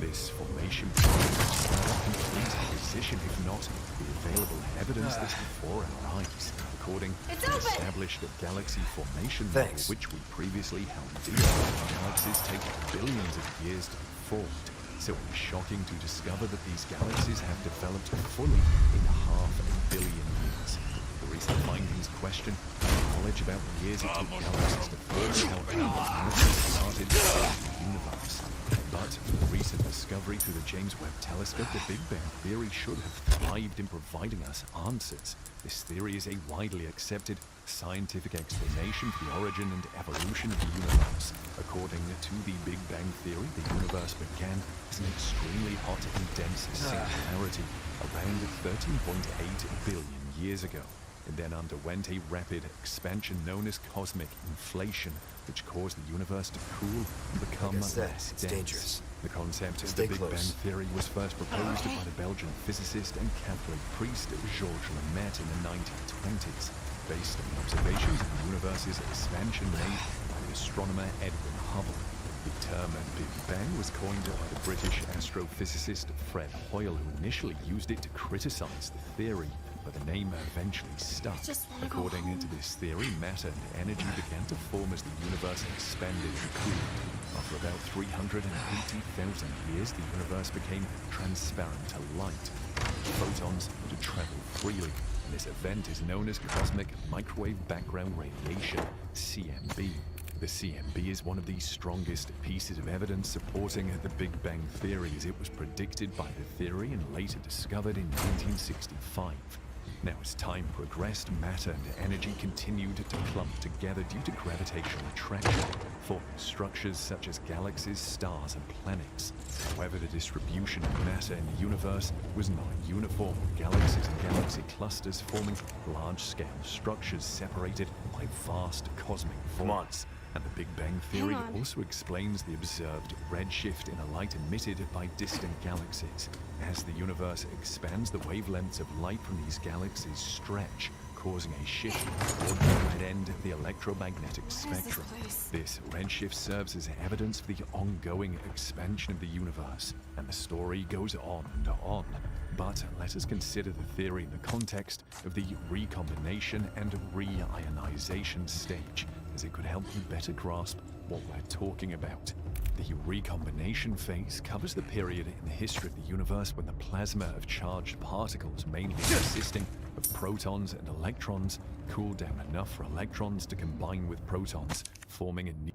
This formation is rather complete precision, if not the available evidence that's before our eyes. According to the established galaxy formation model, which we previously held dear, galaxies take billions of years to be formed. So it's shocking to discover that these galaxies have developed fully in 500 million years. The recent findings question our knowledge about the years it took galaxies to form and how galaxies started to form the universe. But the recent discovery through the James Webb Telescope, the Big Bang Theory should have thrived in providing us answers. This theory is a widely accepted scientific explanation for the origin and evolution of the universe. According to the Big Bang Theory, the universe began as an extremely hot and dense singularity around 13.8 billion years ago. It then underwent a rapid expansion known as cosmic inflation, which caused the universe to cool and become less dense. Dangerous. The concept of Stay the Big close. Bang Theory was first proposed by the Belgian physicist and Catholic priest Georges Lemaitre in the 1920s, based on observations of the universe's expansion made by the astronomer Edwin Hubble. The term Big Bang was coined by the British astrophysicist Fred Hoyle, who initially used it to criticize the theory, but the name eventually stuck. According to this theory, matter and energy began to form as the universe expanded and cooled. After about 380,000 years, the universe became transparent to light. Photons to travel freely. And this event is known as cosmic microwave background radiation, CMB. The CMB is one of the strongest pieces of evidence supporting the Big Bang theory, as it was predicted by the theory and later discovered in 1965. Now, as time progressed, matter and energy continued to clump together due to gravitational attraction, forming structures such as galaxies, stars, and planets. However, the distribution of matter in the universe was not uniform, with galaxies and galaxy clusters forming large-scale structures separated by vast cosmic voids. And the Big Bang theory also explains the observed redshift in a light emitted by distant galaxies. As the universe expands, the wavelengths of light from these galaxies stretch, causing a shift toward the red end of the electromagnetic spectrum. This redshift serves as evidence for the ongoing expansion of the universe, and the story goes on and on. But let us consider the theory in the context of the recombination and reionization stage, as it could help you better grasp what we're talking about. The recombination phase covers the period in the history of the universe when the plasma of charged particles, mainly consisting of protons and electrons, cooled down enough for electrons to combine with protons, forming a new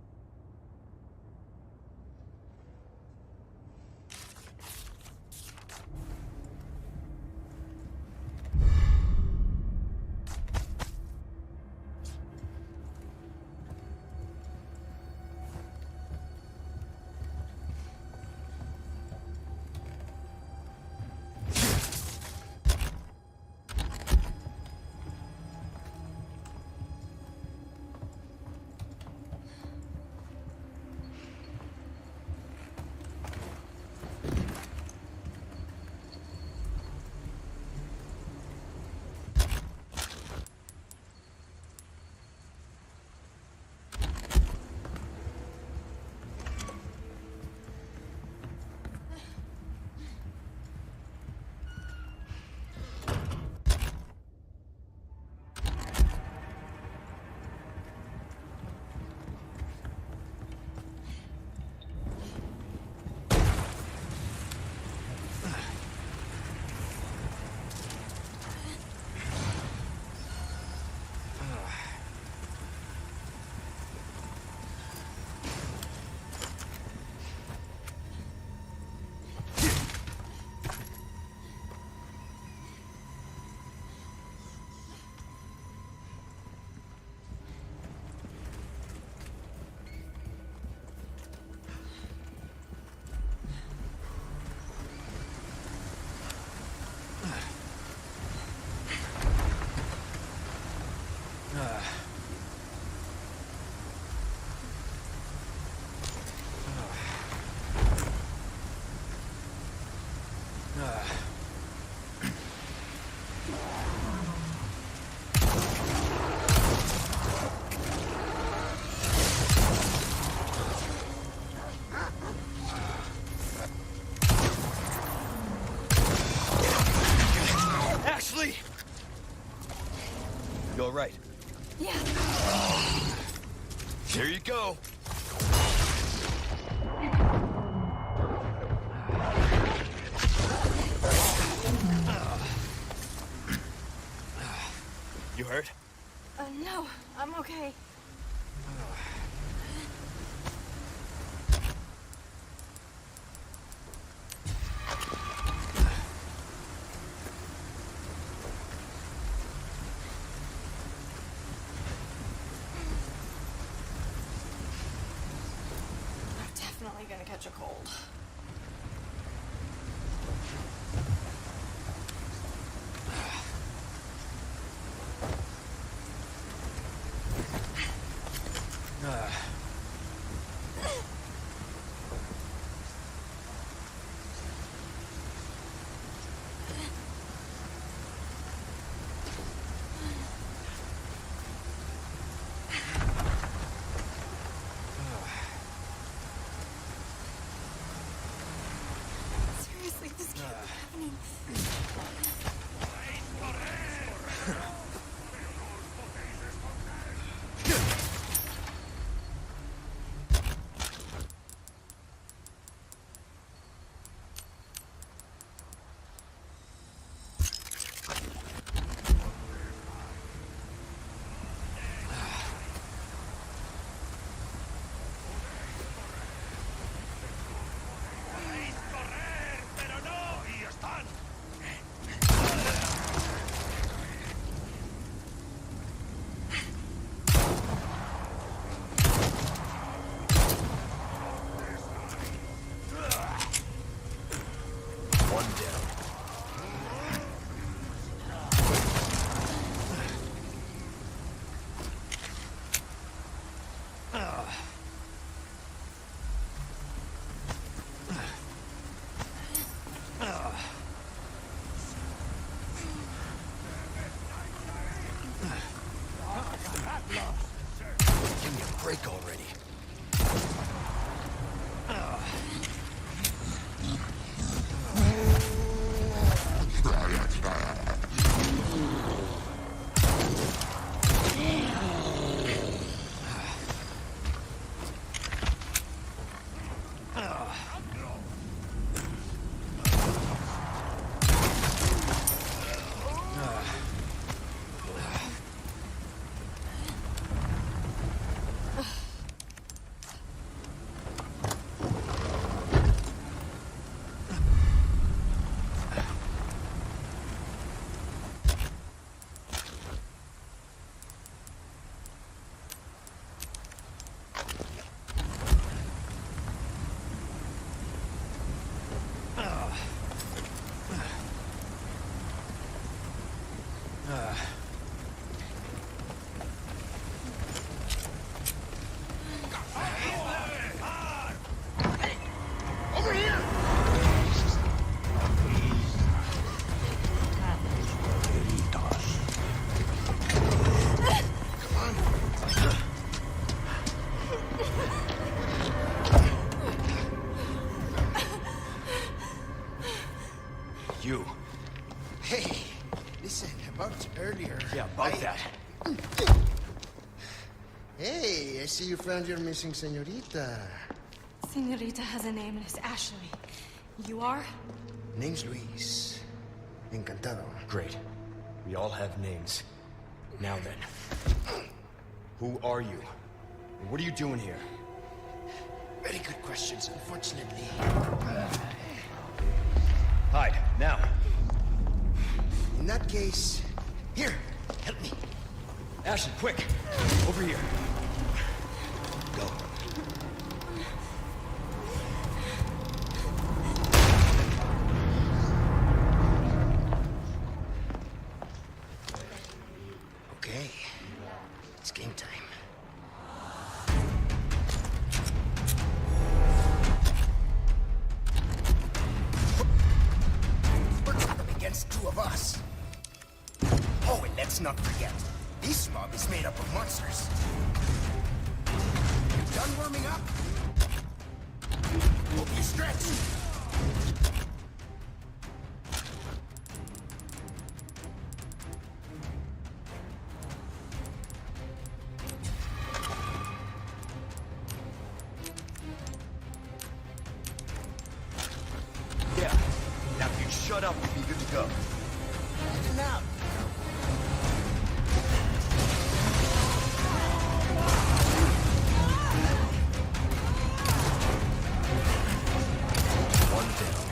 You all right? Yeah. Here you go. You hurt? No, I'm okay. Definitely gonna catch a cold. Over here! You. Hey, listen, about earlier. Yeah, about that. Hey, I see you found your missing señorita. Señorita has a name and it's Ashley. You are? Name's Luis. Encantado. Great. We all have names. Now then. Who are you? And what are you doing here? Very good questions, unfortunately. Hide, now. In that case, here, help me. Ashley, quick! Over here. Go. Okay, it's game time. We're up against two of us. Oh, and let's not forget, this mob is made up of monsters. You done warming up? Hope you stretch. Yeah. Now if you shut up, we'll be good to go. Heading out. One down.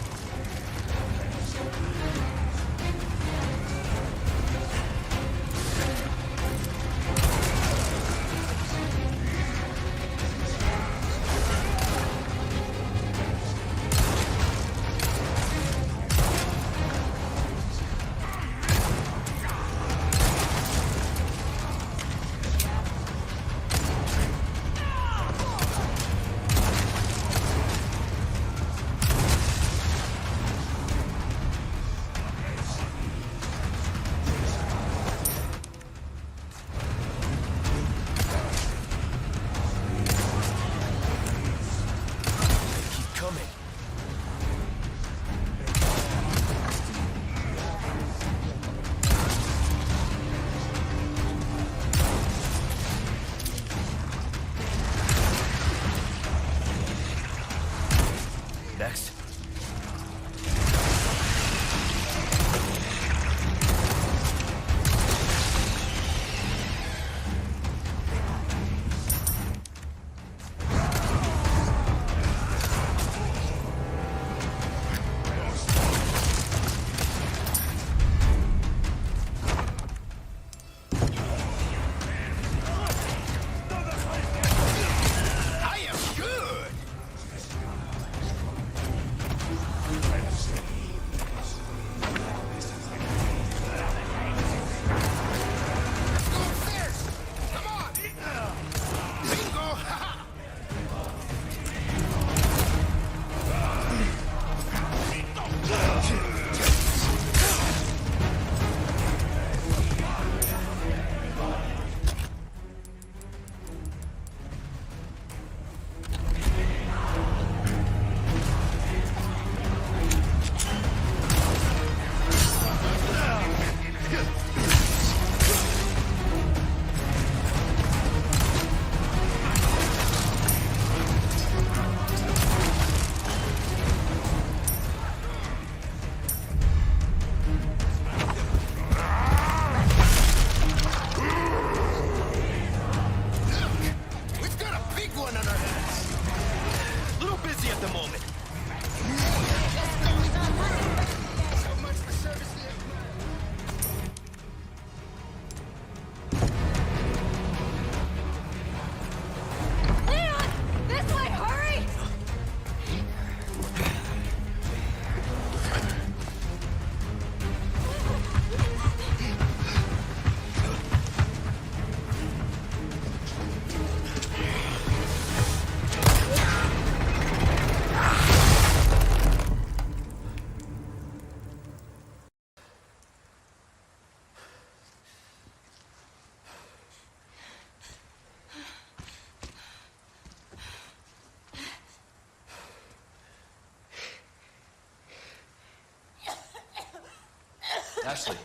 Ashley.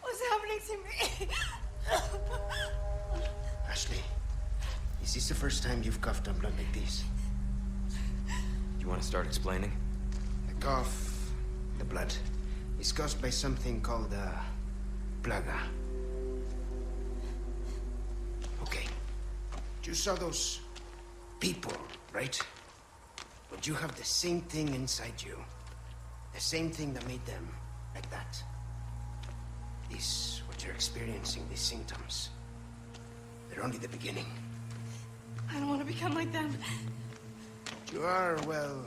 What's happening to me? Ashley, is this the first time you've coughed on blood like this? You want to start explaining? The cough, the blood, is caused by something called plaga. Okay. You saw those people, right? But you have the same thing inside you. The same thing that made them like that. This, what you're experiencing, these symptoms, they're only the beginning. I don't want to become like them. You are, well,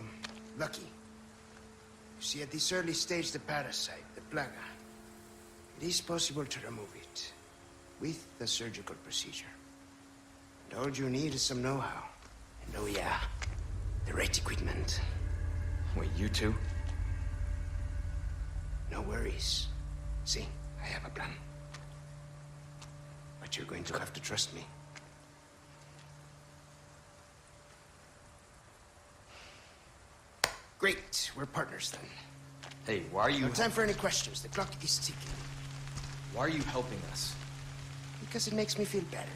lucky. You see, at this early stage, the parasite, the plaga, it is possible to remove it with a surgical procedure. And all you need is some know-how. And oh yeah, the right equipment. Wait, you too? No worries. See, I have a plan. But you're going to have to trust me. Great, we're partners then. Hey, why are you... No time for any questions. The clock is ticking. Why are you helping us? Because it makes me feel better.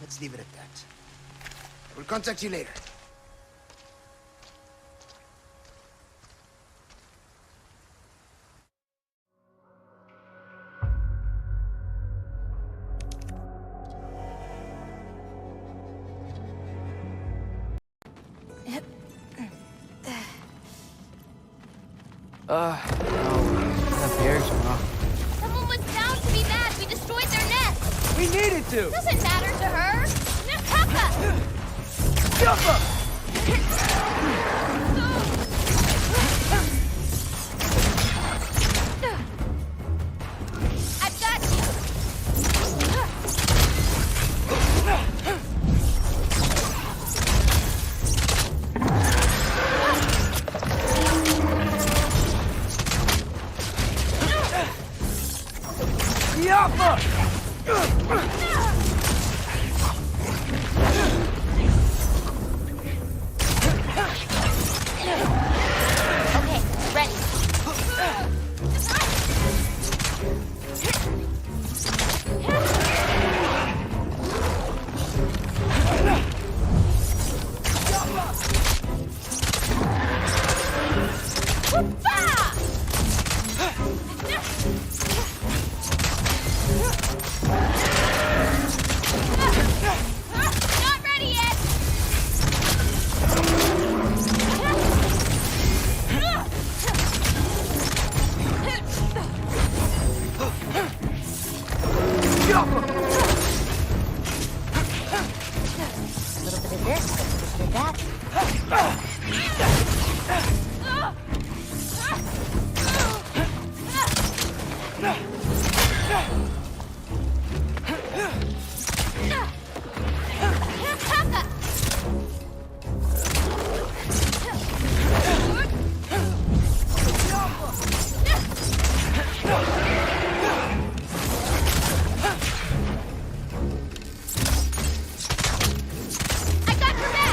Let's leave it at that. I will contact you later. No. That bear's wrong. Someone was bound to be mad. We destroyed their nest. We needed to! Doesn't matter to her. Nakaka! I've got you. Okay, ready. Not ready yet. A little bit of this, a little bit of that. I got your back!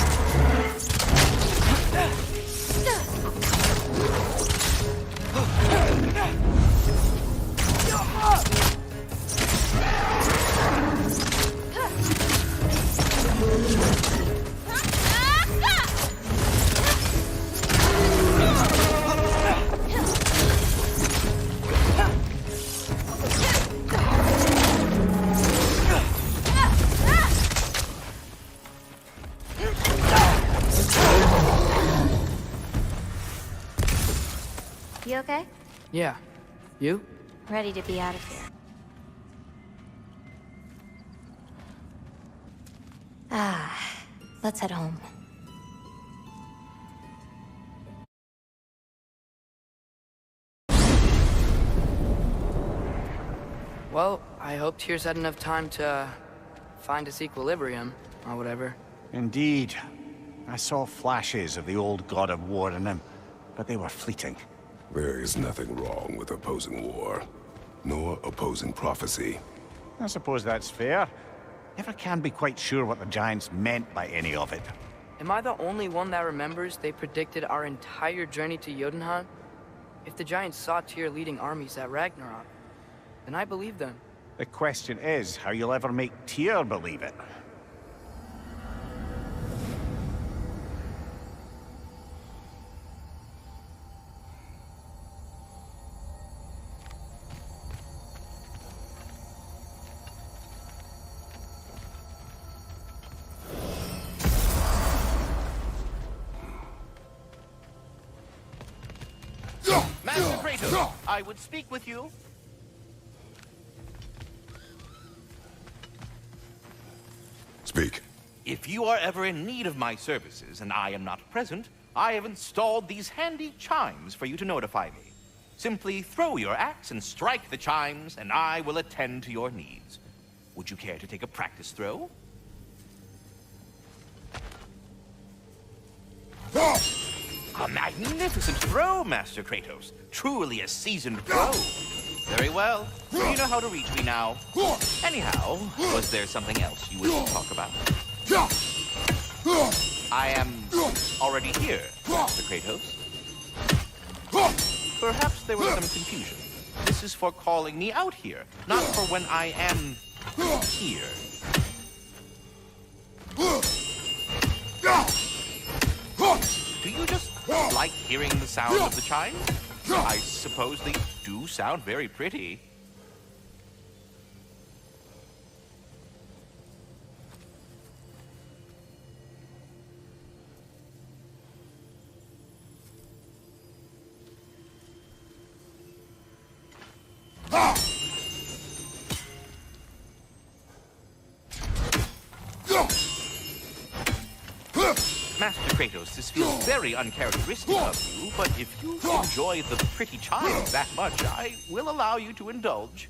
You okay? Yeah. You? Ready to be out of here. Let's head home. Well, I hope Tyr's had enough time to find its equilibrium, or whatever. Indeed. I saw flashes of the old god of war in him, but they were fleeting. There is nothing wrong with opposing war, nor opposing prophecy. I suppose that's fair. Never can be quite sure what the Giants meant by any of it. Am I the only one that remembers they predicted our entire journey to Jotunheim? If the giants saw Tyr leading armies at Ragnarok, then I believe them. The question is how you'll ever make Tyr believe it. Master Kratos, I would speak with you. Speak. If you are ever in need of my services and I am not present, I have installed these handy chimes for you to notify me. Simply throw your axe and strike the chimes, and I will attend to your needs. Would you care to take a practice throw? A magnificent throw, Master Kratos. Truly a seasoned pro. Very well. You know how to reach me now. Anyhow, was there something else you wish to talk about? I am already here, Master Kratos. Perhaps there was some confusion. This is for calling me out here, not for when I am here. Do you just like hearing the sound of the chimes? I suppose they do sound very pretty. Master Kratos, this feels very uncharacteristic of you, but if you enjoy the pretty chimes that much, I will allow you to indulge.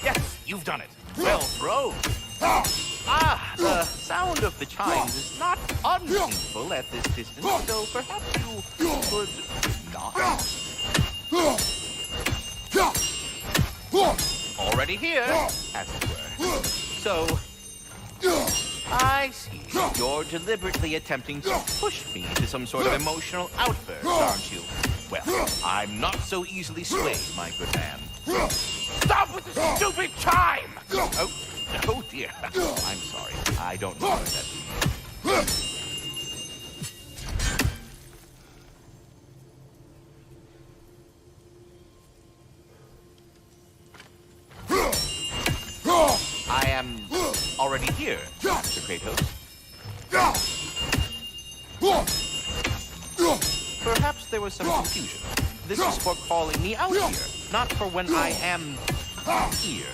Yes, you've done it. Well thrown. Ah, the sound of the chimes is not unpainful at this distance, so perhaps you could not. Already here, as it were. So, I see. You're deliberately attempting to push me into some sort of emotional outburst, aren't you? Well, I'm not so easily swayed, my good man. Stop with the stupid chime! Oh dear. I'm sorry. I don't know what that means. I am already here, Master Kratos. Perhaps there was some confusion. This is for calling me out here, not for when I am here.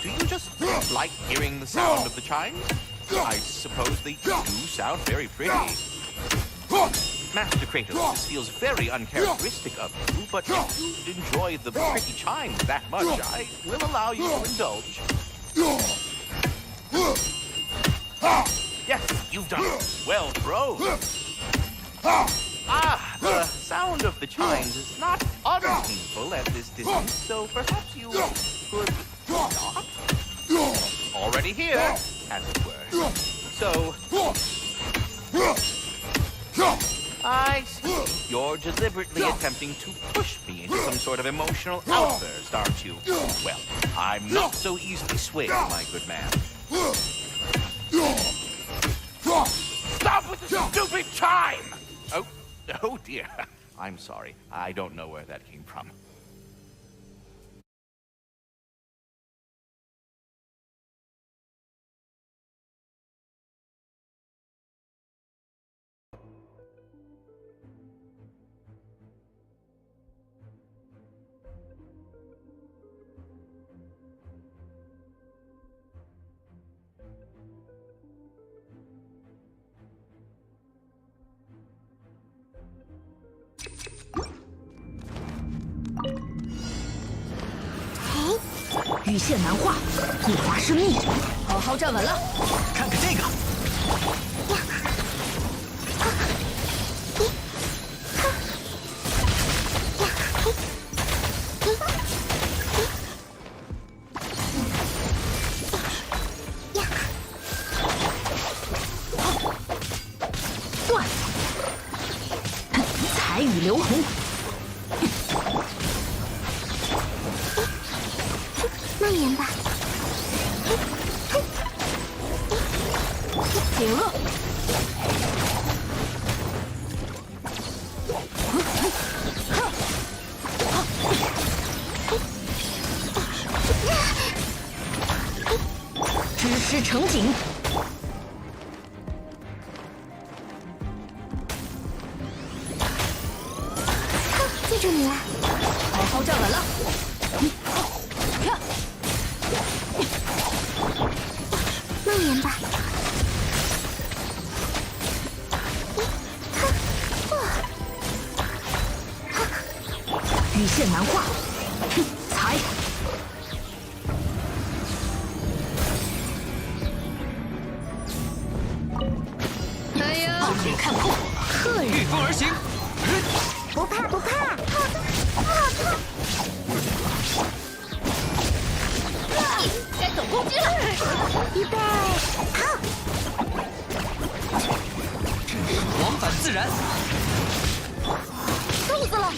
Do you just like hearing the sound of the chimes? I suppose they do sound very pretty. Master Kratos, this feels very uncharacteristic of you, but if you enjoy the pretty chimes that much, I will allow you to indulge. Yes, you've done it. Well thrown. Ah, the sound of the chimes is not unpainful at this distance, so perhaps you could not. Already here, as it were. So, I see. You're deliberately attempting to push me into some sort of emotional outburst, aren't you? Well, I'm not so easily swayed, my good man. Stop with the stupid chime! Oh dear. I'm sorry. I don't know where that came from.鱼线难画，一划生密，好好站稳了。看看这个，彩雨流红。慢点吧。邪恶。知识成景。记住你了。好好站稳了。慢点吧。羽线难画。踩。哎呀！傲眼看破，御风而行。不怕不怕，好痛！该走攻击了。预备，好！往返自然。冻死了！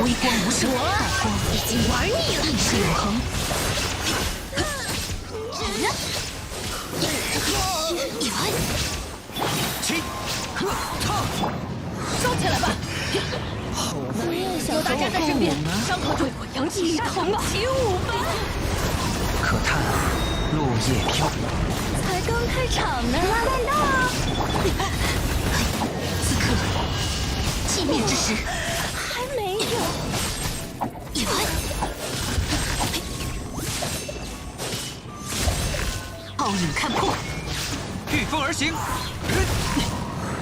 微光无声，带光已经玩腻了。意识永恒。起，收起来吧。有大家在身边，伤口对我扬起杀疼吧。起舞吧。可叹落叶飘。才刚开场呢，拉蛋到！此刻，寂灭之时，还没有。傲影看破，御风而行。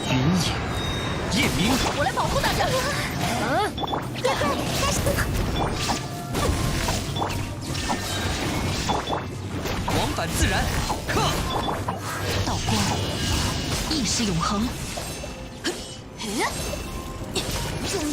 云野，夜明。我来保护大家。快开始！往返自然，克。道光，意识永恒。终于。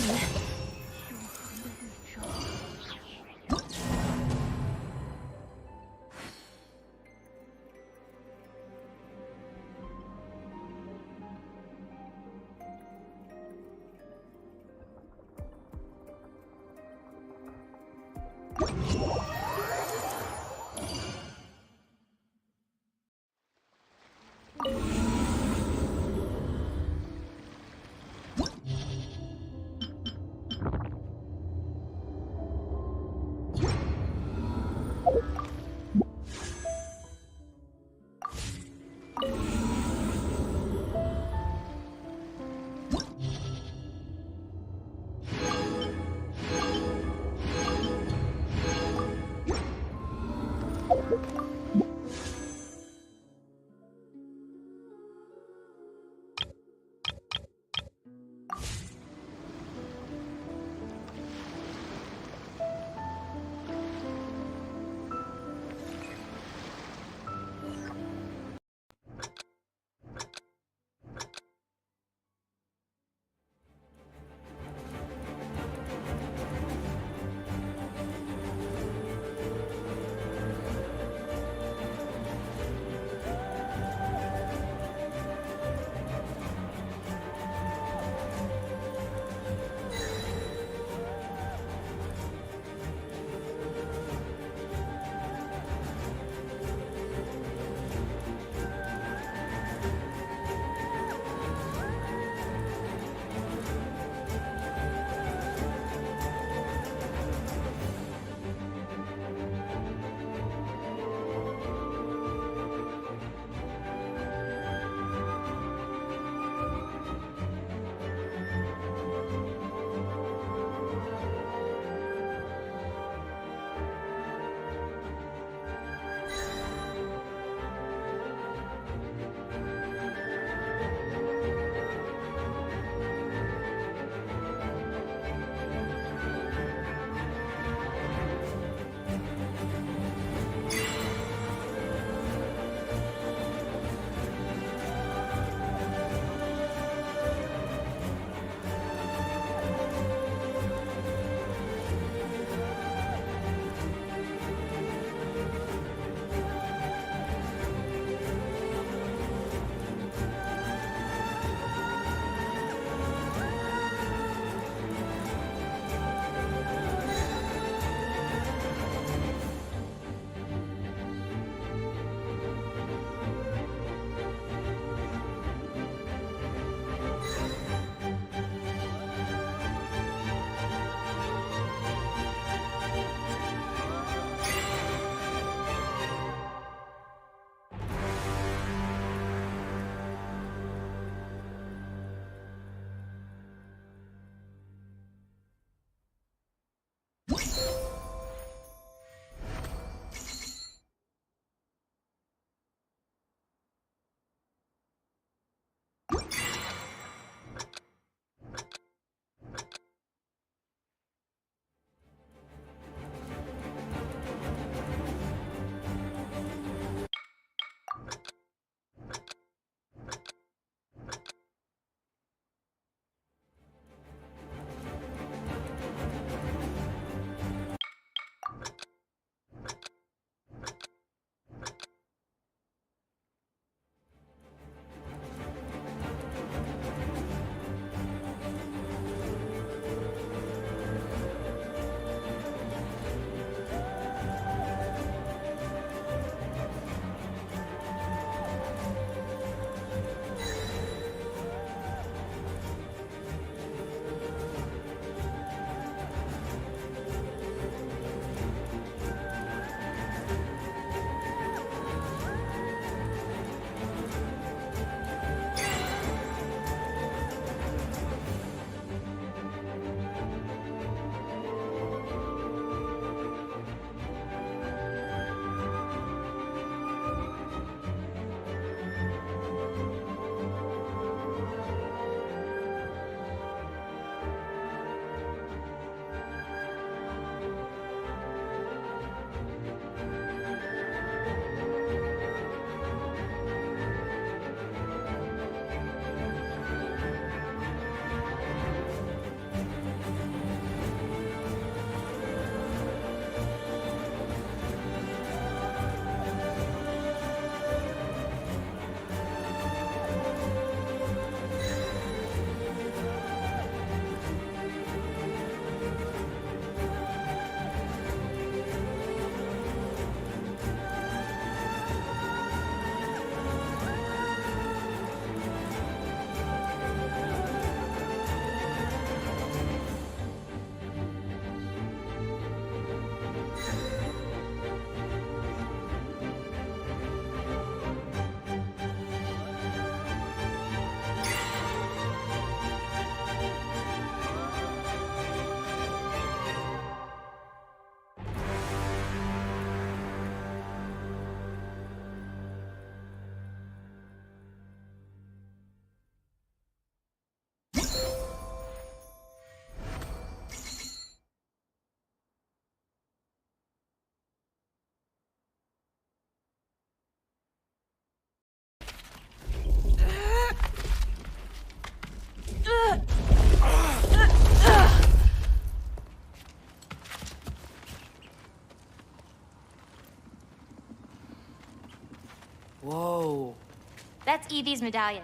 That's Evie's medallion.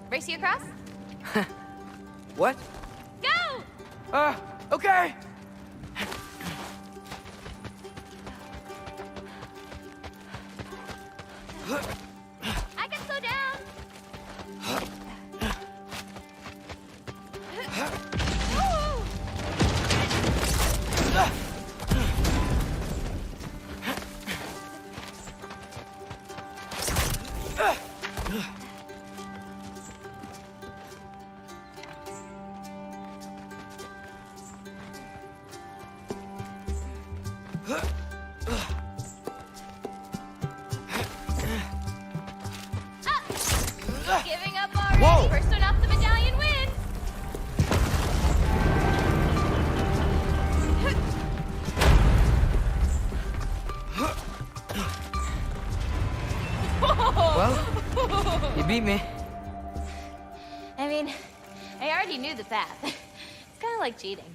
Race you across? What? Go! Okay! I can slow down! Giving up already. Whoa! First one off the medallion wins. Well, you beat me. I mean, I already knew the path. It's kind of like cheating.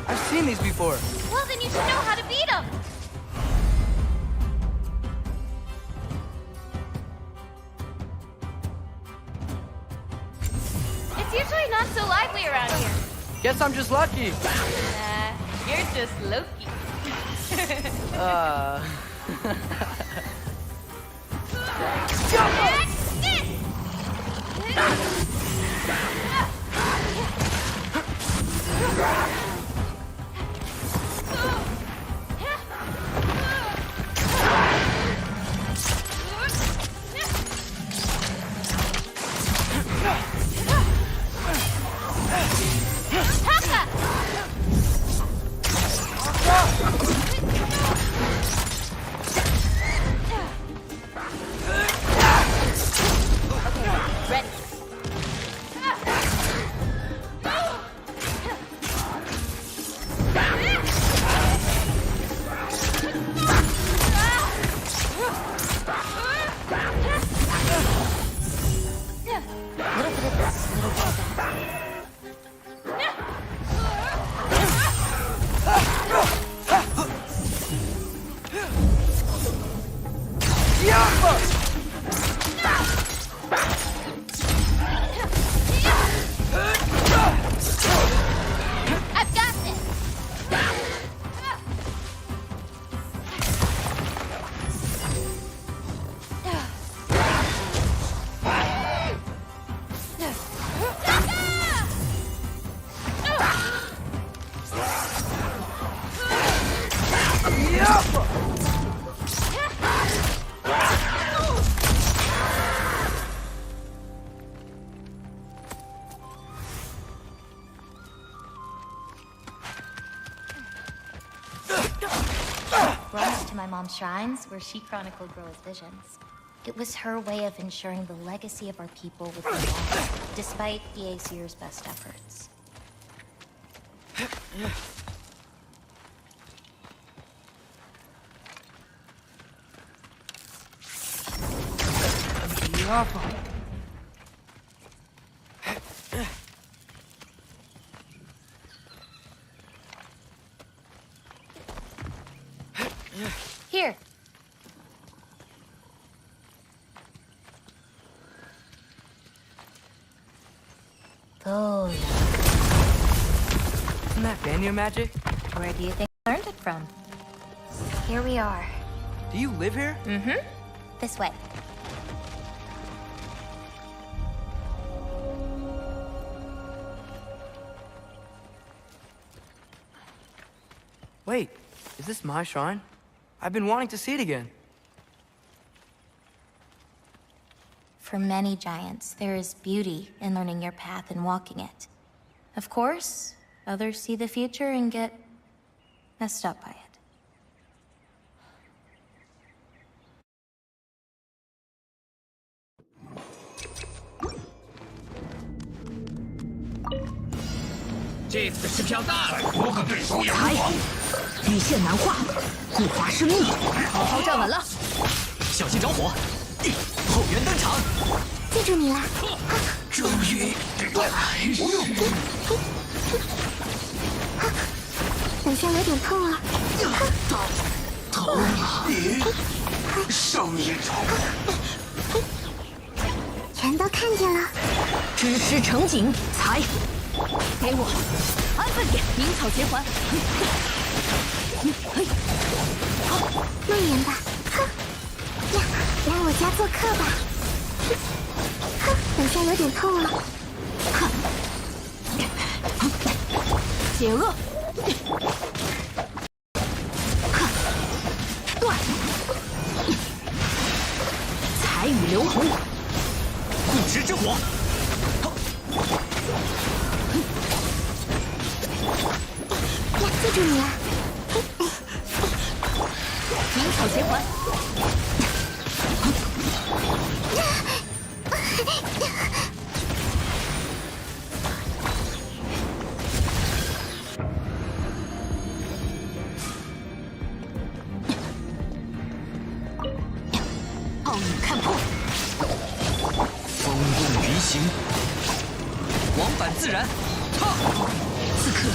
I've seen these before. Well, then you should know how to beat them. It's usually not so lively around here. Guess I'm just lucky. You're just Loki. Ready. I've got this. We're almost to my mom's shrines, where she chronicled Groa's visions. It was her way of ensuring the legacy of our people would be long, despite the Aesir's best efforts. Here. Oh, Isn't that Vanir magic? where do you think I learned it from? Here we are. Do you live here? Mm-hmm. This way. Wait, is this my shrine? I've been wanting to see it again. For many giants, there is beauty in learning your path and walking it. Of course, others see the future and get messed up by it.才羽线难化，不华生命，好好站稳了，小心着火！后援登场，住你了。终于还是。等下有点痛啊。头皮上一场。全都看见了。支持成景，踩。给我，安分点，鸣草结环。慢点吧。哼呀，来我家做客吧。哼，等下有点痛啊。哼，解厄。哼，断。彩雨流红，固执之火。呀，记住你了。鸣草结环。暴雨看破，风动鱼行，往返自然。此刻，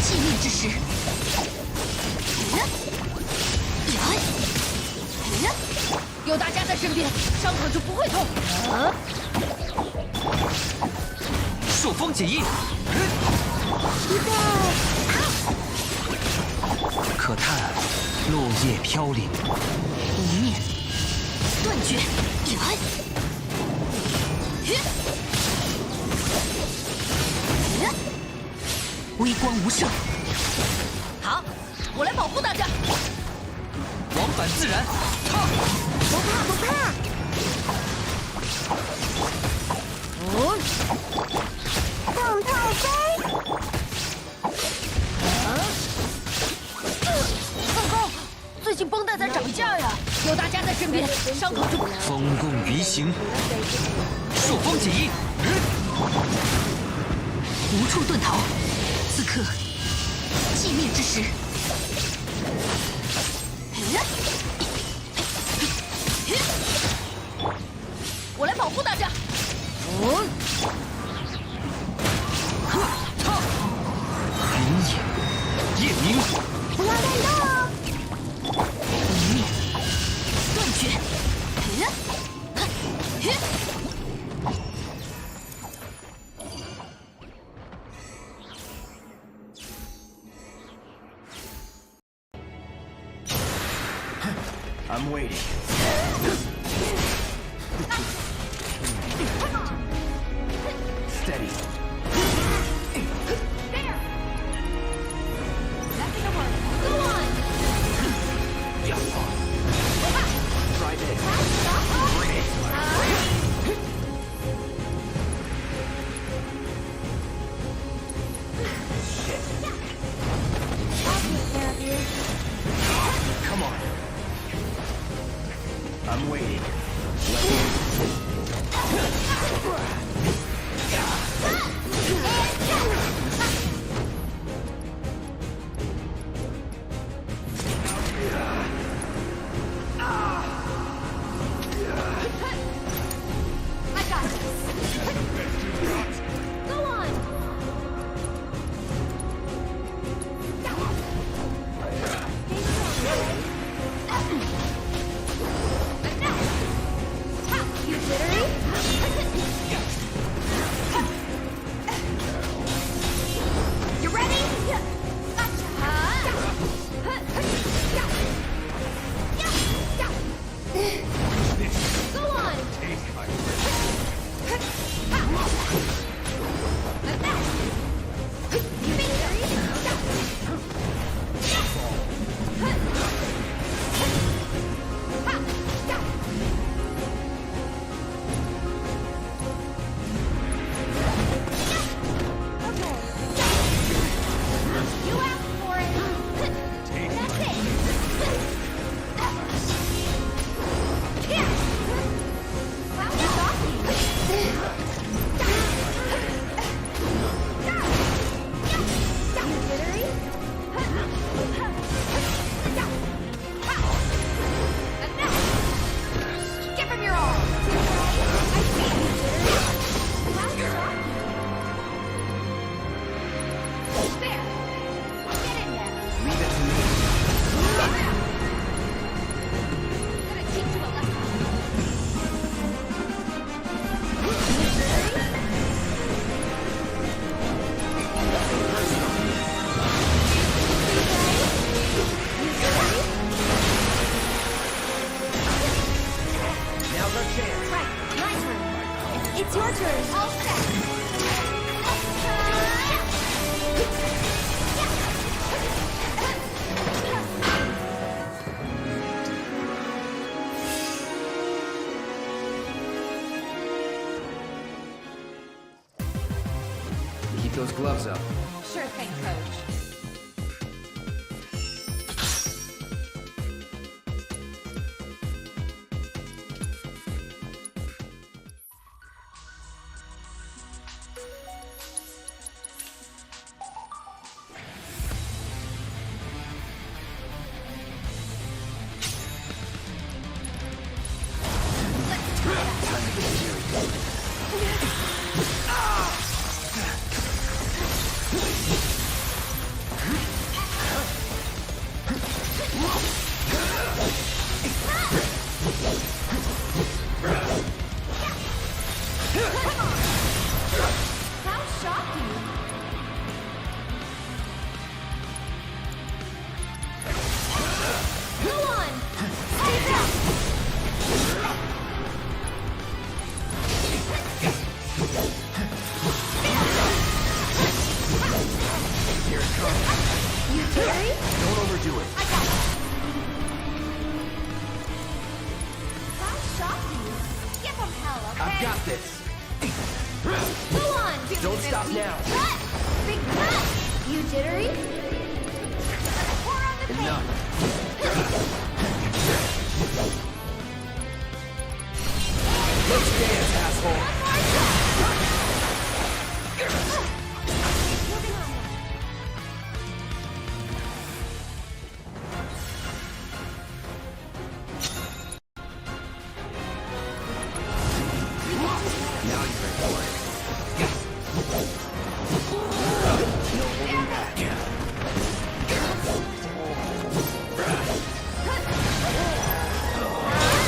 寂灭之时。有大家在身边，伤口就不会痛。朔风解印。预备，可叹落叶飘零。无念，断绝。微光无声。好，我来保护大家。往返自然。不怕不怕。动态飞。报告，最近绷带在涨价呀，有大家在身边，伤口就不。风共鱼行，朔风解印。无处遁逃，此刻寂灭之时。我来保护大家。云野，夜明。不要乱动哦。无念，断绝。I'm waiting. Steady. There. That's gonna work. Go on. Yeah. Try this. Bring it. Shit. I'll take care of you. Come on. Keep those gloves up. Sure thing, Coach. How shocking! Go on! Stay back! Here it comes. You Terry? Don't overdo it. I got it. How shocking! Give him hell, okay? I've got this. Go on! Don't stop now. Cut! Big cut! You jittery? Pour on the Enough. Let's dance, asshole. Now you're ready for it. No holding back.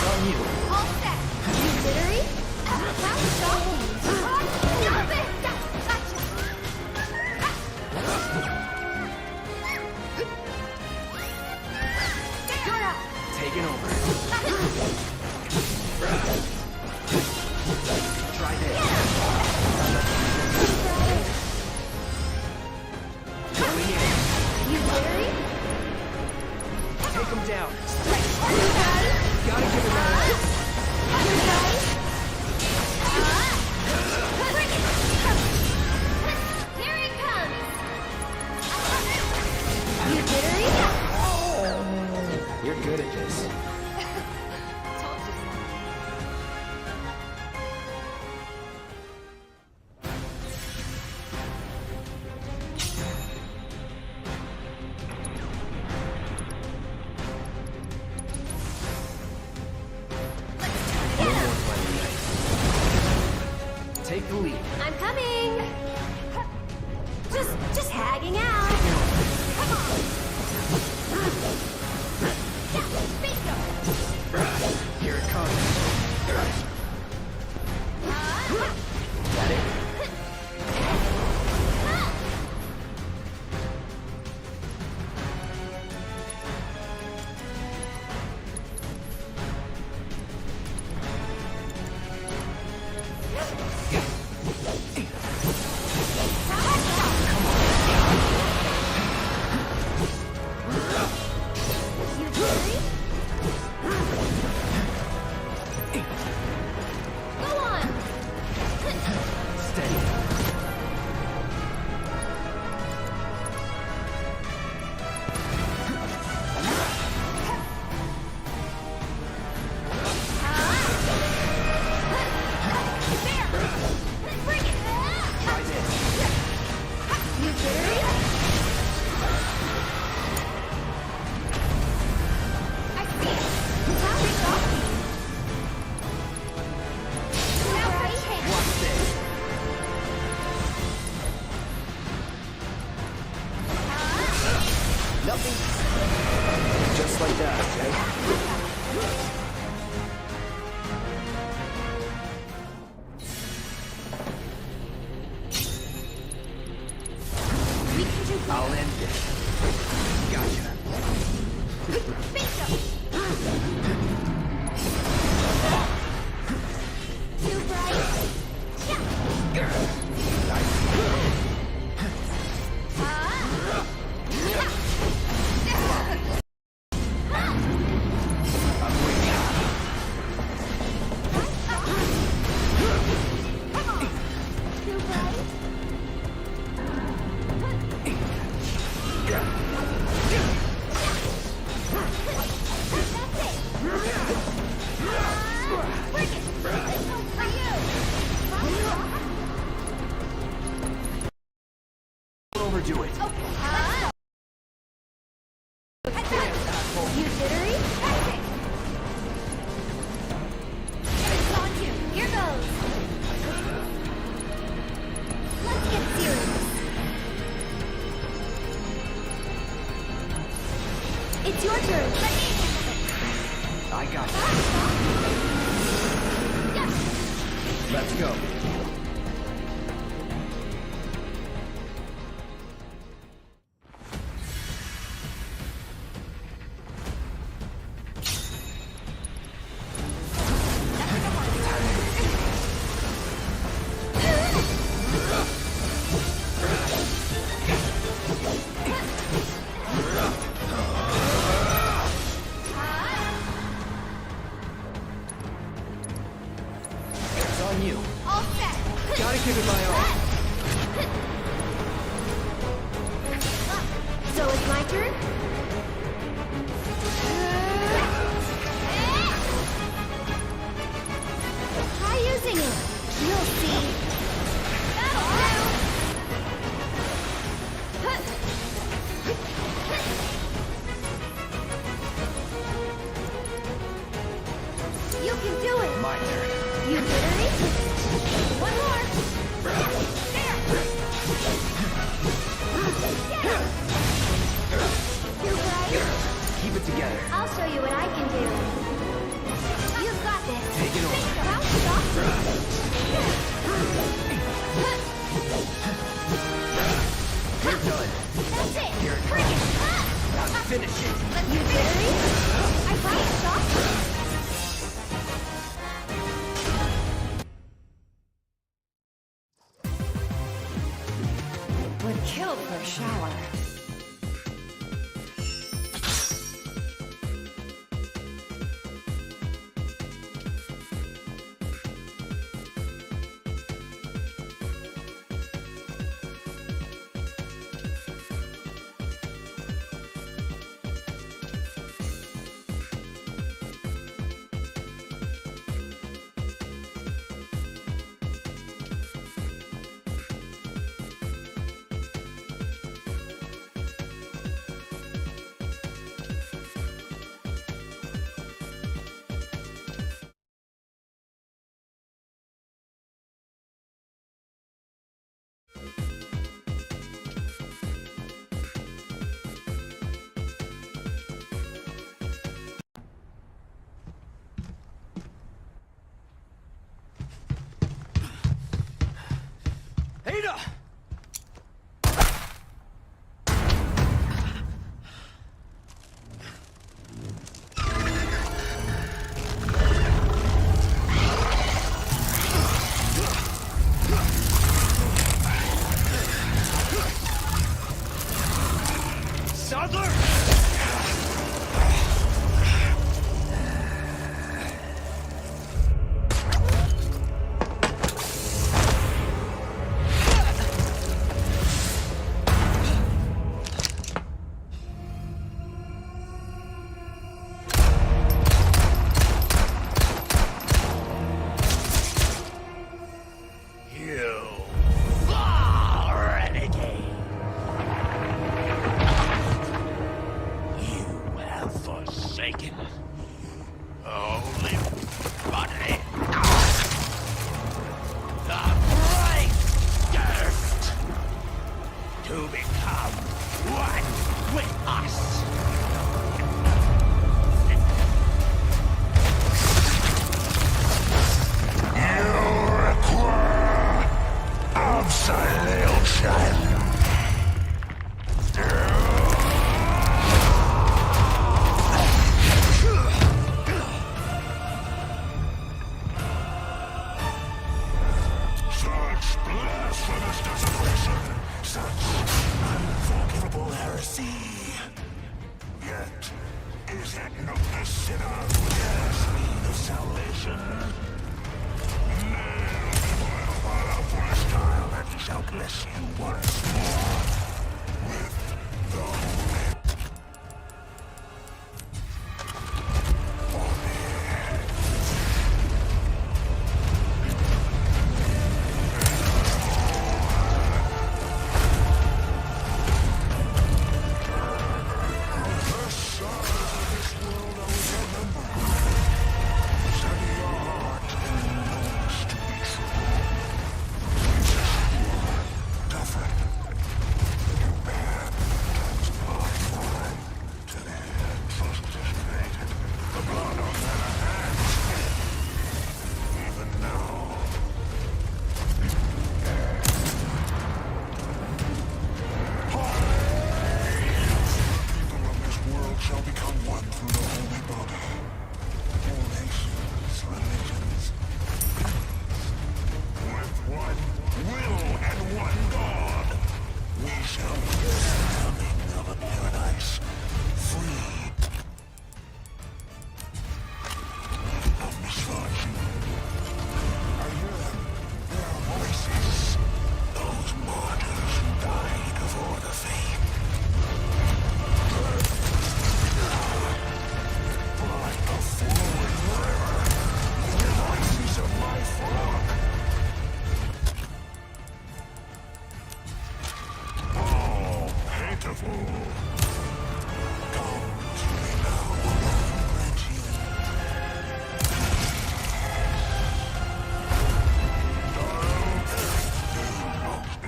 On you. All set! You jittery? How shocking! Stop it! Gotcha! You're up! Taking over. Try this. Going in. You jittery? Take him down. Everybody! Gotta give it a Everybody! Bring it! Here he comes! You jittery? You're good at this. Told you so. Take the lead. I'm coming! Just hanging out! Come on! Bingo! Here it comes. Got it? You jittery? Go on! Steady. There! Bring it! Try this. You jittery? I see it! How shocking! Now I take it! Watch this. Nothing. Just like that, okay? We can do I'll end this. Gotcha. Bingo! Too bright? Yeah! overdo it. You jittery? It's on you. Here goes. Let's get serious. It's your turn. Let me handle it. I got you. Let's go. All set. Gotta give it my all. So it's my turn? Try using it. You'll see. That'll do. You can do it. My turn. You jittery? One more. There. You're right. Keep it together. I'll show you what I can do. You've got this. Take it over. How soft. You're done. That's it. Here it Bring it. Now finish it. You jittery? I brought it soft. Would kill for a shower. Ada! Sadler!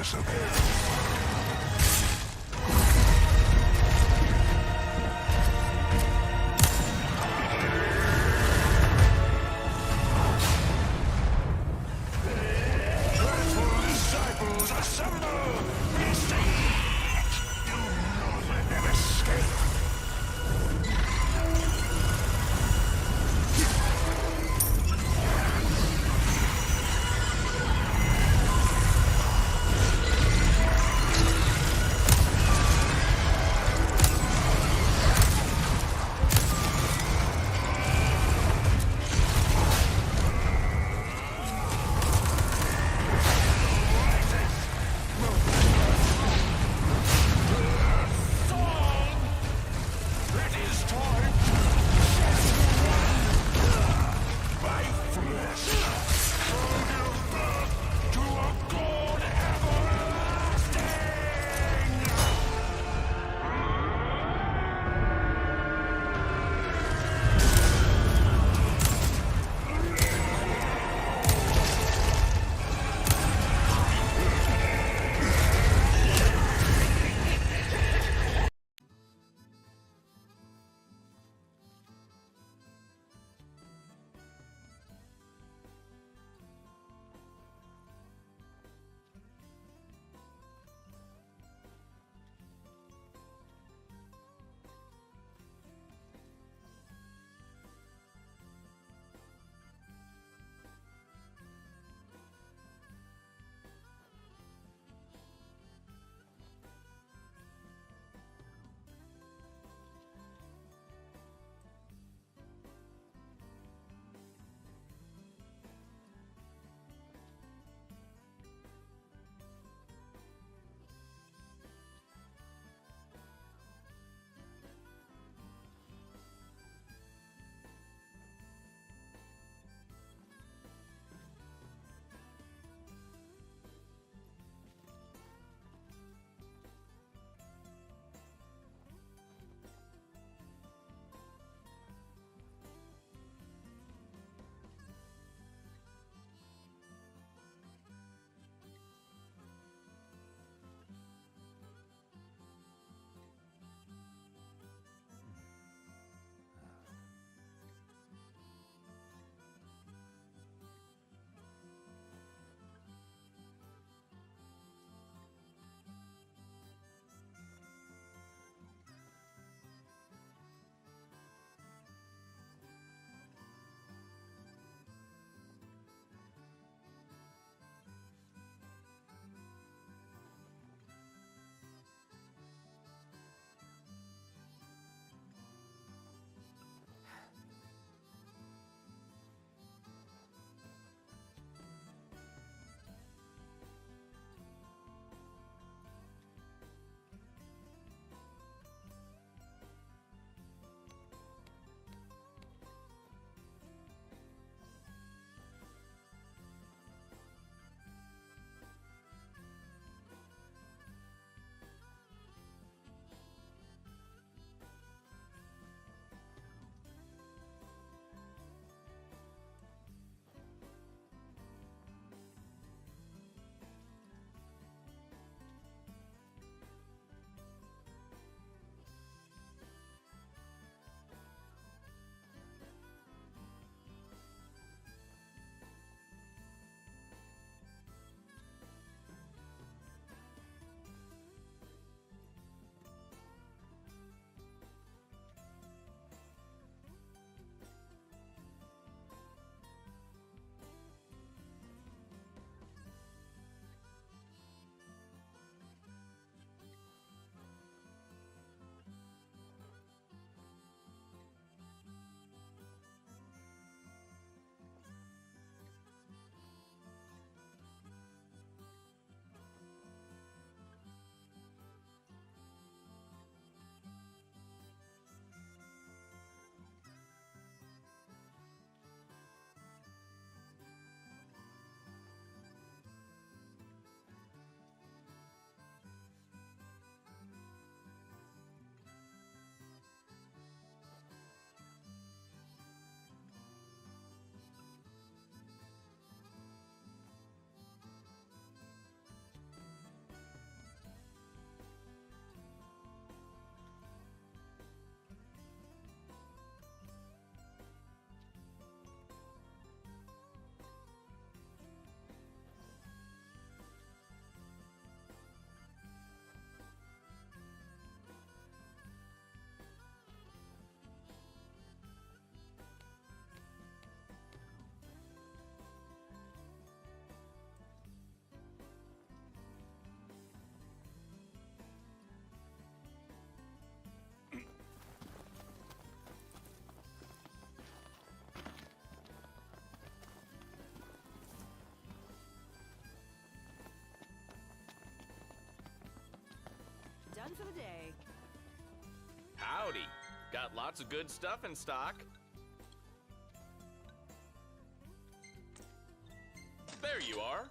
darkness of disciples assemble! Do not let them escape! Done for the day. Howdy. Got lots of good stuff in stock. There you are.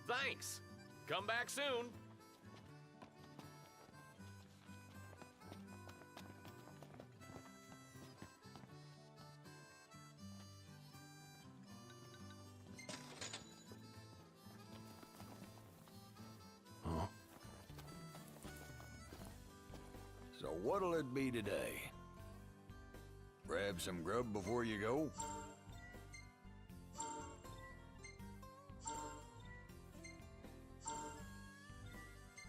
Thanks. Come back soon. Huh? So what'll it be today? Grab some grub before you go?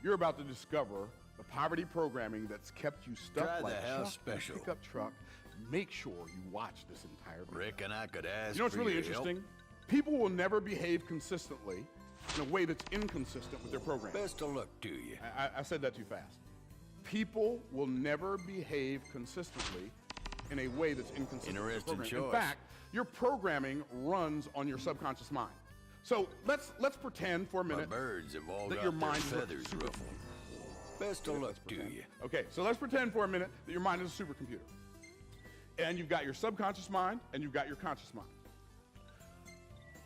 You're about to discover the poverty programming that's kept you stuck Try like the house Chuck in a special. pickup truck. Make sure you watch this entire video. Reckon I could ask You know what's for really your interesting? help? People will never behave consistently in a way that's inconsistent with their program. Best of luck to you. I said that too fast. People will never behave consistently in a way that's inconsistent with their program. Interesting choice. In fact, your programming runs on your subconscious mind. So let's pretend for a minute My birds have all that got your their mind is a feathers ruffled. Best of luck to you. Okay, so let's pretend for a minute that your mind is a supercomputer. And you've got your subconscious mind and you've got your conscious mind.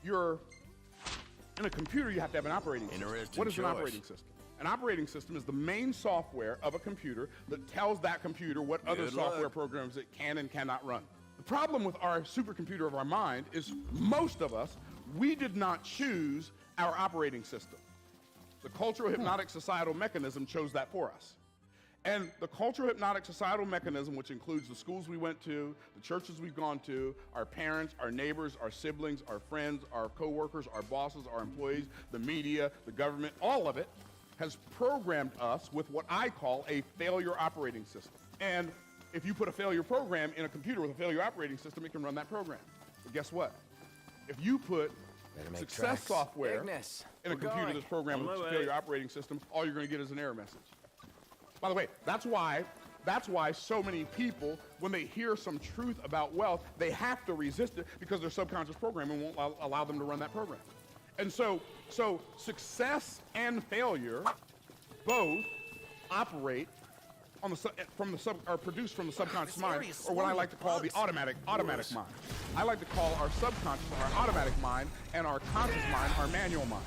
In a computer, you have to have an operating system. Interesting What is an choice. operating system? An operating system is the main software of a computer that tells that computer what other Good software luck. programs it can and cannot run. The problem with our supercomputer of our mind is most of us, we did not choose our operating system. The cultural hypnotic societal mechanism chose that for us. And the cultural hypnotic societal mechanism, which includes the schools we went to, the churches we've gone to, our parents, our neighbors, our siblings, our friends, our coworkers, our bosses, our employees, the media, the government, all of it has programmed us with what I call a failure operating system. And if you put a failure program in a computer with a failure operating system, it can run that program. But guess what? If you put success tracks. software Ignis, in a we're computer going. that's programmed On with my a way. failure operating system, all you're going to get is an error message. By the way, that's why so many people, when they hear some truth about wealth, they have to resist it because their subconscious programming won't allow them to run that program. And so success and failure both operate on are produced from the subconscious mind, or what I like to call the automatic mind. I like to call our subconscious our automatic mind and our conscious mind our manual mind.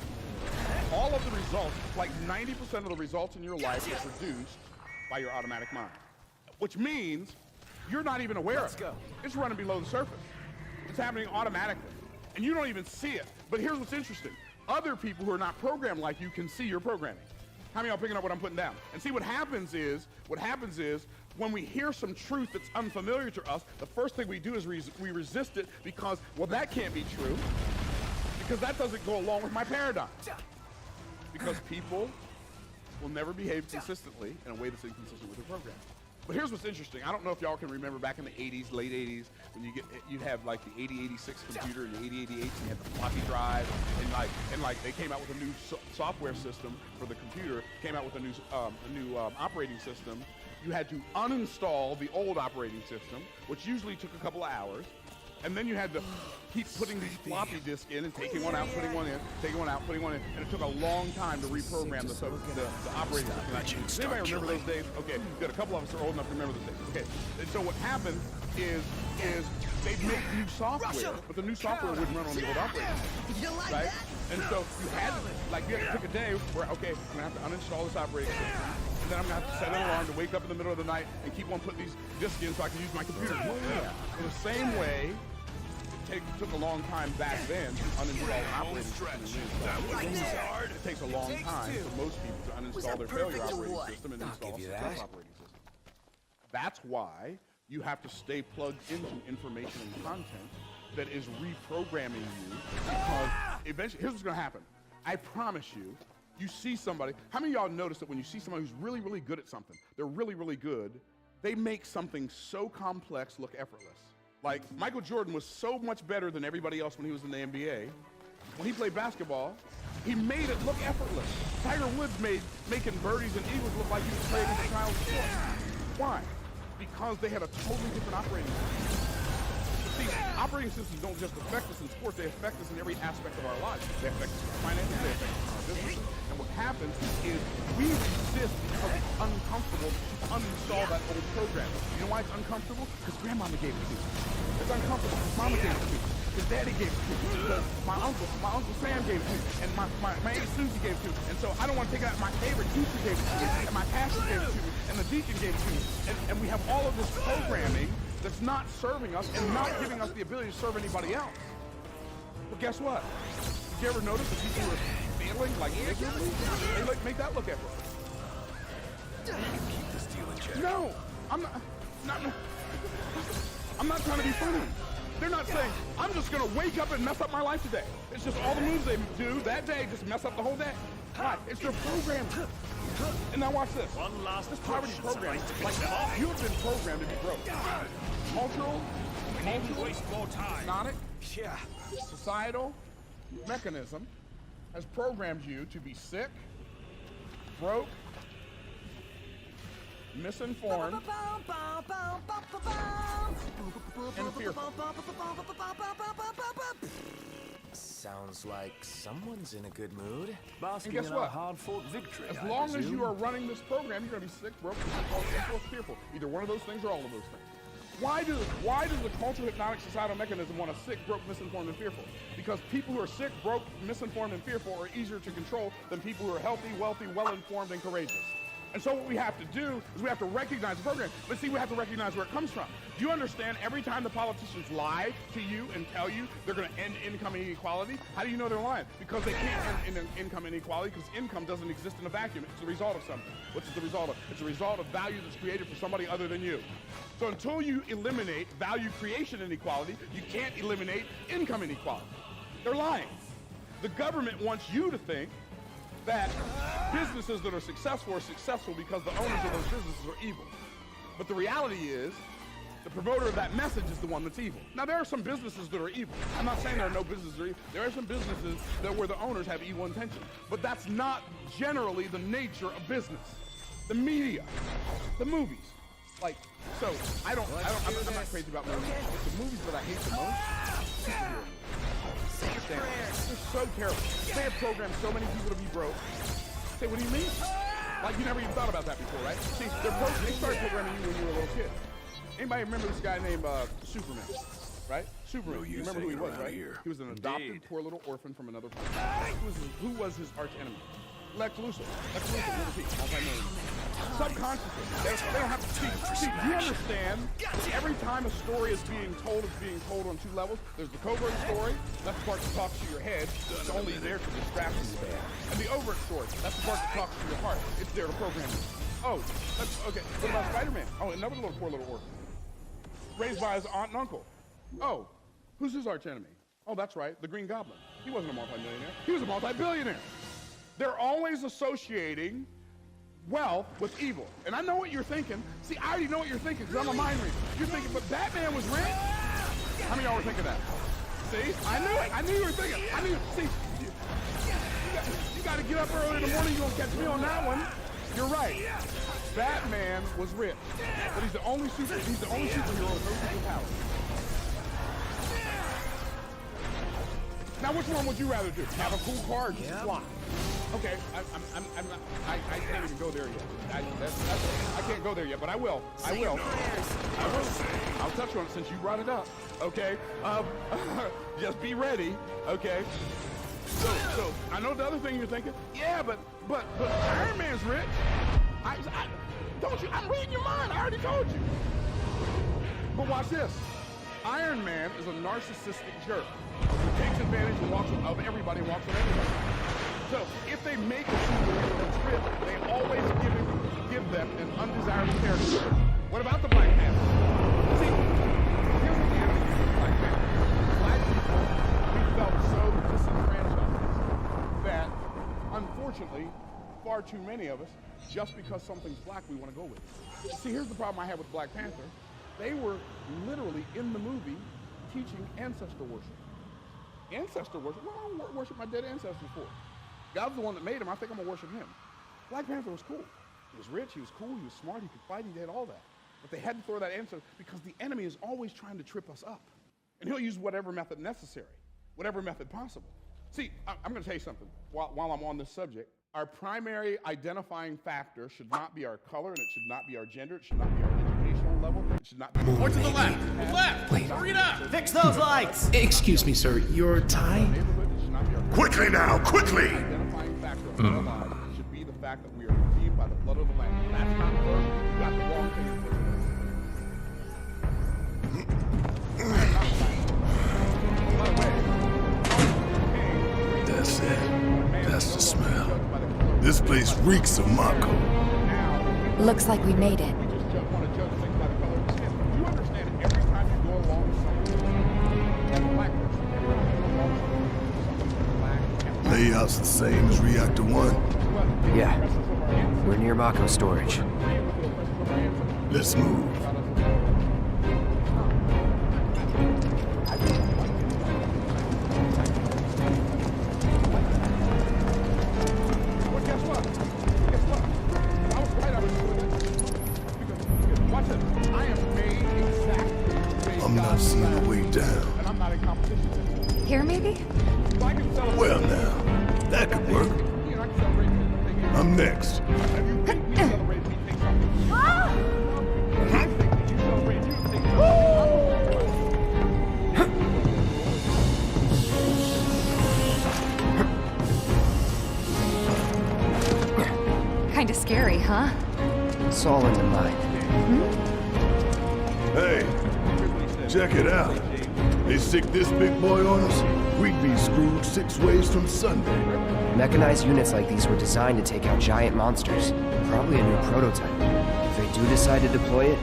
All of the results, like 90% of the results in your life are produced by your automatic mind, which means you're not even aware of it. It's running below the surface. It's happening automatically, and you don't even see it. But here's what's interesting. Other people who are not programmed like you can see your programming. How many of y'all picking up what I'm putting down? And see, what happens is when we hear some truth that's unfamiliar to us, the first thing we do is we resist it because, well, that can't be true, because that doesn't go along with my paradigm. Because people will never behave consistently in a way that's inconsistent with their program. But here's what's interesting. I don't know if y'all can remember back in the 80s, late 80s, when you'd have like the 8086 computer and the 8088, and you had the floppy drive, and like they came out with a new software system for the computer, came out with a new operating system. You had to uninstall the old operating system, which usually took a couple of hours. And then you had to keep putting these floppy disks in and taking one out, putting one in, taking one out, putting one in. And it took a long time to reprogram the operating system. Does anybody remember those days? Okay, good. A couple of us are old enough to remember those days. Okay. And so what happened is they'd make new software, but the new software wouldn't run on the old operating system. Right? And so you had to pick a day where, okay, I'm going to have to uninstall this operating system. And then I'm going to have to set an alarm to wake up in the middle of the night and keep on putting these disks in so I can use my computer. In the same way, it took a long time back then to uninstall an operating system and reinstall it. It takes a long time for most people to uninstall their failure operating system and install a success operating system. That's why you have to stay plugged into information and content that is reprogramming you, because eventually, here's what's going to happen. I promise you, you see somebody, how many of y'all notice that when you see somebody who's really, really good at something, they're really, really good, they make something so complex look effortless. Like, Michael Jordan was so much better than everybody else when he was in the NBA. When he played basketball, he made it look effortless. Tiger Woods made making birdies and eagles look like he was playing with a child's sport. Why? Because they had a totally different operating system. See, operating systems don't just affect us in sports, they affect us in every aspect of our lives. They affect us in our finances, they affect us in our businesses. And what happens is we resist because it's uncomfortable to uninstall that old program. You know why it's uncomfortable? Because grandmama gave it to me. It's uncomfortable because mama gave it to me. Because daddy gave it to me. Because my uncle Sam gave it to me. And my Aunt Susie gave it to me. And so I don't want to take it out. My favorite teacher gave it to me. And my pastor gave it to me. And the deacon gave it to me. And we have all of this programming that's not serving us and not giving us the ability to serve anybody else. But guess what? Did you ever notice that people who are failing like miserably, they make that look effortless? Keep this deal in check. No, I'm not trying to be funny. They're not saying, I'm just gonna wake up and mess up my life today. It's just all the moves they do that day just mess up the whole day. Why? It's their program. And now watch this. One last this poverty program, like you have been programmed to be broke. Cultural, waste more time. Hypnotic, societal mechanism has programmed you to be sick, broke, misinformed, and fearful. Sounds like someone's in a good mood. And guess what? Hard-fought victory. As long as you are running this program, you're going to be sick, broke, misinformed, fearful. Either one of those things or all of those things. Why does the cultural hypnotic societal mechanism want us sick, broke, misinformed, and fearful? Because people who are sick, broke, misinformed, and fearful are easier to control than people who are healthy, wealthy, well-informed, and courageous. And so what we have to do is we have to recognize the program. But see, we have to recognize where it comes from. Do you understand every time the politicians lie to you and tell you they're going to end income inequality? How do you know they're lying? Because they can't end income inequality because income doesn't exist in a vacuum. It's the result of something. What's the result of? It's a result of value that's created for somebody other than you. So until you eliminate value creation inequality, you can't eliminate income inequality. They're lying. The government wants you to think that businesses that are successful because the owners of those businesses are evil. But the reality is, the promoter of that message is the one that's evil. Now, there are some businesses that are evil. I'm not saying there are no businesses that are evil. There are some businesses where the owners have evil intentions. But that's not generally the nature of business. The media, the movies. Like, so, I'm not crazy about movies. But the movies that I hate the most, superhero movies. They're so terrible. They have programmed so many people to be broke. Say, what do you mean? Like, you never even thought about that before, right? See, they started programming you when you were a little kid. Anybody remember this guy named Superman, right? Superman, you remember who he was, right? He was an adopted poor little orphan from another planet. Who was his arch enemy? Lex Luthor. Lex Luthor, Little Pete, multi-millionaire. Subconsciously, they don't have to see. Do you understand that every time a story is being told, it's being told on two levels? There's the covert story, that's the part that talks to your head, it's only there to distract you. And the overt story, that's the part that talks to your heart, it's there to program you. Oh, okay, what about Spider-Man? Oh, another poor little orphan. Raised by his aunt and uncle. Oh, who's his arch enemy? Oh, that's right, the Green Goblin. He wasn't a multi-millionaire, he was a multi-billionaire. They're always associating wealth with evil. And I know what you're thinking. See, I already know what you're thinking because I'm a mind reader. You're thinking, but Batman was rich? How many of y'all were thinking that? See? I knew it. I knew you were thinking. I knew. See, you got to get up early in the morning. You're going to catch me on that one. You're right. Batman was rich. But he's the only superhero with no superpower. Now, which one would you rather do? Have a cool car or just fly? Okay, I can't even go there yet. I can't go there yet, but I will. I will. I'll touch on it since you brought it up. Okay. Just be ready. Okay. So I know the other thing you're thinking. Yeah, but Iron Man's rich. Don't you? I'm reading your mind. I already told you. But watch this. Iron Man is a narcissistic jerk who takes advantage of everybody and walks with everybody. So if they make a superhero that's rich, they always give them an undesirable character. What about the Black Panther? See, here's what the attitude of the Black Panther. Black people, we felt so disenfranchised that, unfortunately, unfortunately, far too many of us, just because something's black, we want to go with it. See, here's the problem I have with Black Panther. They were literally in the movie teaching ancestor worship. Ancestor worship? What do I worship my dead ancestors for? God's the one that made him. I think I'm going to worship him. Black Panther was cool. He was rich, he was cool, he was smart, he could fight, he did all that. But they had to throw that answer because the enemy is always trying to trip us up. And he'll use whatever method necessary, whatever method possible. See, I'm going to tell you something while I'm on this subject. Our primary identifying factor should not be our color, and it should not be our gender, it should not be our educational level, it should not be... Point to the left! The left! Wait. Hurry it up! Fix those lights! Excuse me, sir. Your tie? Quickly now, quickly! Identifying factor of our lives should be the fact that we are redeemed by the blood of the Lamb. That's not first. You got the wrong thing in first. That's it. That's the smell. This place reeks of Mako. Looks like we made it. We just want to judge things by the color of the skin. You understand every time you go along with something, as a black person, every time you go along with something black and Layout's the same as Reactor 1. Yeah. We're near Mako storage. Let's move. I'm not seeing a way down. Here, maybe? Well now, that could work. I'm next. Kinda scary, huh? It's all in the mind. Hey, check it out. They stick this big boy on us, we'd be screwed 6 ways from Sunday. Mechanized units like these were designed to take out giant monsters. Probably a new prototype. If they do decide to deploy it,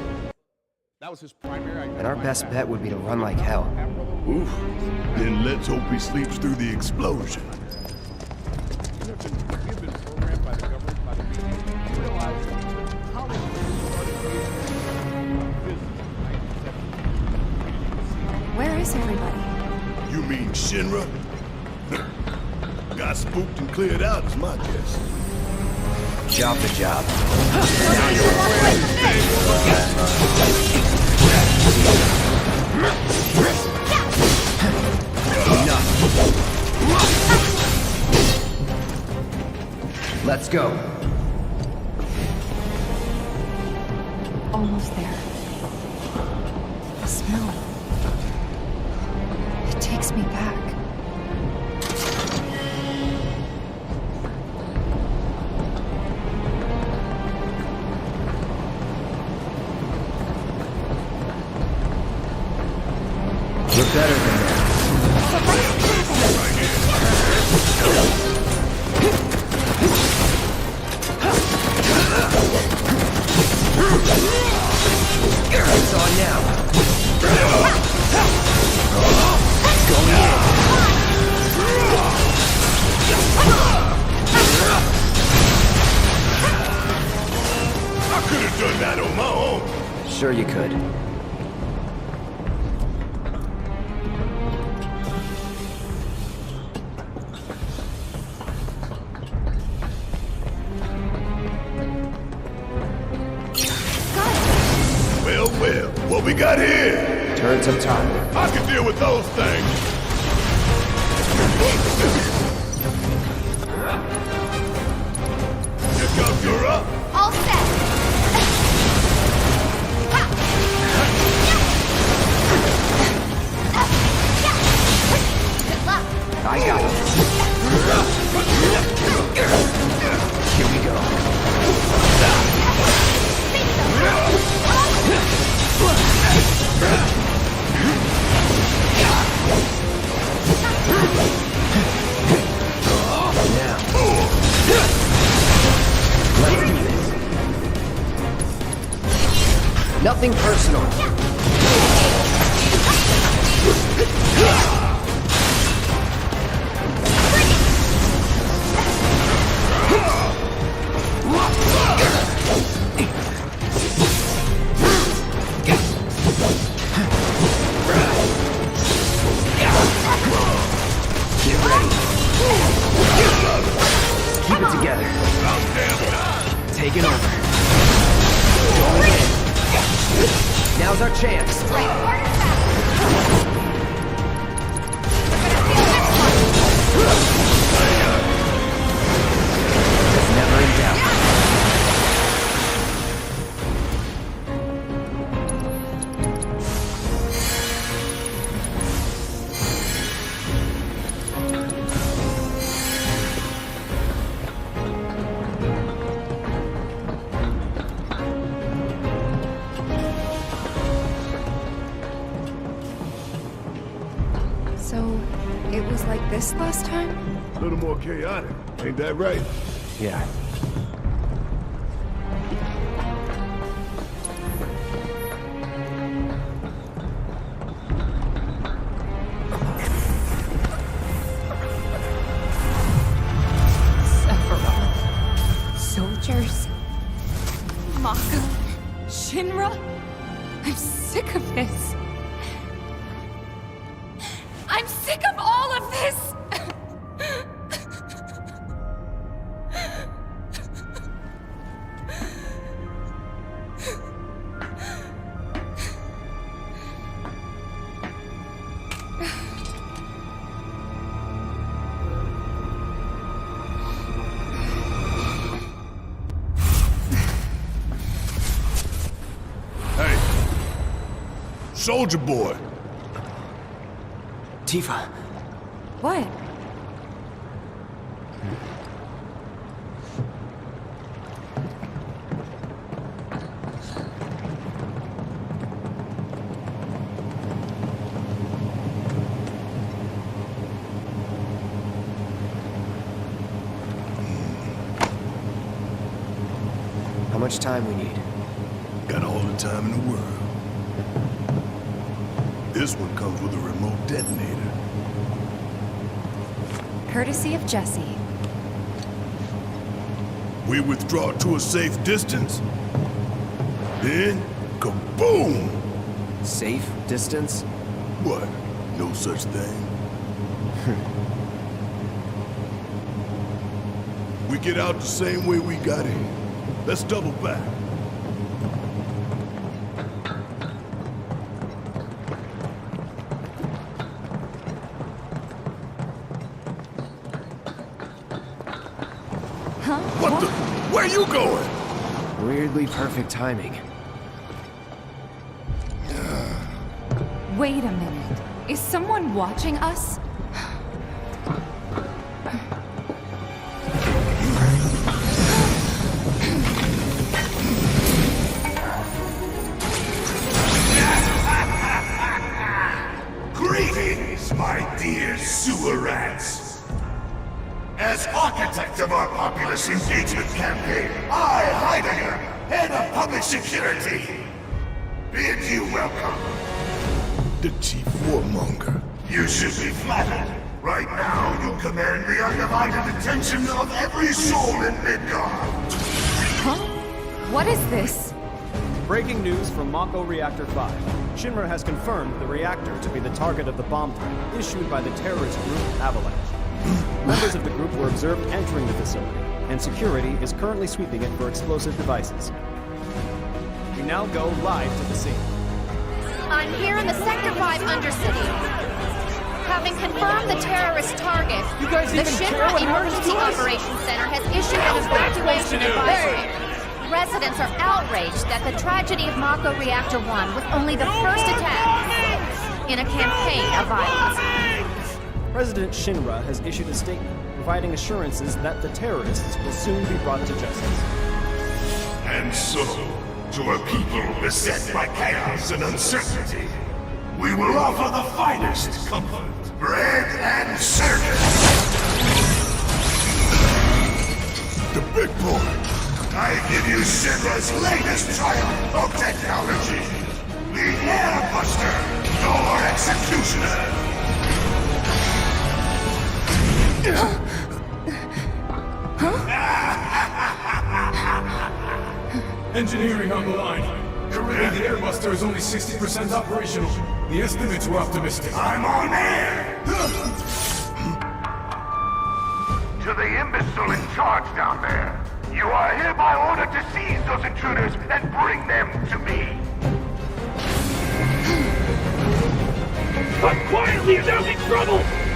that was his primary then our best bet would be to run like hell. Oof. Then let's hope he sleeps through the explosion. Where is everybody? You mean Shinra? Got spooked and cleared out is my guess. Job to job. Enough. Let's go. Almost there. The smell. It takes me back. We're better than that. It's on now. Going in. I could have done that on my own. Sure you could. Well, what we got here? Turns of time. I can deal with those things. You're up. All set. Good luck. I got it. Here we go. Now. Let's do this. Nothing personal. together. Taking over. Going in. Now's our chance. It's never in doubt. So, it was like this last time? A little more chaotic, ain't that right? Yeah. Sephiroth. Soldiers. Mako. Shinra. I'm sick of this. I'm sick of all of this! Hey. Soldier boy. Tifa. What? How much time we need? Got all the time in the world. This one comes with a remote detonator. Courtesy of Jesse. We withdraw to a safe distance. Then, kaboom! Safe distance? What? No such thing. We get out the same way we got in. Let's double back. What the? Where you going? Weirdly perfect timing. Wait a minute. Is someone watching us? Greetings, my dear sewer rats. As architect of our populace engagement campaign, I, Heidegger, head of public security, bid you welcome. The chief warmonger. You should be flattered. Right now, you command the undivided attention of every soul in Midgard. Huh? What is this? Breaking news from Mako Reactor 5. Shinra has confirmed the reactor to be the target of the bomb threat issued by the terrorist group Avalanche. Members of the group were observed entering the facility, and security is currently sweeping it for explosive devices. We now go live to the scene. I'm here in the Sector 5 Undercity. Having confirmed the terrorist target, the Shinra Emergency Operations Center has issued an evacuation advisory. Residents are outraged that the tragedy of Mako Reactor 1 was only the first attack in a campaign of violence. President Shinra has issued a statement providing assurances that the terrorists will soon be brought to justice. And so, to a people beset by chaos and uncertainty, we will offer the finest comfort, bread and circus. The big boy. I give you Shinra's latest triumph of technology. The Airbuster, your executioner. Engineering on the line. Currently, the Airbuster is only 60% operational. The estimates were optimistic. I'm on air! To the imbecile in charge down there. You are hereby ordered to seize those intruders and bring them to me. But quietly, you're having trouble!